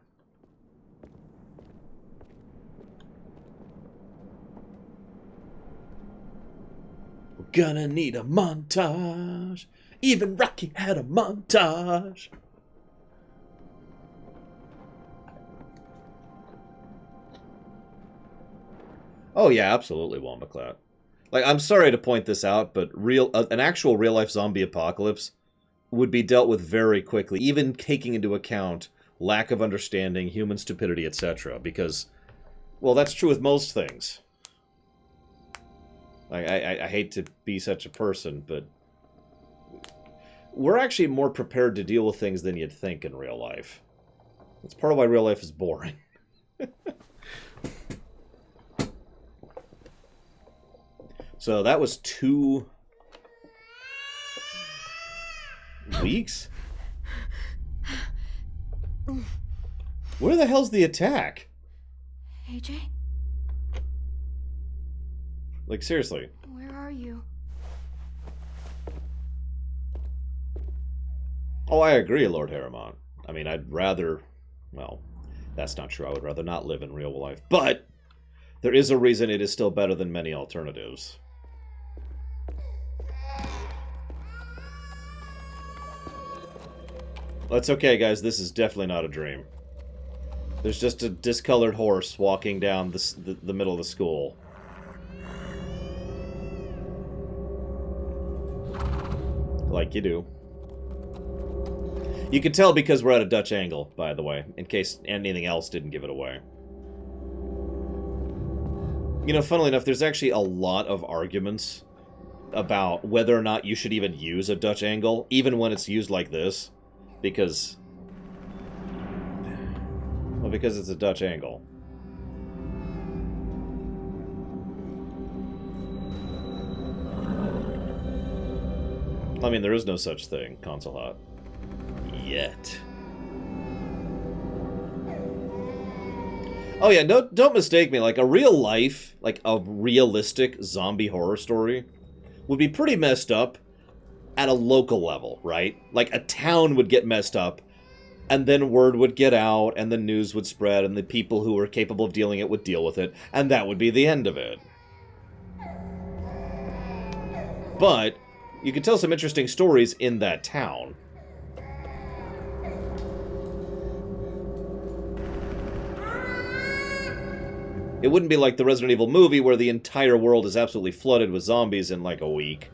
We're gonna need a montage. Even Rocky had a montage. Oh yeah, absolutely, Wombaclat. Like, I'm sorry to point this out, but an actual real-life zombie apocalypse would be dealt with very quickly, even taking into account lack of understanding, human stupidity, etc. Because, well, that's true with most things. I hate to be such a person, but we're actually more prepared to deal with things than you'd think in real life. That's part of why real life is boring. So that was 2 weeks? Where the hell's the attack? AJ? Like, seriously. Where are you? Oh, I agree, Lord Harriman. I mean, I'd rather... Well, that's not true. I would rather not live in real life. But there is a reason it is still better than many alternatives. That's okay, guys. This is definitely not a dream. There's just a discolored horse walking down the middle of the school. Like you do. You can tell because we're at a Dutch angle, by the way, in case anything else didn't give it away. You know, funnily enough, there's actually a lot of arguments about whether or not you should even use a Dutch angle, even when it's used like this. Because... Well, because it's a Dutch angle. I mean, there is no such thing, console hot. Yet. Oh yeah, don't mistake me, like a real life, like a realistic zombie horror story would be pretty messed up at a local level, right? Like a town would get messed up, and then word would get out, and the news would spread, and the people who were capable of dealing it would deal with it, and that would be the end of it. But you could tell some interesting stories in that town. It wouldn't be like the Resident Evil movie where the entire world is absolutely flooded with zombies in like a week.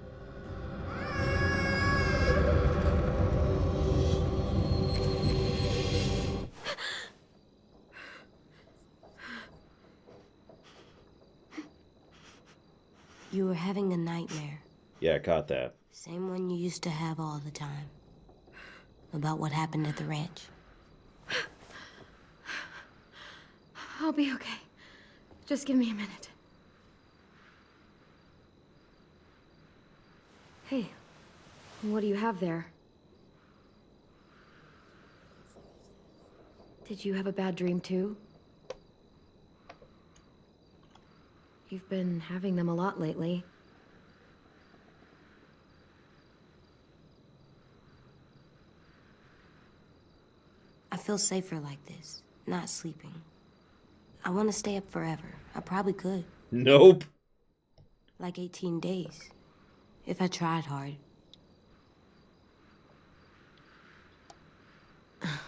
You were having a nightmare. Yeah, I caught that. Same one you used to have all the time. About what happened at the ranch. I'll be okay. Just give me a minute. Hey, what do you have there? Did you have a bad dream too? You've been having them a lot lately. feel safer like this, not sleeping. I want to stay up forever. I probably could. Nope. Like 18 days. If I tried hard.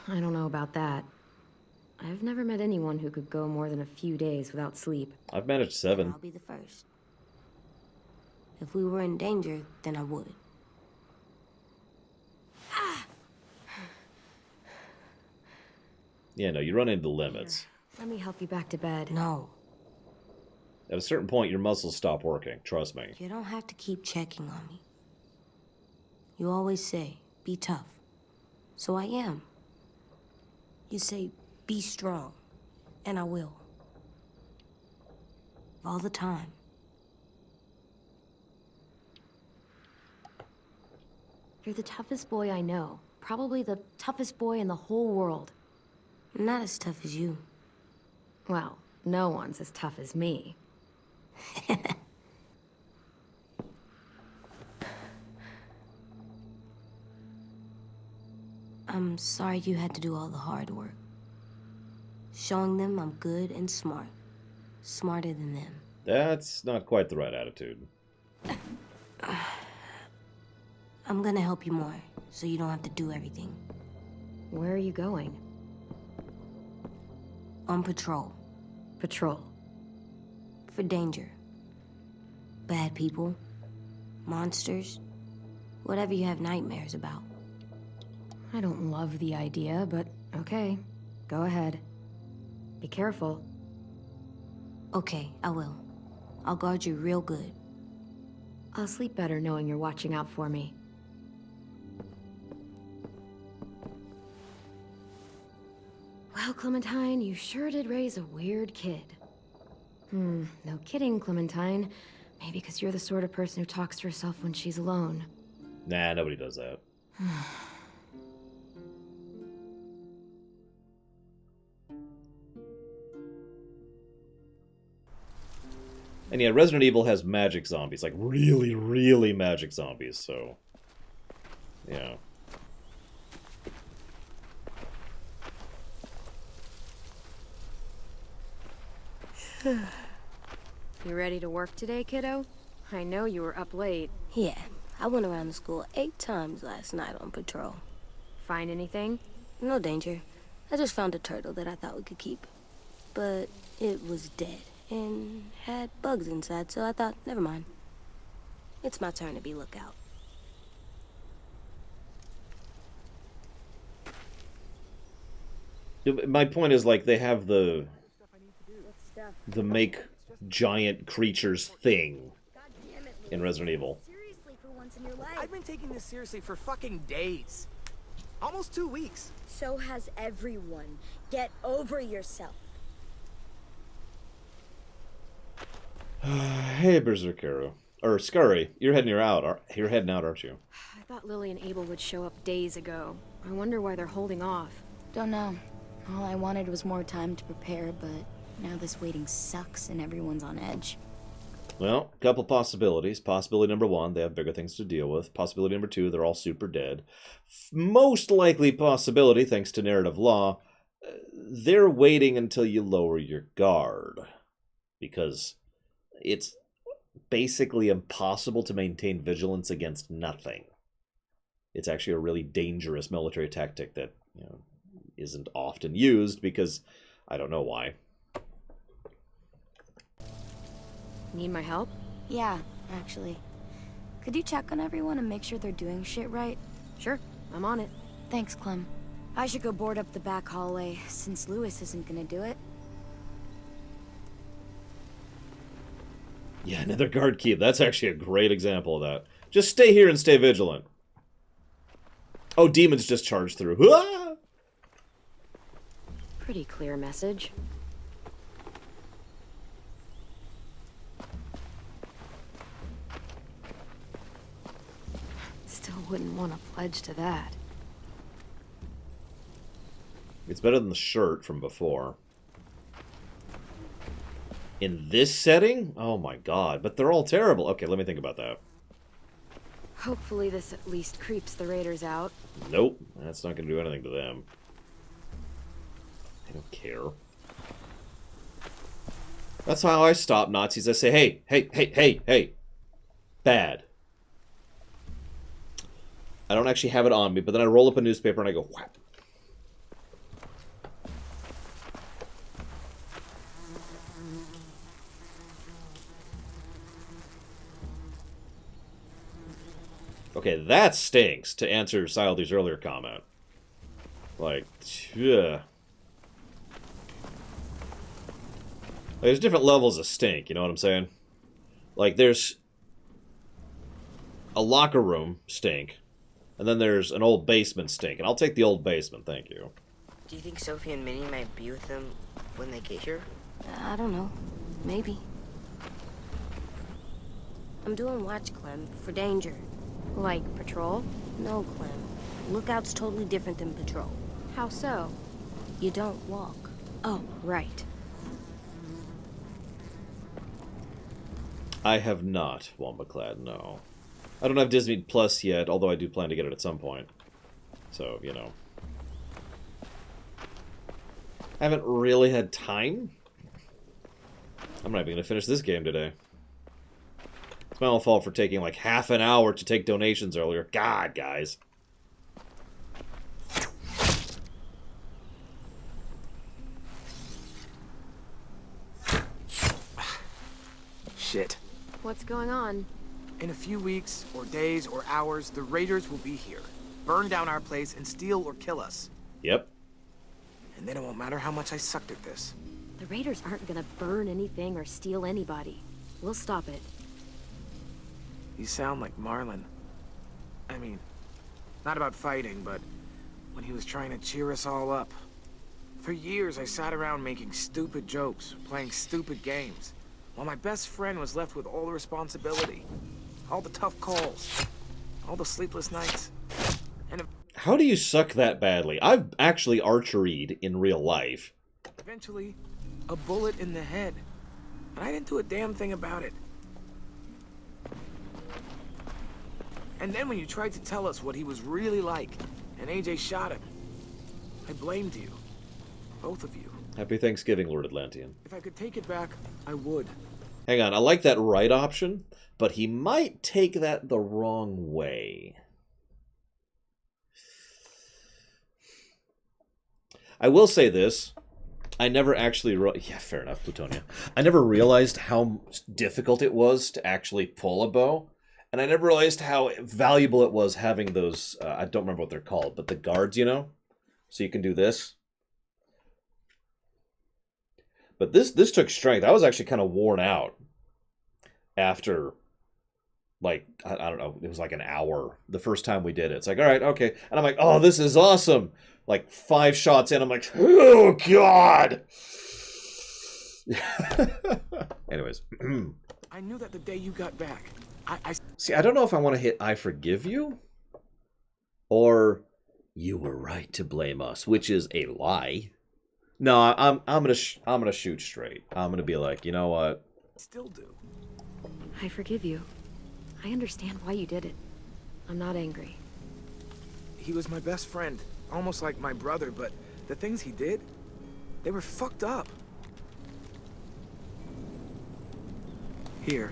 I don't know about that. I've never met anyone who could go more than a few days without sleep. I've managed 7. I'll be the first. If we were in danger, then I would. Yeah, no, you run into limits. Let me help you back to bed. No. At a certain point, your muscles stop working. Trust me. You don't have to keep checking on me. You always say, be tough. So I am. You say, be strong. And I will. All the time. You're the toughest boy I know. Probably the toughest boy in the whole world. Not as tough as you. Well, no one's as tough as me. I'm sorry you had to do all the hard work. Showing them I'm good and smart. Smarter than them. That's not quite the right attitude. I'm gonna help you more, so you don't have to do everything. Where are you going? On patrol. Patrol. For danger. Bad people. Monsters. Whatever you have nightmares about. I don't love the idea, but okay. Go ahead. Be careful. Okay, I will. I'll guard you real good. I'll sleep better knowing you're watching out for me. Well, Clementine, you sure did raise a weird kid. No kidding, Clementine. Maybe because you're the sort of person who talks to herself when she's alone. Nah, nobody does that. And yeah, Resident Evil has magic zombies, like really, really magic zombies, so... yeah. You ready to work today, kiddo? I know you were up late. Yeah, I went around the school 8 times last night on patrol. Find anything? No danger. I just found a turtle that I thought we could keep. But it was dead and had bugs inside, so I thought, never mind. It's my turn to be lookout. My point is, like, they have the make giant creatures thing in Resident Evil. I've been taking this seriously for fucking days. Almost 2 weeks. So has everyone. Get over yourself. Hey, Berserker. Or Scurry, you're heading out, aren't you? I thought Lily and Abel would show up days ago. I wonder why they're holding off. Don't know. All I wanted was more time to prepare, but now this waiting sucks and everyone's on edge. Well, a couple possibilities. Possibility number 1, they have bigger things to deal with. Possibility number 2, they're all super dead. Most likely possibility, thanks to narrative law, they're waiting until you lower your guard. Because it's basically impossible to maintain vigilance against nothing. It's actually a really dangerous military tactic that, you know, isn't often used because I don't know why. Need my help? Yeah, actually. Could you check on everyone and make sure they're doing shit right? Sure, I'm on it. Thanks, Clem. I should go board up the back hallway, since Lewis isn't gonna do it. Yeah, another guard keep. That's actually a great example of that. Just stay here and stay vigilant. Oh, demons just charged through. Ah! Pretty clear message. Still wouldn't want to pledge to that. It's better than the shirt from before. In this setting? Oh my god, but they're all terrible. Okay, let me think about that. Hopefully this at least creeps the raiders out. Nope, that's not going to do anything to them. I don't care. That's how I stop Nazis. I say, hey, hey, hey, hey, hey. Bad. I don't actually have it on me, but then I roll up a newspaper and I go, whap. Okay, that stinks, to answer Sildy's earlier comment. Like, yeah. There's different levels of stink, you know what I'm saying? Like, there's a locker room stink, and then there's an old basement stink, and I'll take the old basement, thank you. Do you think Sophie and Minnie might be with them when they get here? I don't know. Maybe. I'm doing watch, Clem, for danger. Like patrol? No, Clem. Lookout's totally different than patrol. How so? You don't walk. Oh, right. I have not, Wombaclad, no. I don't have Disney Plus yet, although I do plan to get it at some point. So, you know. I haven't really had time. I'm not even going to finish this game today. It's my own fault for taking like half an hour to take donations earlier. God, guys. Shit. What's going on? In a few weeks, or days, or hours, the raiders will be here. Burn down our place and steal or kill us. Yep. And then it won't matter how much I sucked at this. The raiders aren't gonna burn anything or steal anybody. We'll stop it. You sound like Marlon. I mean, not about fighting, but when he was trying to cheer us all up. For years, I sat around making stupid jokes, playing stupid games, while my best friend was left with all the responsibility, all the tough calls, all the sleepless nights. And how do you suck that badly? I've actually archeried in real life. eventually, a bullet in the head. And I didn't do a damn thing about it. And then when you tried to tell us what he was really like, and AJ shot him, I blamed you. Both of you. Happy Thanksgiving, Lord Atlantean. If I could take it back, I would. Hang on, I like that right option, but he might take that the wrong way. I will say this. I never actually... Yeah, fair enough, Plutonia. I never realized how difficult it was to actually pull a bow. And I never realized how valuable it was having those... I don't remember what they're called, but the guards, you know? So you can do this. But this took strength. I was actually kind of worn out after, like, I don't know, it was like an hour the first time we did it. It's like, all right, okay. And I'm like, oh, this is awesome. Like 5 shots in, I'm like, oh, God. Anyways. I knew that the day you got back. See, I don't know if I want to hit I forgive you or you were right to blame us, which is a lie. No, I'm gonna shoot straight. I'm gonna be like, you know what? Still do. I forgive you. I understand why you did it. I'm not angry. He was my best friend, almost like my brother, but the things he did, they were fucked up. Here,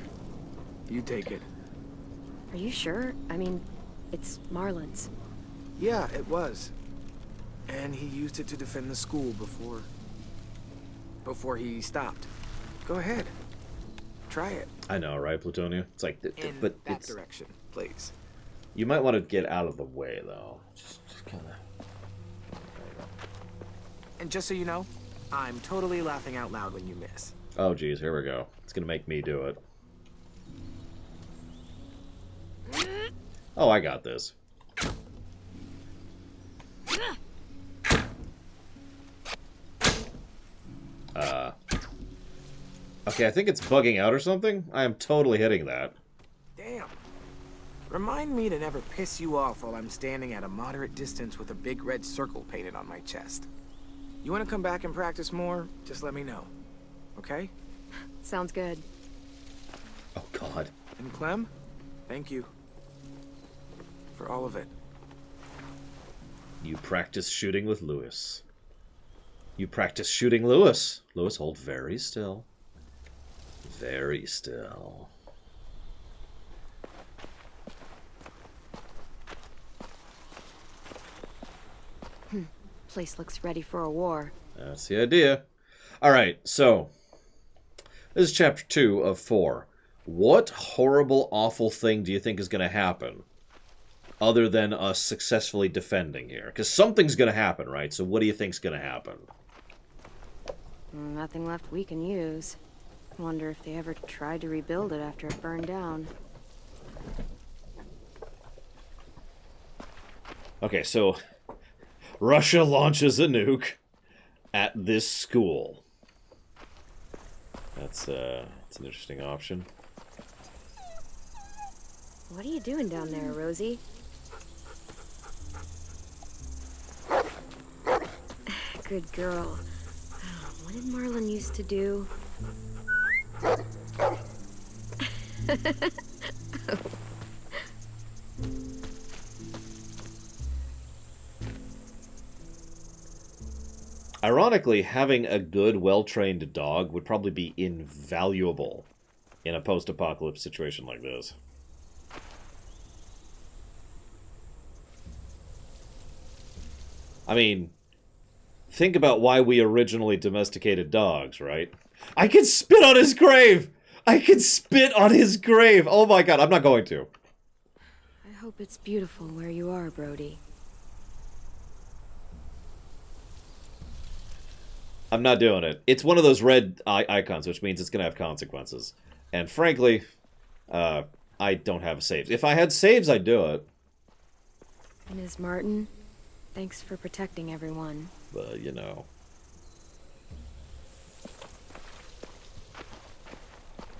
you take it. Are you sure? I mean, it's Marlon's. Yeah, it was. And he used it to defend the school before he stopped. Go ahead. Try it. I know, right, Plutonia? It's like, In but that it's direction, please. You might want to get out of the way, though. Just kind of. And just so you know, I'm totally laughing out loud when you miss. Oh, geez, here we go. It's gonna make me do it. Oh, I got this. Okay, I think it's bugging out or something. I am totally hitting that. Damn. Remind me to never piss you off while I'm standing at a moderate distance with a big red circle painted on my chest. You want to come back and practice more? Just let me know. Okay? Sounds good. Oh, God. And Clem, thank you. For all of it. You practice shooting with Lewis. You practice shooting Lewis. Lewis, hold very still. Very still. Place looks ready for a war. That's the idea. Alright, so this is chapter 2 of 4. What horrible, awful thing do you think is going to happen other than us successfully defending here? Because something's going to happen, right? So what do you think's going to happen? Nothing left we can use. Wonder if they ever tried to rebuild it after it burned down. Okay, so Russia launches a nuke at this school. That's an interesting option. What are you doing down there, Rosie? Good girl. What did Marlon used to do? Ironically, having a good, well-trained dog would probably be invaluable in a post-apocalypse situation like this. I mean, think about why we originally domesticated dogs, right? I can spit on his grave! I can spit on his grave! Oh my god, I'm not going to. I hope it's beautiful where you are, Brody. I'm not doing it. It's one of those red icons, which means it's going to have consequences. And frankly, I don't have saves. If I had saves, I'd do it. Ms. Martin, thanks for protecting everyone. You know.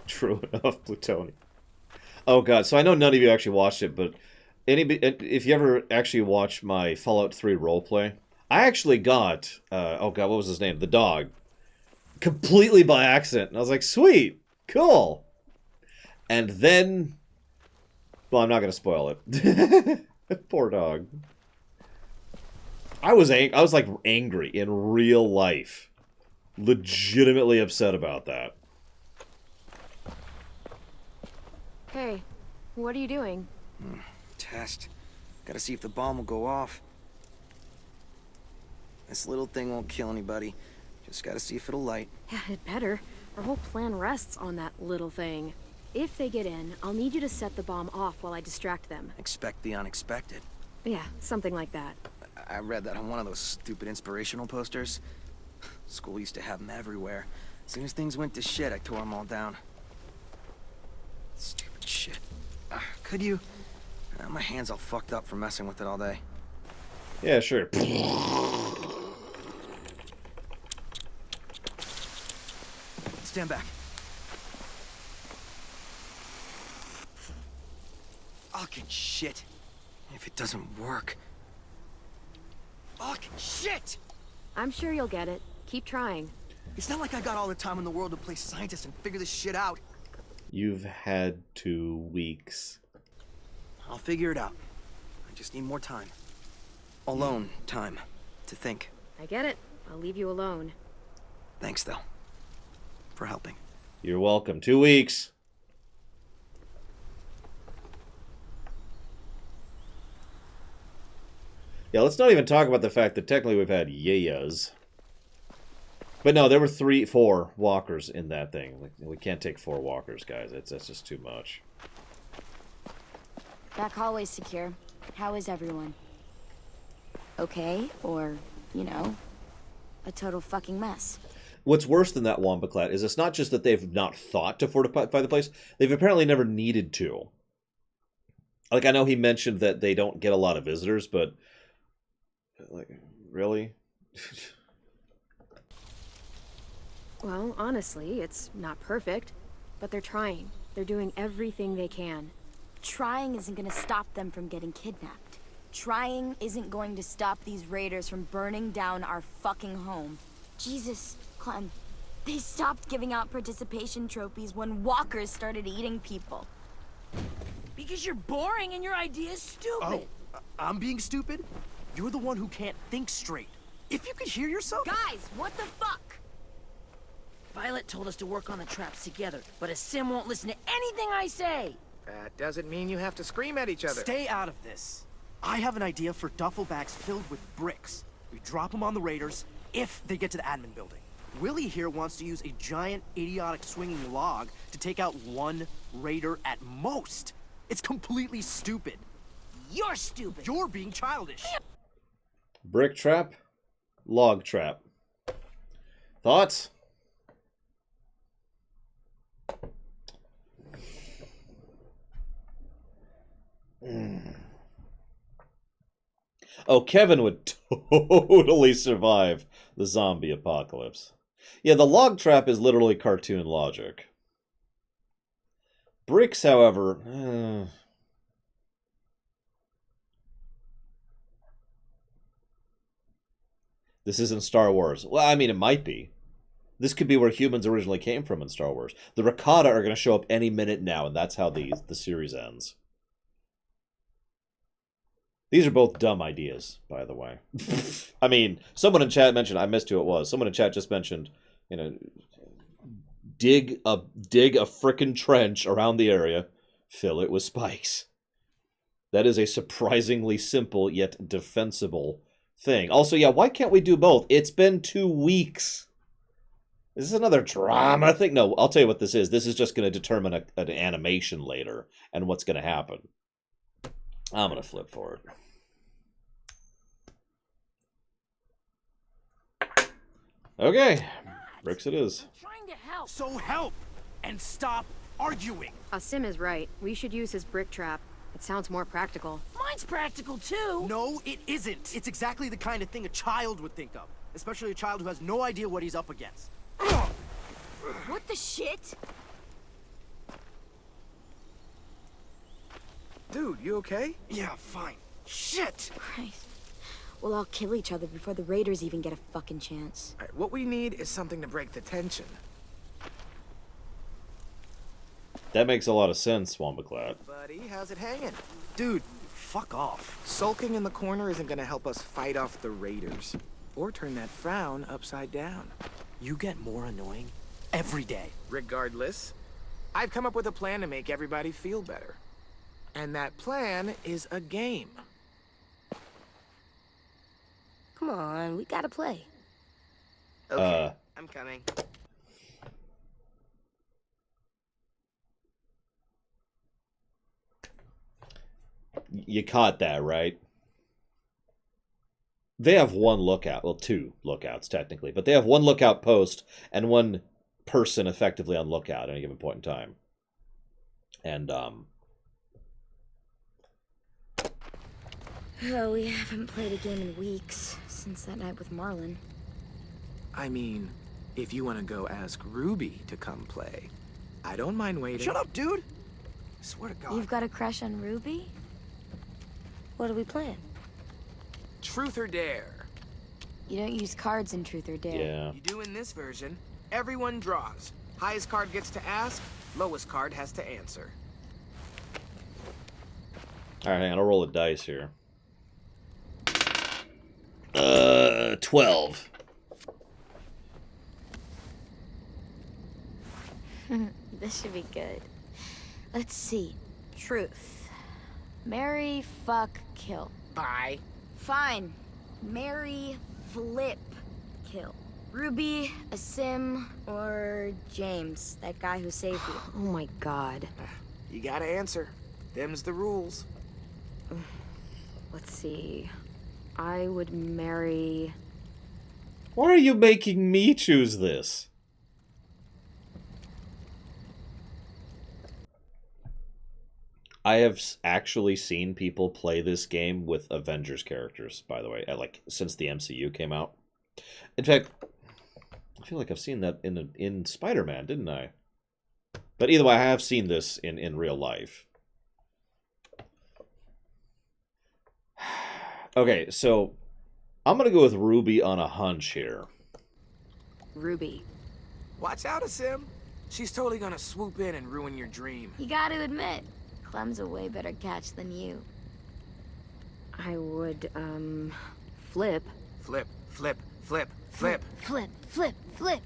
True enough, plutonium. Oh god, so I know none of you actually watched it, but if you ever actually watch my Fallout 3 roleplay, I actually got, oh god, what was his name? The dog. Completely by accident. And I was like, sweet, cool. And then, well, I'm not going to spoil it. Poor dog. I was like angry in real life. Legitimately upset about that. Hey, what are you doing? Test. Gotta see if the bomb will go off. This little thing won't kill anybody. Just gotta see if it'll light. Yeah, it better. Our whole plan rests on that little thing. If they get in, I'll need you to set the bomb off while I distract them. Expect the unexpected. Yeah, something like that. I read that on one of those stupid inspirational posters. School used to have them everywhere. As soon as things went to shit, I tore them all down. Stupid shit. Could you? My hand's all fucked up from messing with it all day. Yeah, sure. Stand back. Fucking shit. If it doesn't work. Fucking shit! I'm sure you'll get it. Keep trying. It's not like I got all the time in the world to play scientist and figure this shit out. You've had 2 weeks. I'll figure it out. I just need more time. Alone time to think. I get it. I'll leave you alone. Thanks, though, for helping. You're welcome. 2 weeks. Yeah, let's not even talk about the fact that technically we've had yeahs. But no, there were 4 walkers in that thing. Like, we can't take 4 walkers, guys. That's just too much. Back hallway's secure. How is everyone? Okay, or, you know, a total fucking mess. What's worse than that, Wombaclat, is it's not just that they've not thought to fortify the place, they've apparently never needed to. Like, I know he mentioned that they don't get a lot of visitors, but... like, really? Well, honestly, it's not perfect, but they're trying. They're doing everything they can. Trying isn't gonna stop them from getting kidnapped. Trying isn't going to stop these raiders from burning down our fucking home. Jesus, Clem. They stopped giving out participation trophies when walkers started eating people. Because you're boring and your idea's stupid. Oh, I'm being stupid? You're the one who can't think straight. If you could hear yourself... Guys, what the fuck? Violet told us to work on the traps together, but a sim won't listen to anything I say. That doesn't mean you have to scream at each other. Stay out of this. I have an idea for duffel bags filled with bricks. We drop them on the raiders if they get to the admin building. Willie here wants to use a giant, idiotic swinging log to take out one raider at most. It's completely stupid. You're stupid. You're being childish. Brick trap, log trap. Thoughts? Oh, Kevin would totally survive the zombie apocalypse. Yeah, the log trap is literally cartoon logic. Bricks, however... This isn't Star Wars. Well, I mean, it might be. This could be where humans originally came from in Star Wars. The Rakata are going to show up any minute now, and that's how the series ends. These are both dumb ideas, by the way. I mean, someone in chat mentioned, I missed who it was. Someone in chat just mentioned, you know, dig a frickin' trench around the area, fill it with spikes. That is a surprisingly simple yet defensible thing. Also, yeah, why can't we do both? It's been 2 weeks. Is this another drama thing? No, I'll tell you what this is. This is just going to determine an animation later and what's going to happen. I'm going to flip for it. Okay, bricks it is. Trying to help. So help and stop arguing. Sim is right. We should use his brick trap. It sounds more practical. Mine's practical too. No, it isn't. It's exactly the kind of thing a child would think of, especially a child who has no idea what he's up against. What the shit? Dude, you okay? Yeah, fine. Shit! Christ. We'll all kill each other before the raiders even get a fucking chance. All right, what we need is something to break the tension. That makes a lot of sense, Wombaclat. Buddy, how's it hanging? Dude, fuck off. Sulking in the corner isn't gonna help us fight off the raiders. Or turn that frown upside down. You get more annoying every day. Regardless, I've come up with a plan to make everybody feel better. And that plan is a game. Come on, we gotta play. Okay, I'm coming. You caught that, right? They have one lookout. Well, 2 lookouts, technically. But they have one lookout post and one person effectively on lookout at any given point in time. And, Oh, we haven't played a game in weeks, since that night with Marlon. I mean, if you want to go ask Ruby to come play, I don't mind waiting. Shut up, dude! I swear to God. You've got a crush on Ruby? What are we playing? Truth or Dare. You don't use cards in Truth or Dare. yeah. You do in this version. Everyone draws. Highest card gets to ask, lowest card has to answer. Alright, hang on, I'll roll a dice here. 12. This should be good. Let's see. Truth. Marry, fuck, kill. Bye. Fine. Marry, flip, kill. Ruby, a Sim, or James, that guy who saved you. Oh my god. You gotta answer. Them's the rules. Let's see. I would marry... Why are you making me choose this? I have actually seen people play this game with Avengers characters, by the way, like since the MCU came out. In fact, I feel like I've seen that in Spider-Man, didn't I? But either way, I have seen this in real life. Okay, so I'm gonna go with Ruby on a hunch here. Ruby. Watch out, Sim. She's totally gonna swoop in and ruin your dream. You gotta admit, Clem's a way better catch than you. I would, flip. Flip. Flip, flip, flip. Flip, flip, flip.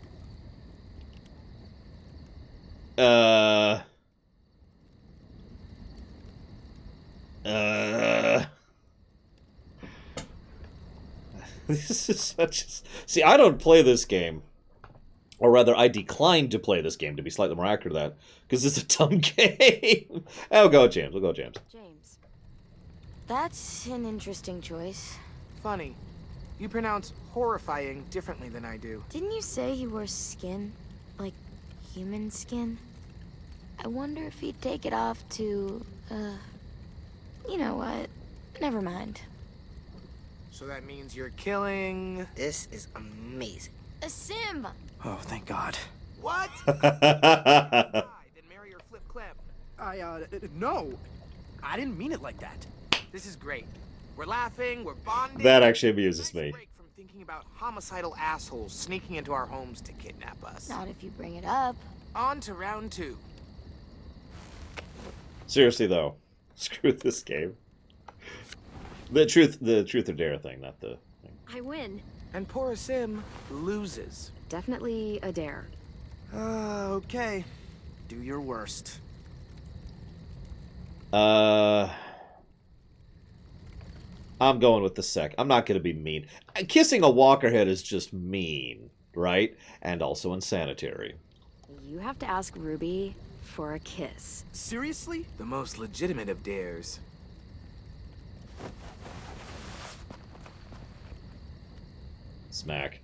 This is such... See, I don't play this game. Or rather, I declined to play this game, to be slightly more accurate to that, because it's a dumb game. I'll go James. We'll go James. James. That's an interesting choice. Funny. You pronounce horrifying differently than I do. Didn't you say he wore skin? Like, human skin? I wonder if he'd take it off to, you know what? Never mind. So that means you're killing... This is amazing. A sim! Oh, thank God. What? Then marry or flip Clem. No. I didn't mean it like that. This is great. We're laughing, we're bonding. That actually amuses me. Break from thinking about homicidal assholes sneaking into our homes to kidnap us. Not if you bring it up. On to round 2. Seriously, though. Screw this game. The truth or dare thing, not the thing. I win. And poor Sim loses. Definitely a dare. Okay. Do your worst. I'm going with the sec. I'm not going to be mean. Kissing a walkerhead is just mean, right? And also insanitary. You have to ask Ruby for a kiss. Seriously? The most legitimate of dares. Smack.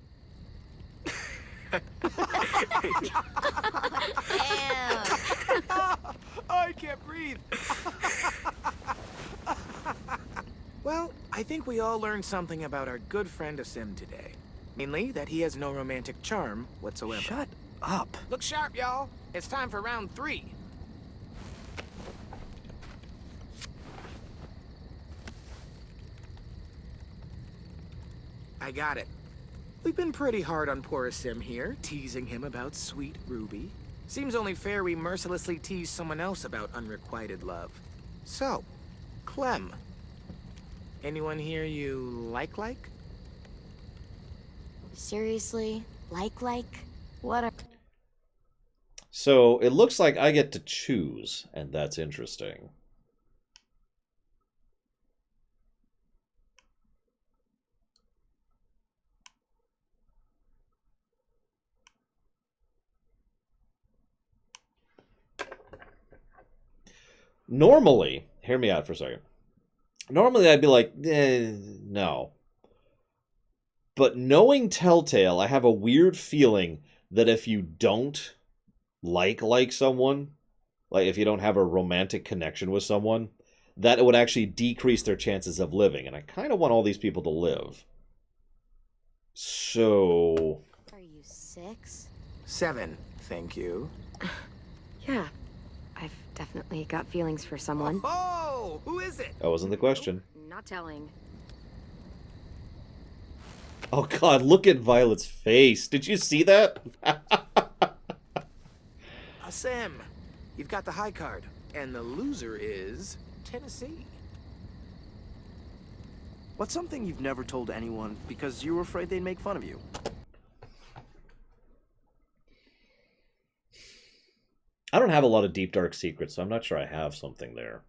I can't breathe. Well, I think we all learned something about our good friend Asim today. Mainly that he has no romantic charm whatsoever. Shut up. Look sharp, y'all. It's time for round 3. I got it. We've been pretty hard on poor Asim here, teasing him about sweet Ruby. Seems only fair we mercilessly tease someone else about unrequited love. So, Clem. Anyone here you like? Seriously? Like? What a... So, it looks like I get to choose, and that's interesting. Normally, hear me out for a second. Normally, I'd be like, no. But knowing Telltale, I have a weird feeling that if you don't like someone, like if you don't have a romantic connection with someone, that it would actually decrease their chances of living. And I kind of want all these people to live. So... Are you 6? 7, thank you. Yeah. I've definitely got feelings for someone. Oh, who is it? That wasn't the question. Not telling. Oh god, look at Violet's face. Did you see that? Asim, you've got the high card. And the loser is Tennessee. What's something you've never told anyone because you were afraid they'd make fun of you? I don't have a lot of deep, dark secrets, so I'm not sure I have something there.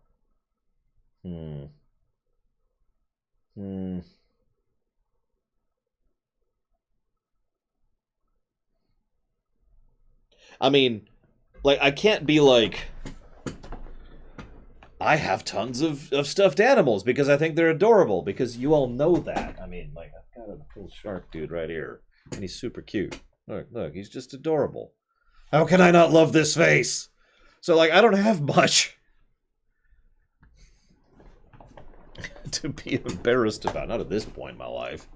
I mean, like, I can't be like, I have tons of stuffed animals because I think they're adorable, because you all know that. I mean, like, I've got a little shark dude right here, and he's super cute. Look, he's just adorable. How can I not love this face? So, like, I don't have much to be embarrassed about. Not at this point in my life.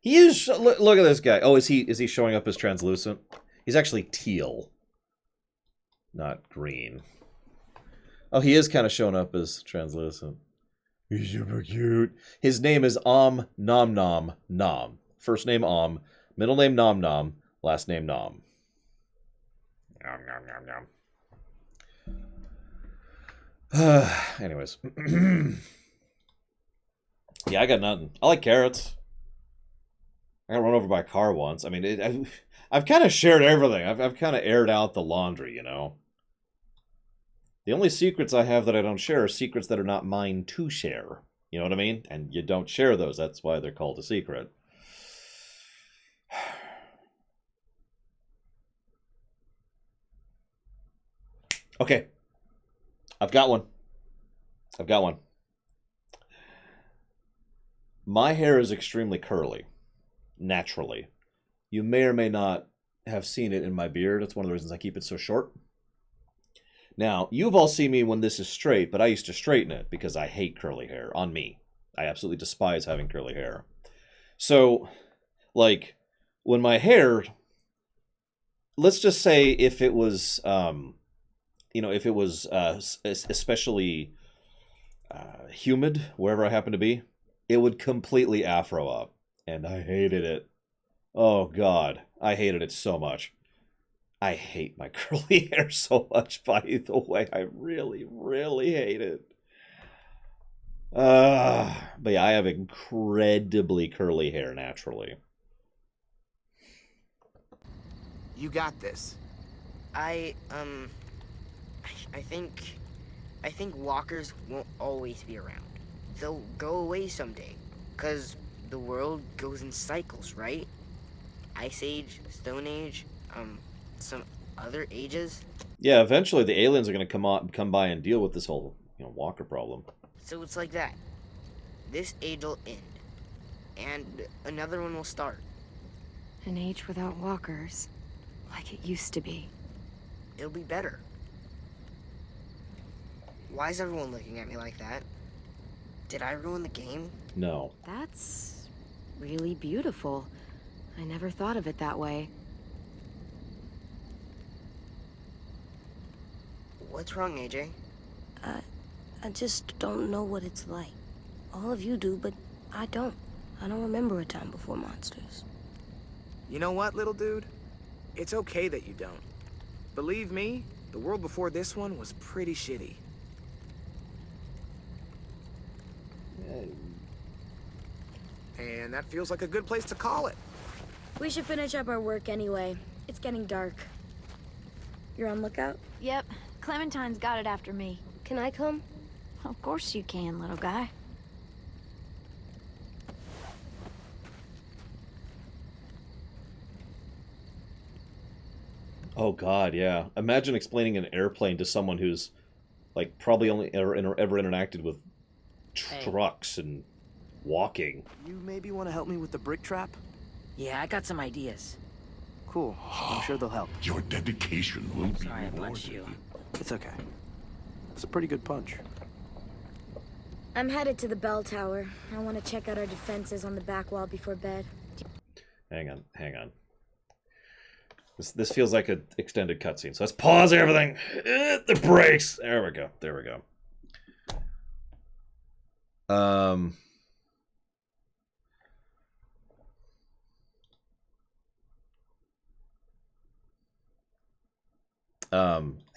He is. Look at this guy. Oh, is he showing up as translucent? He's actually teal, not green. Oh, he is kind of showing up as translucent. He's super cute. His name is Nom Nom Nom. First name middle name Nom, last name Nom. Nom. Anyways. Yeah, I got nothing. I like carrots. I got run over by a car once. I mean, I've kind of shared everything. I've kind of aired out the laundry, you know? The only secrets I have that I don't share are secrets that are not mine to share. You know what I mean? And you don't share those. That's why they're called a secret. Okay. I've got one. I've got one. My hair is extremely curly. Naturally. You may or may not have seen it in my beard. That's one of the reasons I keep it so short. Now, you've all seen me when this is straight, but I used to straighten it because I hate curly hair on me. I absolutely despise having curly hair. So, like, when my hair, let's just say if it was, you know, if it was especially humid, wherever I happen to be, it would completely afro up. And I hated it. Oh, God. I hated it so much. I hate my curly hair so much, by the way. I really, really hate it. But yeah, I have incredibly curly hair naturally. You got this. I think walkers won't always be around. They'll go away someday, 'cause the world goes in cycles, right? Ice Age, Stone Age, some other ages. Yeah, eventually the aliens are going to come by and deal with this whole, walker problem. So it's like that. This age will end, and another one will start. An age without walkers, like it used to be. It'll be better. Why is everyone looking at me like that? Did I ruin the game? No. That's really beautiful. I never thought of it that way. What's wrong, AJ? I just don't know what it's like. All of you do, but I don't. I don't remember a time before monsters. You know what, little dude? It's okay that you don't. Believe me, the world before this one was pretty shitty. And that feels like a good place to call it. We should finish up our work anyway. It's getting dark. You're on lookout? Yep. Clementine's got it after me. Can I come? Of course you can, little guy. Oh God, yeah. Imagine explaining an airplane to someone who's, like, probably only ever interacted with trucks and walking. You maybe want to help me with the brick trap? Yeah, I got some ideas. Cool. I'm sure they'll help. Your dedication will be Sorry I punched you. It's okay. It's a pretty good punch. I'm headed to the bell tower. I want to check out our defenses on the back wall before bed. Hang on. This feels like an extended cutscene, so let's pause everything. The brakes. There we go.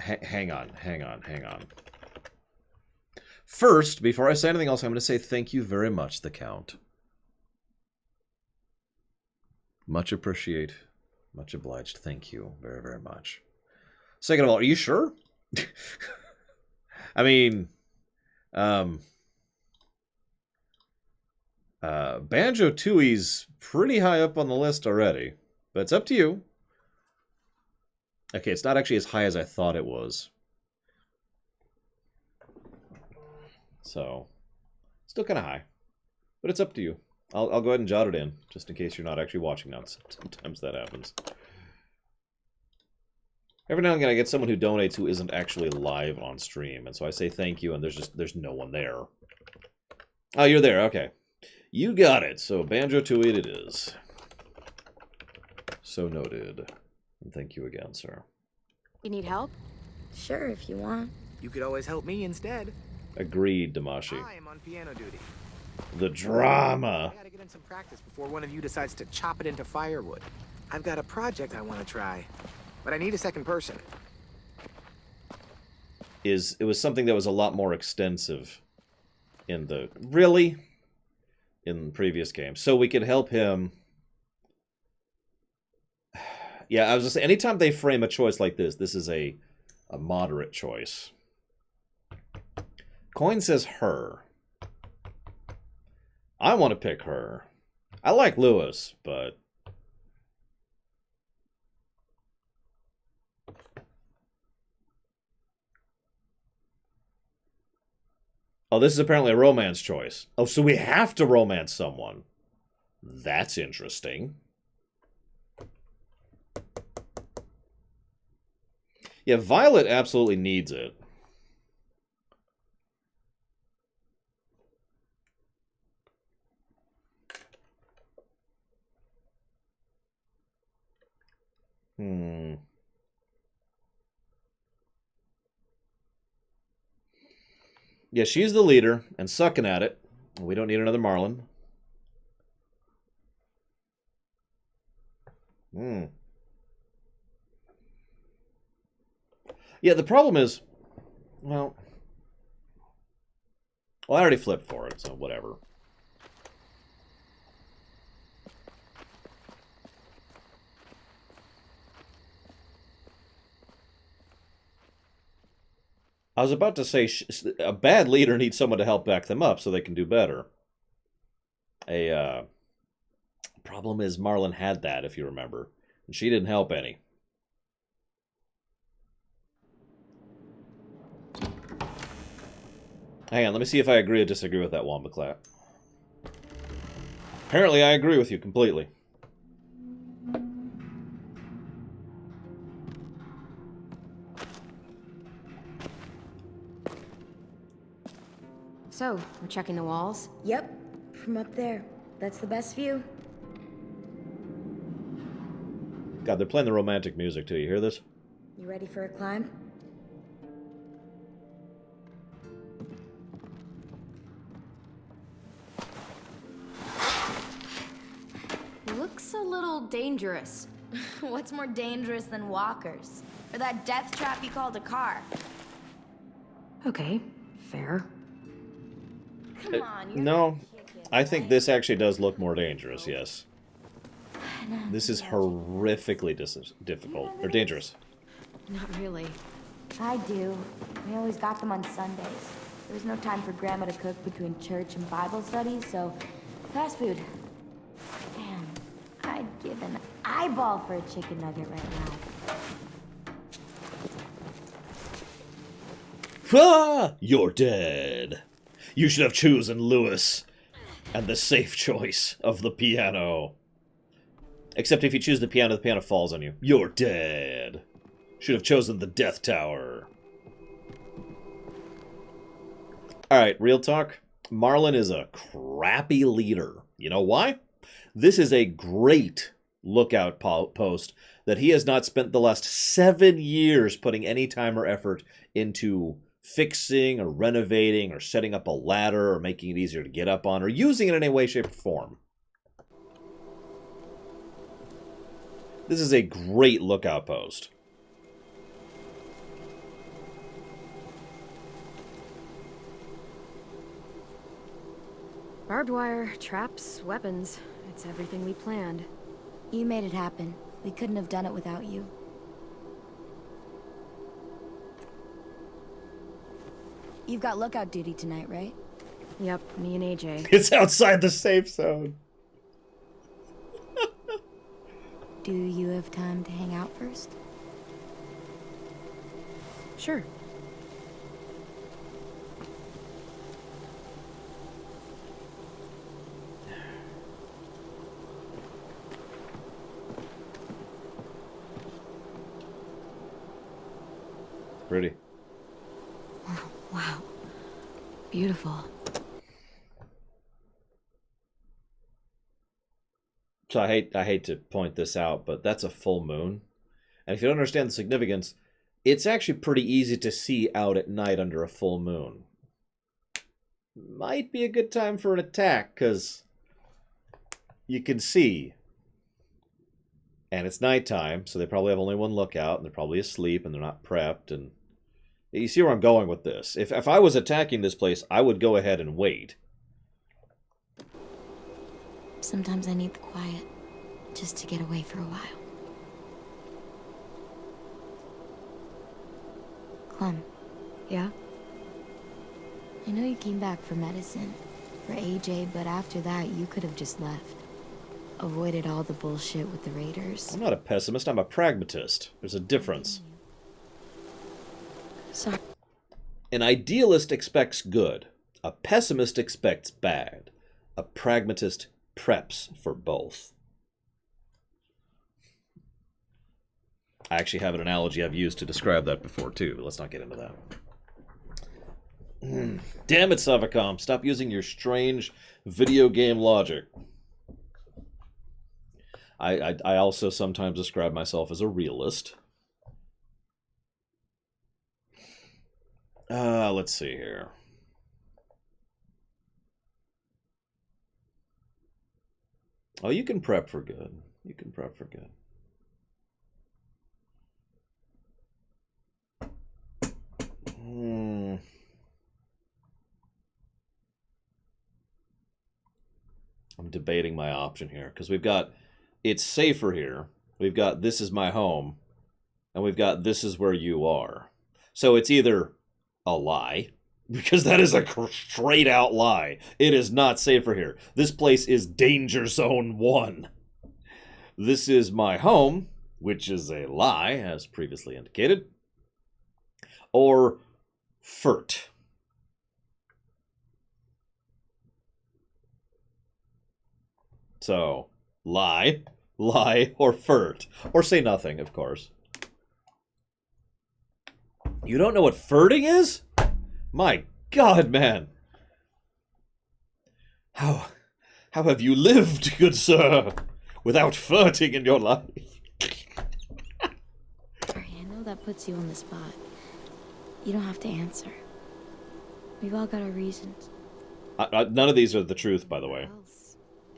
Hang on. First, before I say anything else, I'm going to say thank you very much, the Count. Much appreciate. Much obliged. Thank you very, very much. Second of all, are you sure? I mean, Banjo-Tooie's pretty high up on the list already, but it's up to you. Okay, it's not actually as high as I thought it was. So, still kind of high, but it's up to you. I'll go ahead and jot it in, just in case you're not actually watching now. Sometimes that happens. Every now and again I get someone who donates who isn't actually live on stream, and so I say thank you, and there's no one there. Oh, you're there, okay. You got it, so Banjo-Tooie it is. So noted. And thank you again, sir. You need help? Sure, if you want. You could always help me instead. Agreed, Damashi. I am on piano duty. The drama. I gotta get in some practice before one of you decides to chop it into firewood. I've got a project I want to try, but I need a second person. it was something that was a lot more extensive in the in previous games. So we could help him. Yeah, I was just saying, anytime they frame a choice like this is a moderate choice. Coin says her. I want to pick her. I like Lewis, but... Oh, this is apparently a romance choice. Oh, so we have to romance someone. That's interesting. Yeah, Violet absolutely needs it. Yeah, she's the leader and sucking at it. We don't need another Marlin. Yeah, the problem is, well, I already flipped for it, so whatever. I was about to say a bad leader needs someone to help back them up so they can do better. Problem is Marlin had that, if you remember, and she didn't help any. Hang on, let me see if I agree or disagree with that Wamba clap. Apparently I agree with you completely. So, we're checking the walls? Yep, from up there. That's the best view. God, they're playing the romantic music too. You hear this? You ready for a climb? Looks a little dangerous. What's more dangerous than walkers? Or that death trap you called a car? Okay, fair. Come on, no, I think this actually does look more dangerous, yes. This is horrifically difficult, or dangerous. Not really. I do. We always got them on Sundays. There was no time for Grandma to cook between church and Bible studies, so fast food. Damn, I'd give an eyeball for a chicken nugget right now. Ah! You're dead. You should have chosen Lewis and the safe choice of the piano. Except if you choose the piano falls on you. You're dead. Should have chosen the Death Tower. Alright, real talk. Marlin is a crappy leader. You know why? This is a great lookout post that he has not spent the last 7 years putting any time or effort into fixing or renovating or setting up a ladder or making it easier to get up on or using it in any way, shape, or form. This is a great lookout post. Barbed wire, traps, weapons. It's everything we planned. You made it happen. We couldn't have done it without you. You've got lookout duty tonight, right? Yep, me and AJ. It's outside the safe zone. Do you have time to hang out first? Sure. Pretty. Wow. Beautiful. So I hate to point this out, but that's a full moon. And if you don't understand the significance, it's actually pretty easy to see out at night under a full moon. Might be a good time for an attack, because you can see. And it's nighttime, so they probably have only one lookout, and they're probably asleep, and they're not prepped, and You see where I'm going with this. If I was attacking this place, I would go ahead and wait. Sometimes I need the quiet, just to get away for a while. Clem. Yeah? I know you came back for medicine, for AJ, but after that, you could have just left. Avoided all the bullshit with the Raiders. I'm not a pessimist, I'm a pragmatist. There's a difference. Sorry. An idealist expects good. A pessimist expects bad. A pragmatist preps for both. I actually have an analogy I've used to describe that before, too, but let's not get into that. Damn it, Savacom. Stop using your strange video game logic. I also sometimes describe myself as a realist. Let's see here. Oh, you can prep for good. You can prep for good. I'm debating my option here because we've got it's safer here. We've got this is my home, and we've got this is where you are. So it's either a lie, because that is a straight out lie. It is not safer here. This place is danger zone 1. This is my home, which is a lie, as previously indicated. Or Furt. So, lie, or Furt. Or say nothing, of course. You don't know what furting is? My God, man. How have you lived, good sir, without furting in your life? Sorry, I know that puts you on the spot. You don't have to answer. We've all got our reasons. None of these are the truth, by the way.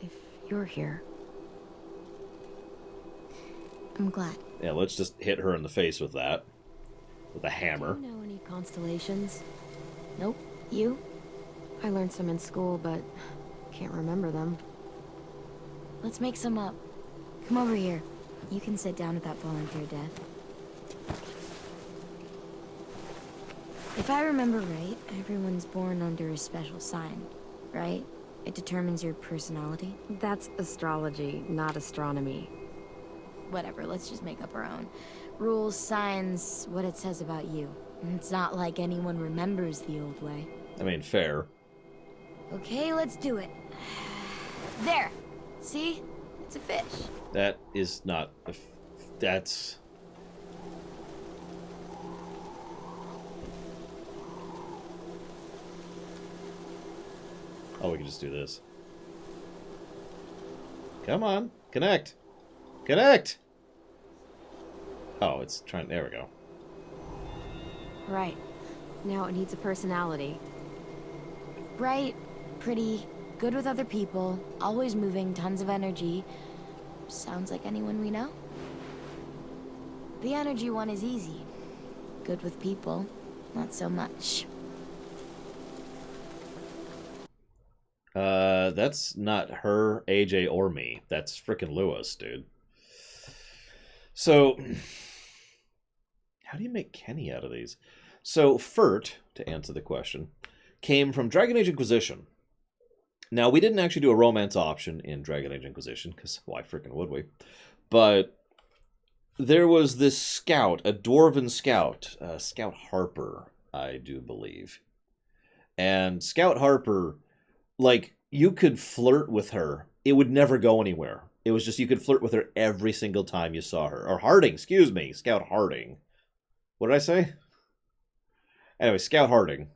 If you're here. I'm glad. Yeah, let's just hit her in the face with that. With a hammer. Do you know any constellations? Nope. You? I learned some in school, but can't remember them. Let's make some up. Come over here. You can sit down at that volunteer death. If I remember right, everyone's born under a special sign, right? It determines your personality. That's astrology, not astronomy. Whatever, let's just make up our own. Rules, signs, what it says about you. It's not like anyone remembers the old way. I mean, fair. Okay, let's do it. There! See? It's a fish. That is not... That's... Oh, we can just do this. Come on. Connect. Connect! Oh, it's trying... There we go. Right. Now it needs a personality. Bright, pretty, good with other people, always moving, tons of energy. Sounds like anyone we know. The energy one is easy. Good with people, not so much. That's not her, AJ, or me. That's frickin' Lewis, dude. So, how do you make Kenny out of these? So, Furt, to answer the question, came from Dragon Age Inquisition. Now, we didn't actually do a romance option in Dragon Age Inquisition, because why frickin' would we? But there was this scout, a dwarven scout, Scout Harper, I do believe. And Scout Harper, like, you could flirt with her. It would never go anywhere. It was just you could flirt with her every single time you saw her. Or Harding, excuse me. Scout Harding. What did I say? Anyway, Scout Harding.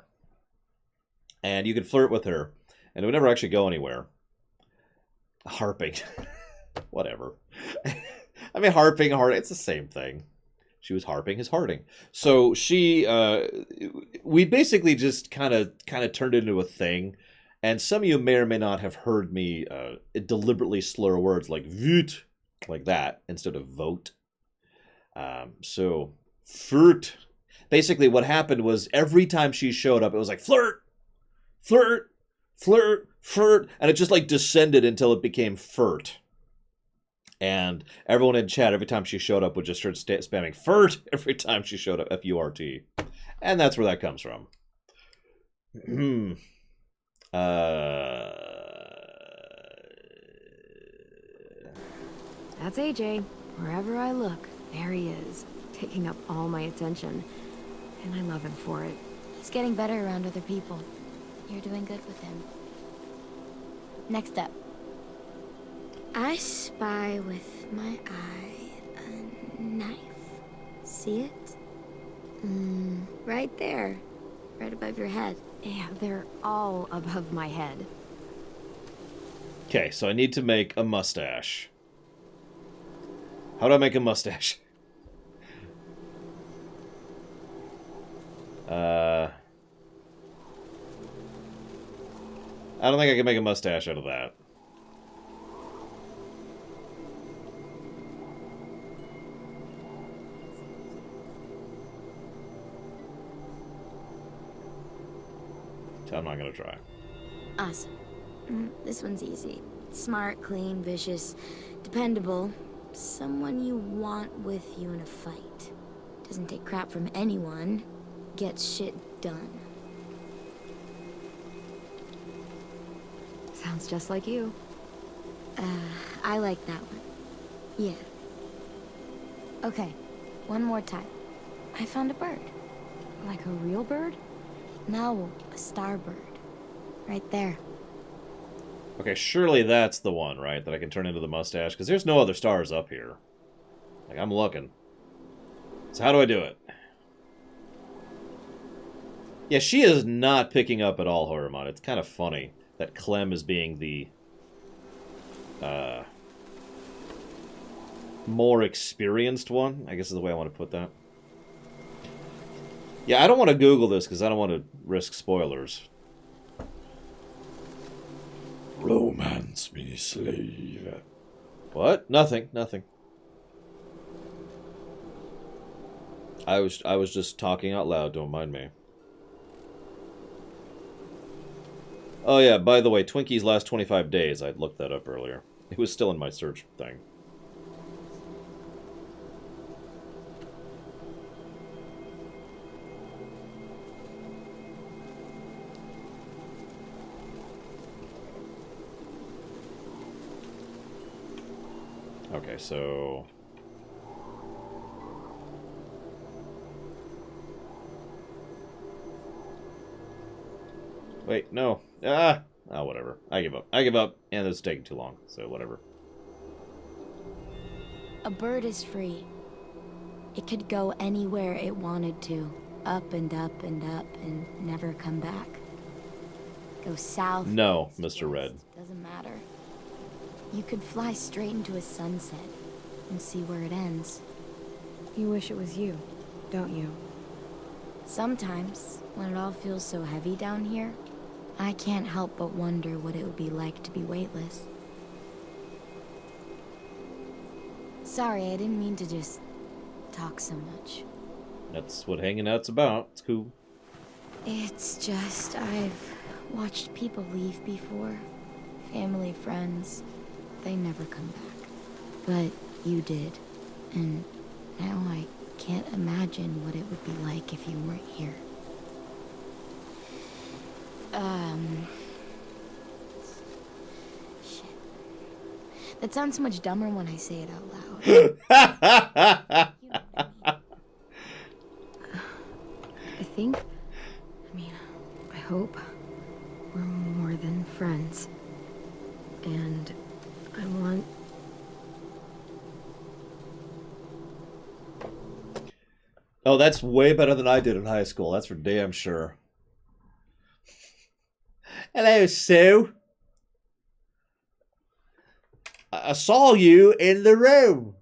And you could flirt with her. And it would never actually go anywhere. Harping. Whatever. I mean, harping, it's the same thing. She was harping his Harding. So she, we basically just kind of turned it into a thing. And some of you may or may not have heard me deliberately slur words like voot, like that, instead of vote. So, Furt. basically what happened was every time she showed up, it was like, flirt, flirt, flirt, flirt, and it just like descended until it became flirt. And everyone in chat, every time she showed up, would just start spamming flirt every time she showed up, F-U-R-T. And that's where that comes from. That's AJ. Wherever I look, there he is, taking up all my attention. And I love him for it. He's getting better around other people. You're doing good with him. Next up. I spy with my eye a knife. See it? Right there. Right above your head. Yeah, they're all above my head. Okay, so I need to make a mustache. How do I make a mustache? I don't think I can make a mustache out of that. So I'm not gonna try. Awesome. This one's easy. Smart, clean, vicious, dependable. Someone you want with you in a fight. Doesn't take crap from anyone. Gets shit done. Sounds just like you. I like that one. Yeah. Okay, one more time. I found a bird. Like a real bird? No, a starbird. Right there. Okay, surely that's the one, right? That I can turn into the mustache? Because there's no other stars up here. Like, I'm looking. So how do I do it? Yeah, she is not picking up at all, Horrormon. It's kind of funny that Clem is being the more experienced one, I guess is the way I want to put that. Yeah, I don't want to Google this because I don't want to risk spoilers. Romance me, slave. What? Nothing, nothing. I was just talking out loud, don't mind me. Oh yeah, by the way, Twinkie's last 25 days, I looked that up earlier. It was still in my search thing. Okay, so... Wait, no. Ah, whatever. I give up. I give up, and it's taking too long, so whatever. A bird is free. It could go anywhere it wanted to. Up and up and up and never come back. Go south. No, Mr. Red. Doesn't matter. You could fly straight into a sunset and see where it ends. You wish it was you, don't you? Sometimes, when it all feels so heavy down here, I can't help but wonder what it would be like to be weightless. Sorry, I didn't mean to just talk so much. That's what hanging out's about. It's cool. It's just, I've watched people leave before. Family, friends. They never come back. But you did. And now I can't imagine what it would be like if you weren't here. Shit. That sounds so much dumber when I say it out loud. I hope we're more than friends. And I want... Oh, that's way better than I did in high school. That's for damn sure. Hello, Sue. I saw you in the room.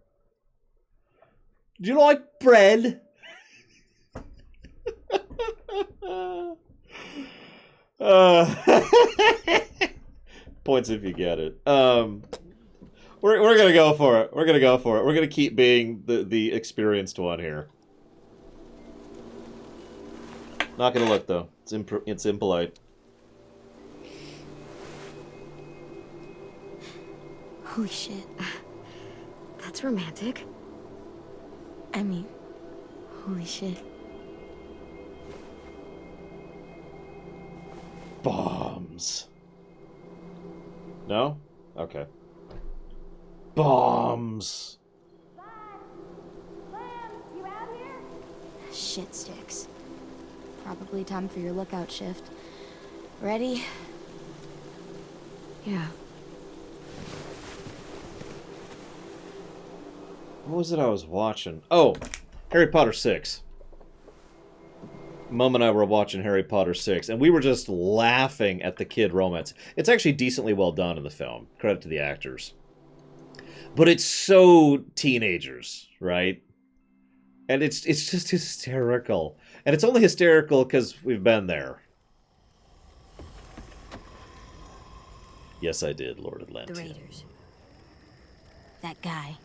Do you like bread? Points if you get it. We're gonna go for it. We're gonna go for it. We're gonna keep being the experienced one here. Not gonna look, though. It's impolite. Holy shit. That's romantic. I mean, holy shit. Bombs. No? Okay. Bombs. Shit sticks. Probably time for your lookout shift. Ready? Yeah. What was it I was watching? Oh, Harry Potter 6. Mom and I were watching Harry Potter 6, and we were just laughing at the kid romance. It's actually decently well done in the film. Credit to the actors. But it's so teenagers, right? And it's just hysterical. And it's only hysterical because we've been there. Yes, I did, Lord Atlantean. The Raiders. That guy.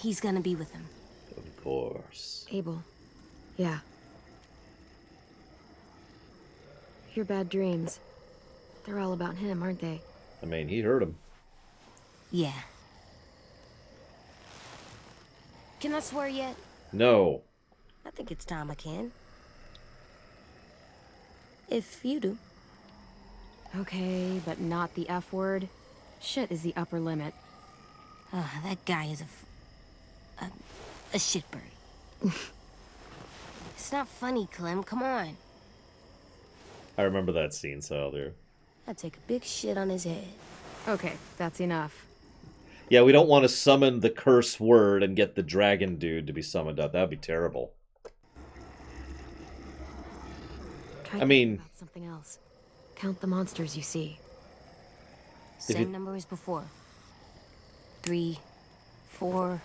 He's gonna be with him. Of course. Abel. Yeah. Your bad dreams. They're all about him, aren't they? I mean, he hurt him. Yeah. Can I swear yet? No. I think it's time I can. If you do. Okay, but not the F word. Shit is the upper limit. That guy is a shitbird. It's not funny, Clem. Come on. I remember that scene, so there. I'd take a big shit on his head. Okay, that's enough. Yeah, we don't want to summon the curse word and get the dragon dude to be summoned up. That would be terrible. Try I mean... about something else. Count the monsters you see. Same number as before. 3, 4...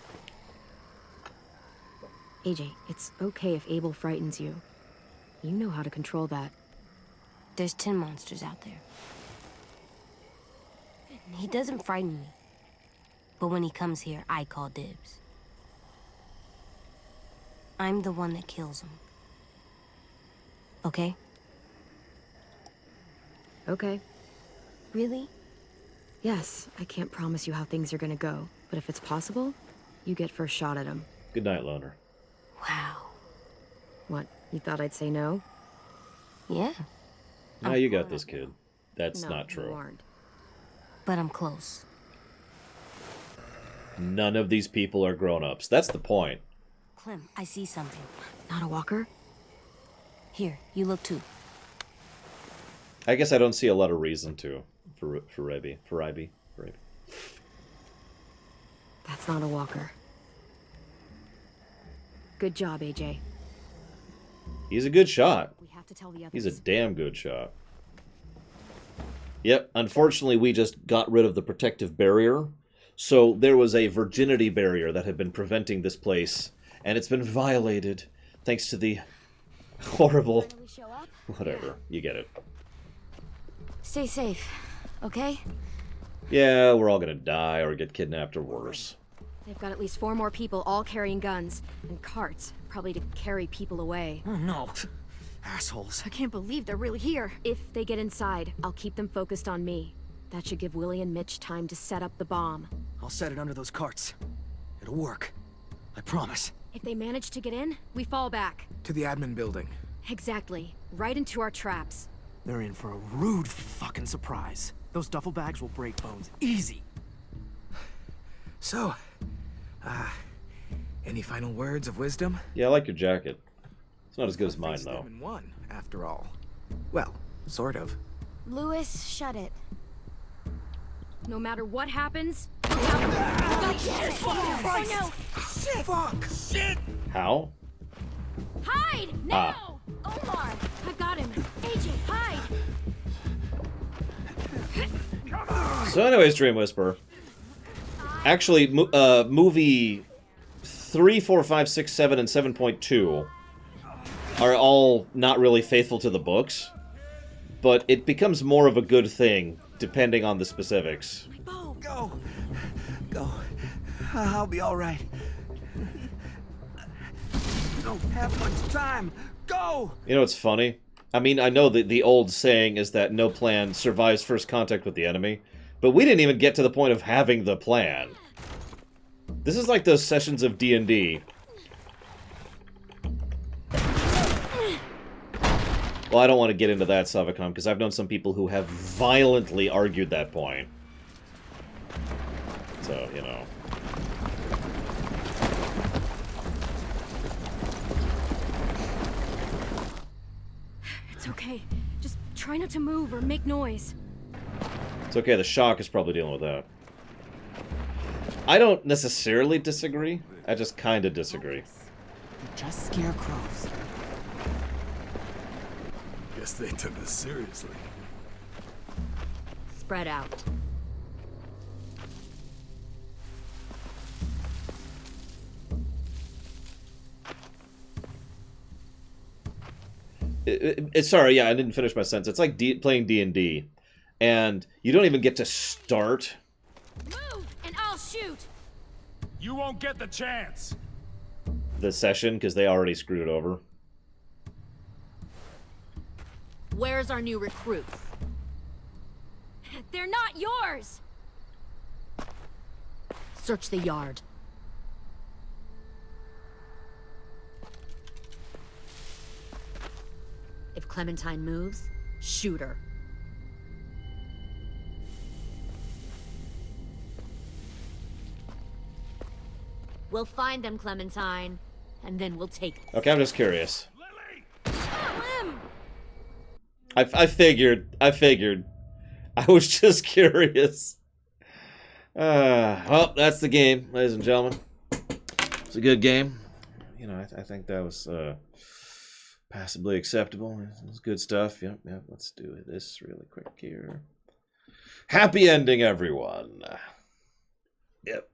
AJ, it's okay if Abel frightens you. You know how to control that. There's 10 monsters out there. He doesn't frighten me. But when he comes here, I call dibs. I'm the one that kills him. Okay? Okay. Really? Yes, I can't promise you how things are gonna go, but if it's possible, you get first shot at him. Good night, Loner. Wow. What, you thought I'd say no? Yeah. Now you got this, kid. That's No, not true. you aren't. But I'm close. None of these people are grown-ups. That's the point. Clem, I see something. Not a walker? Here, you look too. I guess I don't see a lot of reason to. For Ivy. That's not a walker. Good job, AJ. He's a good shot. We have to tell the others. He's a damn good shot. Yep, unfortunately we just got rid of the protective barrier. So there was a virginity barrier that had been preventing this place, and it's been violated thanks to the horrible... Whatever, you get it. Stay safe, okay? Yeah, we're all gonna die or get kidnapped or worse. They've got at least 4 more people, all carrying guns. And carts, probably to carry people away. Oh no. Assholes. I can't believe they're really here. If they get inside, I'll keep them focused on me. That should give Willie and Mitch time to set up the bomb. I'll set it under those carts. It'll work. I promise. If they manage to get in, we fall back. To the admin building. Exactly. Right into our traps. They're in for a rude fucking surprise. Those duffel bags will break bones. Easy. So, any final words of wisdom? Yeah, I like your jacket. It's not as good as mine, though. Them in one, after all. Well, sort of. Lewis, shut it. No matter what happens, Oh no! Shit! Fuck! Shit! How? hide! Now! Omar! I got him. AJ, hide! So anyways, Dream Whisperer. Actually, movie 3, 4, 5, 6, 7, and 7.2 are all not really faithful to the books, but it becomes more of a good thing depending on the specifics. Go. Go. I'll be all right. You don't have much time. Go! You know what's funny? I mean, I know that the old saying is that no plan survives first contact with the enemy, but we didn't even get to the point of having the plan. This is like those sessions of D&D. Well, I don't want to get into that, Savacom, because I've known some people who have violently argued that point. So, you know. It's okay. Just try not to move or make noise. It's okay, the shock is probably dealing with that. I don't necessarily disagree. I just kind of disagree. They're just scarecrows. Guess they took this seriously. Spread out. Sorry, yeah, I didn't finish my sentence. It's like playing D&D, and you don't even get to start. Move, and I'll shoot. You won't get the chance. The session, because they already screwed it over. Where's our new recruits? They're not yours. Search the yard. If Clementine moves, shoot her. We'll find them, Clementine, and then we'll take them. Okay, I'm just curious. I figured. I was just curious. Well, that's the game, ladies and gentlemen. It's a good game. You know, I think that was passably acceptable. It was good stuff. Yep. Let's do this really quick here. Happy ending, everyone. Yep.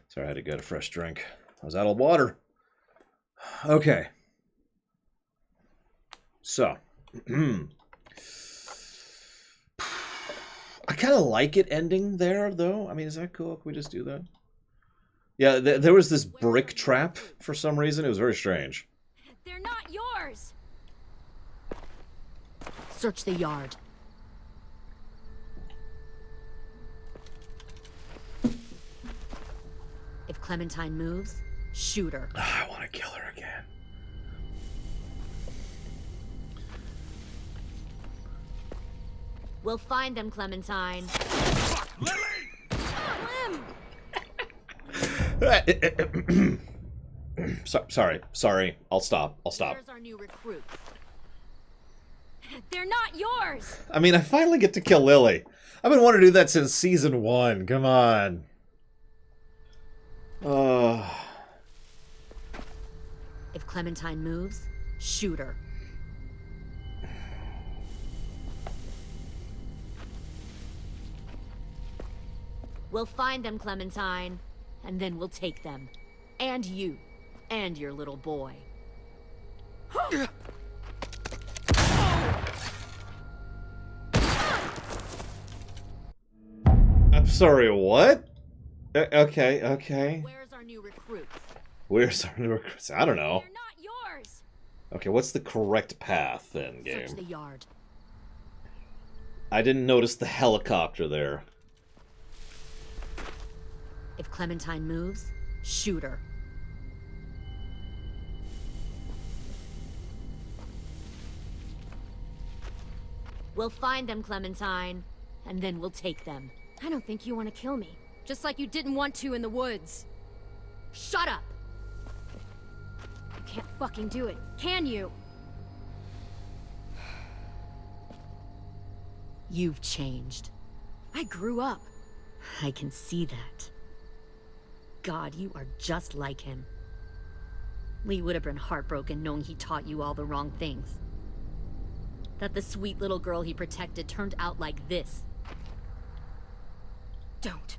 Sorry, I had to get a fresh drink. I was out of water. Okay. So. I kind of like it ending there, though. I mean, is that cool? Can we just do that? Yeah, there was this brick trap for some reason. It was very strange. They're not yours. Search the yard. If Clementine moves, shoot her. I want to kill her again. We'll find them, Clementine. Fuck, Lily! Sorry. I'll stop. Where's our new recruits? They're not yours. I mean, I finally get to kill Lily. I've been wanting to do that since season 1. Come on. If Clementine moves, shoot her. We'll find them, Clementine, and then we'll take them. And you. And your little boy. I'm sorry, what? Okay. Where's our new recruits? Where's our new recruits? I don't know. They're not yours. Okay, what's the correct path then, Search the game? yard. I didn't notice the helicopter there. If Clementine moves, shoot her. We'll find them, Clementine, and then we'll take them. I don't think you want to kill me. Just like you didn't want to in the woods. Shut up! You can't fucking do it, Can you? You've changed. I grew up. I can see that. God, you are just like him. Lee would have been heartbroken knowing he taught you all the wrong things. That the sweet little girl he protected turned out like this. Don't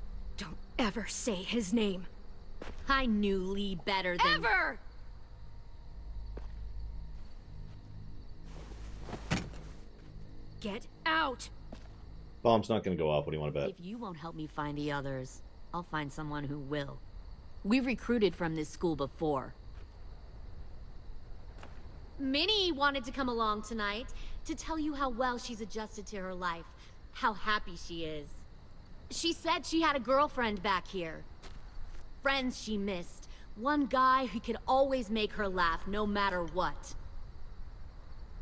ever say his name. I knew Lee better than... Ever! Get out! Bomb's not gonna go off. What do you want to bet? If you won't help me find the others, I'll find someone who will. We've recruited from this school before. Minnie wanted to come along tonight to tell you how well she's adjusted to her life, how happy she is. She said she had a girlfriend back here. Friends she missed. One guy who could always make her laugh no matter what.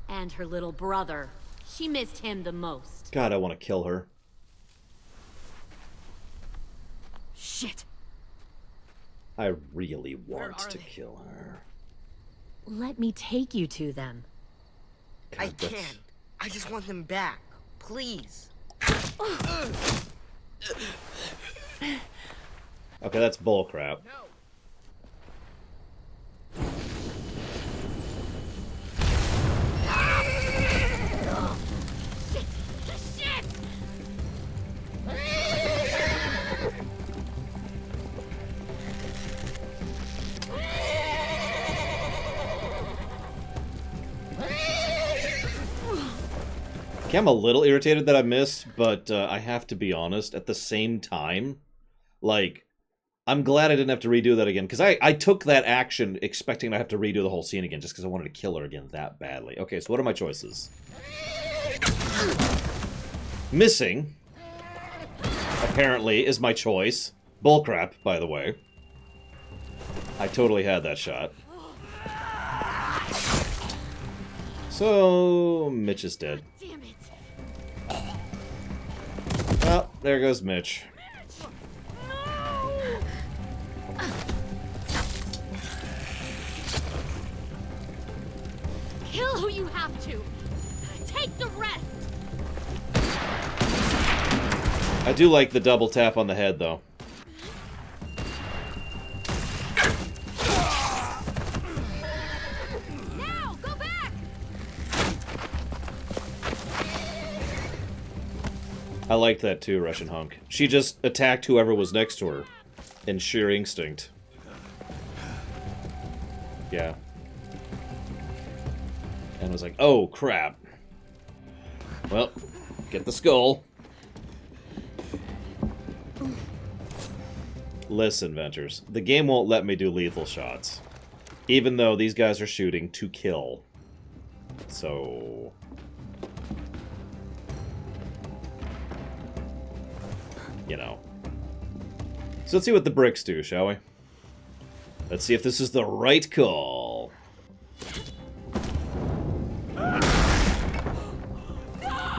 And her little brother. She missed him the most. God, I want to kill her. Shit. I really want to kill her. Let me take you to them. God, I can't. I just want them back. Please. Okay, that's bullcrap. Okay, I'm a little irritated that I missed, but I have to be honest, at the same time, like, I'm glad I didn't have to redo that again, because I took that action expecting I have to redo the whole scene again, just because I wanted to kill her again that badly. Okay, so what are my choices? Missing, apparently, is my choice. Bullcrap, by the way. I totally had that shot. So, Mitch is dead. Damn it. Well, there goes Mitch. Kill who you have to. Take the rest. I do like the double tap on the head, though. Now, go back. I liked that too, Russian hunk. She just attacked whoever was next to her in sheer instinct. Yeah. And was like, oh, crap. Well, get the skull. Listen, Ventures. The game won't let me do lethal shots. Even though these guys are shooting to kill. So... you know. So let's see what the bricks do, shall we? Let's see if this is the right call.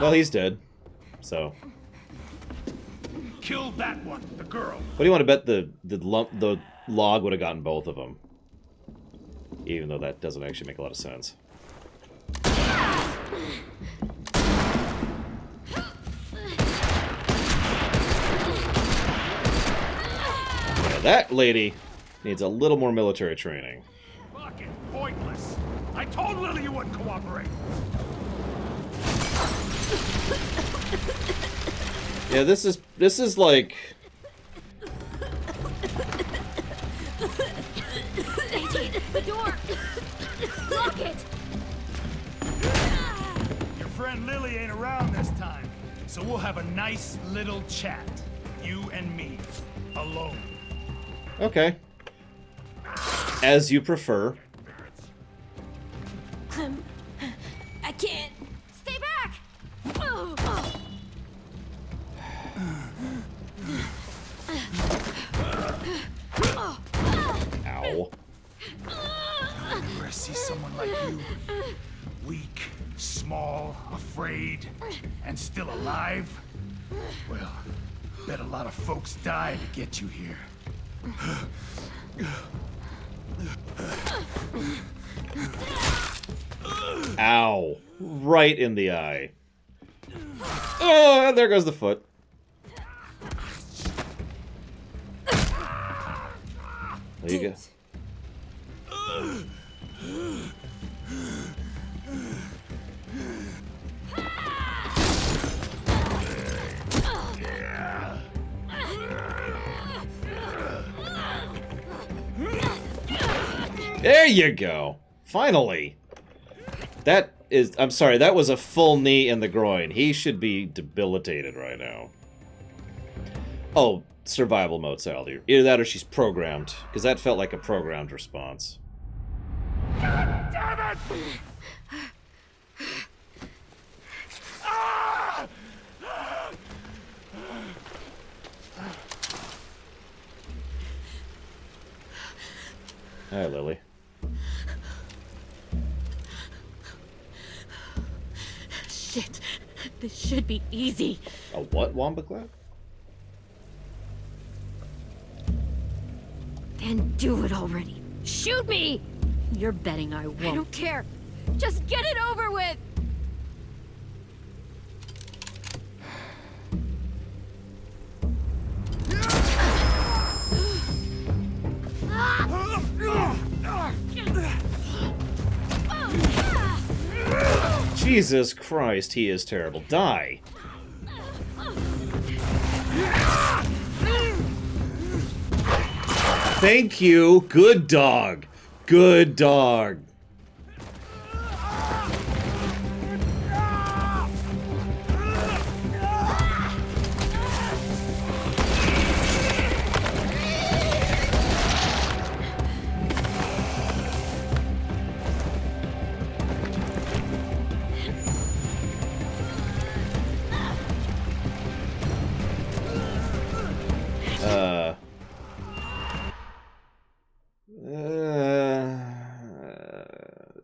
Well, he's dead. So. Kill that one, the girl. What do you want to bet the log would have gotten both of them? Even though that doesn't actually make a lot of sense. Yeah, that lady needs a little more military training. Fucking pointless. I told Lily you wouldn't cooperate. Yeah, this is like... The door. Lock it. Your friend Lily ain't around this time, so we'll have a nice little chat. you and me. Alone. Okay. As you prefer. I can't. Stay back! Oh. Ow. Whenever I see someone like you, weak, small, afraid, and still alive, well, bet a lot of folks died to get you here. Ow. Right in the eye. Oh, there goes the foot. There you go. There you go. Finally. That is... I'm sorry, that was a full knee in the groin. He should be debilitated right now. Oh, survival mode, Sally. Either that or she's programmed. Because that felt like a programmed response. God damn it! Hi, Lily. Shit. This should be easy. A what, Wombaclat? Then do it already. Shoot me! You're betting I won't. I don't care. Just get it over with! Jesus Christ, he is terrible. Die! Thank you. Good dog. Good dog.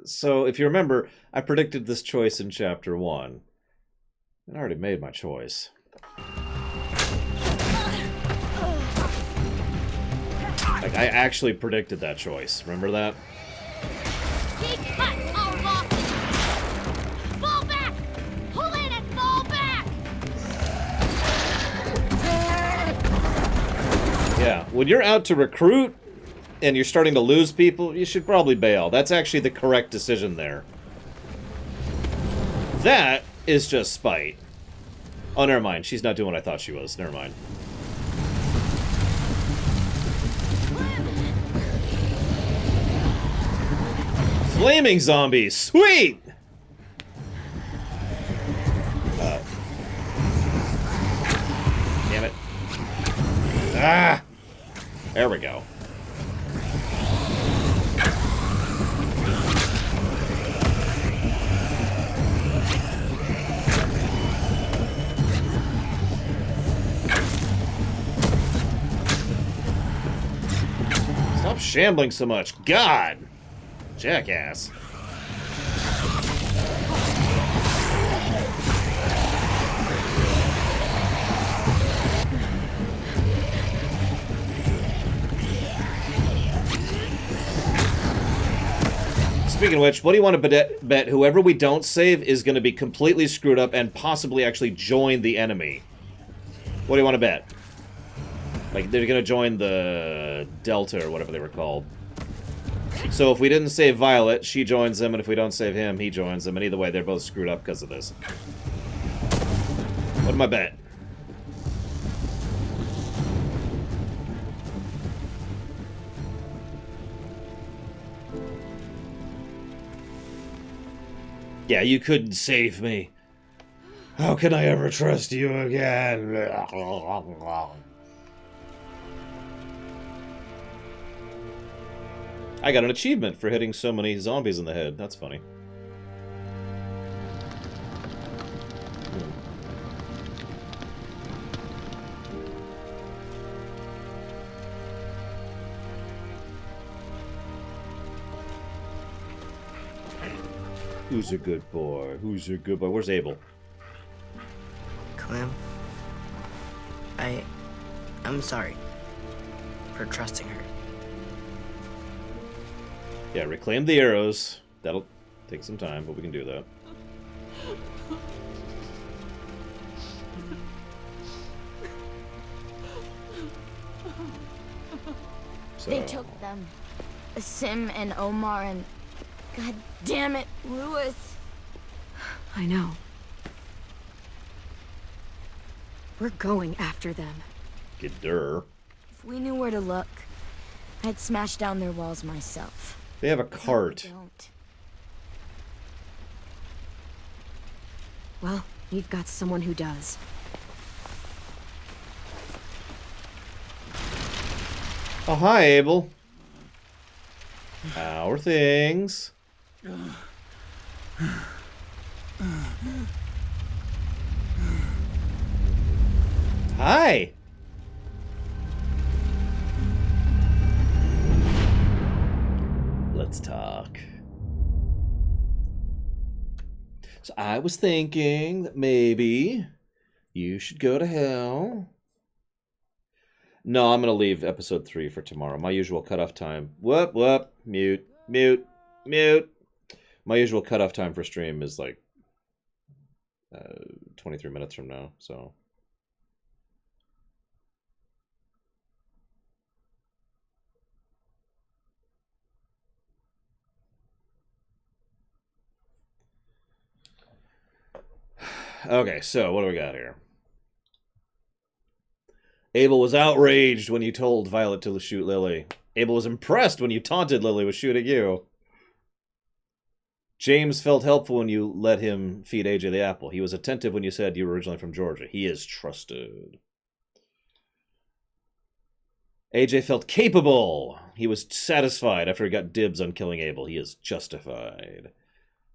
So, if you remember, I predicted this choice in Chapter 1. I already made my choice. Like, I actually predicted that choice. Remember that? Keep cut, our lock! Fall back! Pull in and fall back! Yeah, when you're out to recruit and you're starting to lose people, you should probably bail. That's actually the correct decision there. That is just spite. Oh, never mind. She's not doing what I thought she was. Never mind. Flaming zombies! Sweet! Damn it. Ah! There we go. Stop shambling so much. God! Jackass. Speaking of which, what do you want to bet whoever we don't save is going to be completely screwed up and possibly actually join the enemy? What do you want to bet? Like, they're going to join the Delta or whatever they were called. So if we didn't save Violet, she joins them, and if we don't save him, he joins them. And either way, they're both screwed up because of this. What am I bet? Yeah, you couldn't save me. How can I ever trust you again? I got an achievement for hitting so many zombies in the head. That's funny. Who's a good boy? Who's a good boy? Where's Abel? Clem, I'm sorry for trusting her. Yeah, reclaim the arrows. That'll take some time, but we can do that. So. They took them. Sim and Omar and... God damn it, Louis. I know. We're going after them. Gidder. If we knew where to look, I'd smash down their walls myself. They have a cart. No, we don't. Well, we've got someone who does. Oh, hi, Abel. How are things? Hi. Let's talk. So I was thinking that maybe you should go to hell. No, I'm going to leave episode 3 for tomorrow. My usual cutoff time. Whoop. Mute. My usual cutoff time for stream is like 23 minutes from now, so. Okay, so what do we got here? Abel was outraged when you told Violet to shoot Lily. Abel was impressed when you taunted Lily with shooting you. James felt helpful when you let him feed AJ the apple. He was attentive when you said you were originally from Georgia. He is trusted. AJ felt capable. He was satisfied after he got dibs on killing Abel. He is justified.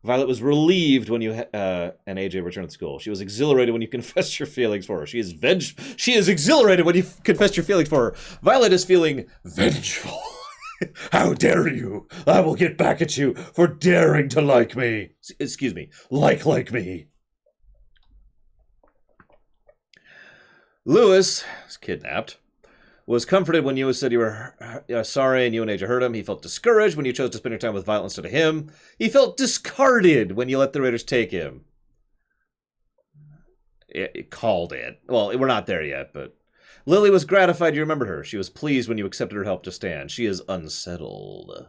Violet was relieved when you and AJ returned to school. She was exhilarated when you confessed your feelings for her. She is exhilarated when you confessed your feelings for her. Violet is feeling vengeful. How dare you? I will get back at you for daring to like me. Excuse me. Like me. Lewis is kidnapped. Was comforted when you said you were sorry and you and AJ hurt him. He felt discouraged when you chose to spend your time with Violet instead of him. He felt discarded when you let the Raiders take him. It called it. Well, we're not there yet, but... Lily was gratified you remembered her. She was pleased when you accepted her help to stand. She is unsettled.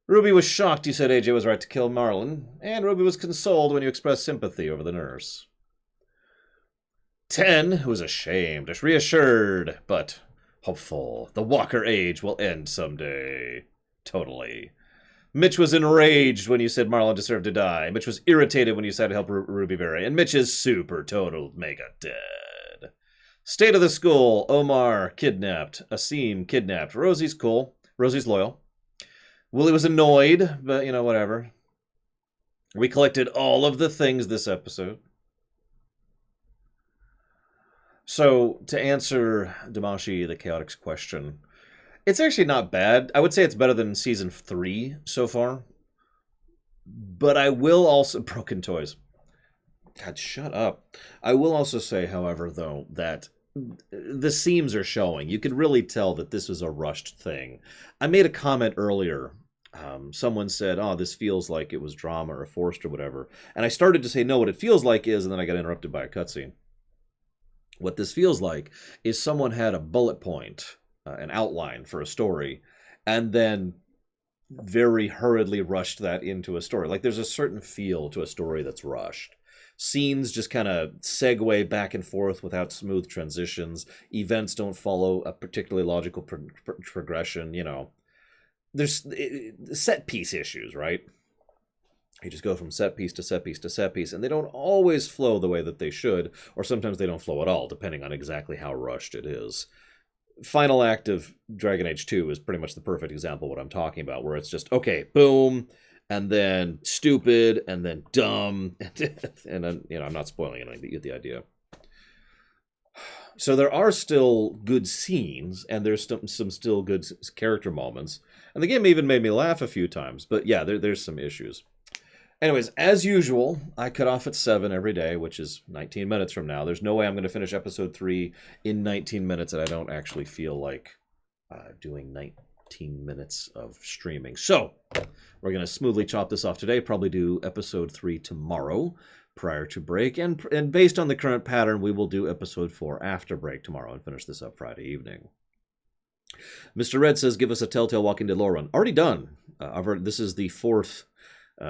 Ruby was shocked you said AJ was right to kill Marlon, and Ruby was consoled when you expressed sympathy over the nurse. 10 was ashamed, reassured, but hopeful. The Walker age will end someday. Totally. Mitch was enraged when you said Marlon deserved to die. Mitch was irritated when you said to help Ruby Berry. And Mitch is super total mega dead. State of the school. Omar kidnapped. Asim kidnapped. Rosie's cool. Rosie's loyal. Willie was annoyed, but, you know, whatever. We collected all of the things this episode. So, to answer Damashi the Chaotic's question, it's actually not bad. I would say it's better than Season 3 so far. But I will also... Broken Toys. God, shut up. I will also say, however, though, that the seams are showing. You could really tell that this was a rushed thing. I made a comment earlier. Someone said, oh, this feels like it was drama or forced or whatever. And I started to say, no, what it feels like is, and then I got interrupted by a cutscene. What this feels like is someone had a bullet point, an outline for a story, and then very hurriedly rushed that into a story. Like there's a certain feel to a story that's rushed. Scenes just kind of segue back and forth without smooth transitions. Events don't follow a particularly logical progression, you know. There's set piece issues, right? You just go from set piece to set piece to set piece, and they don't always flow the way that they should, or sometimes they don't flow at all, depending on exactly how rushed it is. final act of Dragon Age 2 is pretty much the perfect example of what I'm talking about, where it's just, okay, boom, and then stupid, and then dumb, and then, you know, I'm not spoiling it, I get the idea. So there are still good scenes, and there's some still good character moments, and the game even made me laugh a few times, but yeah, there's some issues. Anyways, as usual, I cut off at 7 every day, which is 19 minutes from now. There's no way I'm going to finish episode 3 in 19 minutes, and I don't actually feel like doing 19 minutes of streaming. So, we're going to smoothly chop this off today, probably do episode 3 tomorrow, prior to break, and based on the current pattern, we will do episode 4 after break tomorrow and finish this up Friday evening. Mr. Red says, give us a Telltale Walking Dead lore run. Already done. This is the 4th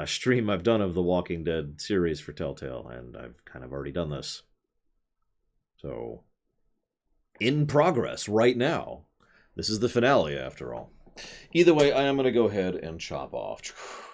stream I've done of the Walking Dead series for Telltale, and I've kind of already done this. So, in progress right now. This is the finale, after all. Either way, I am going to go ahead and chop off.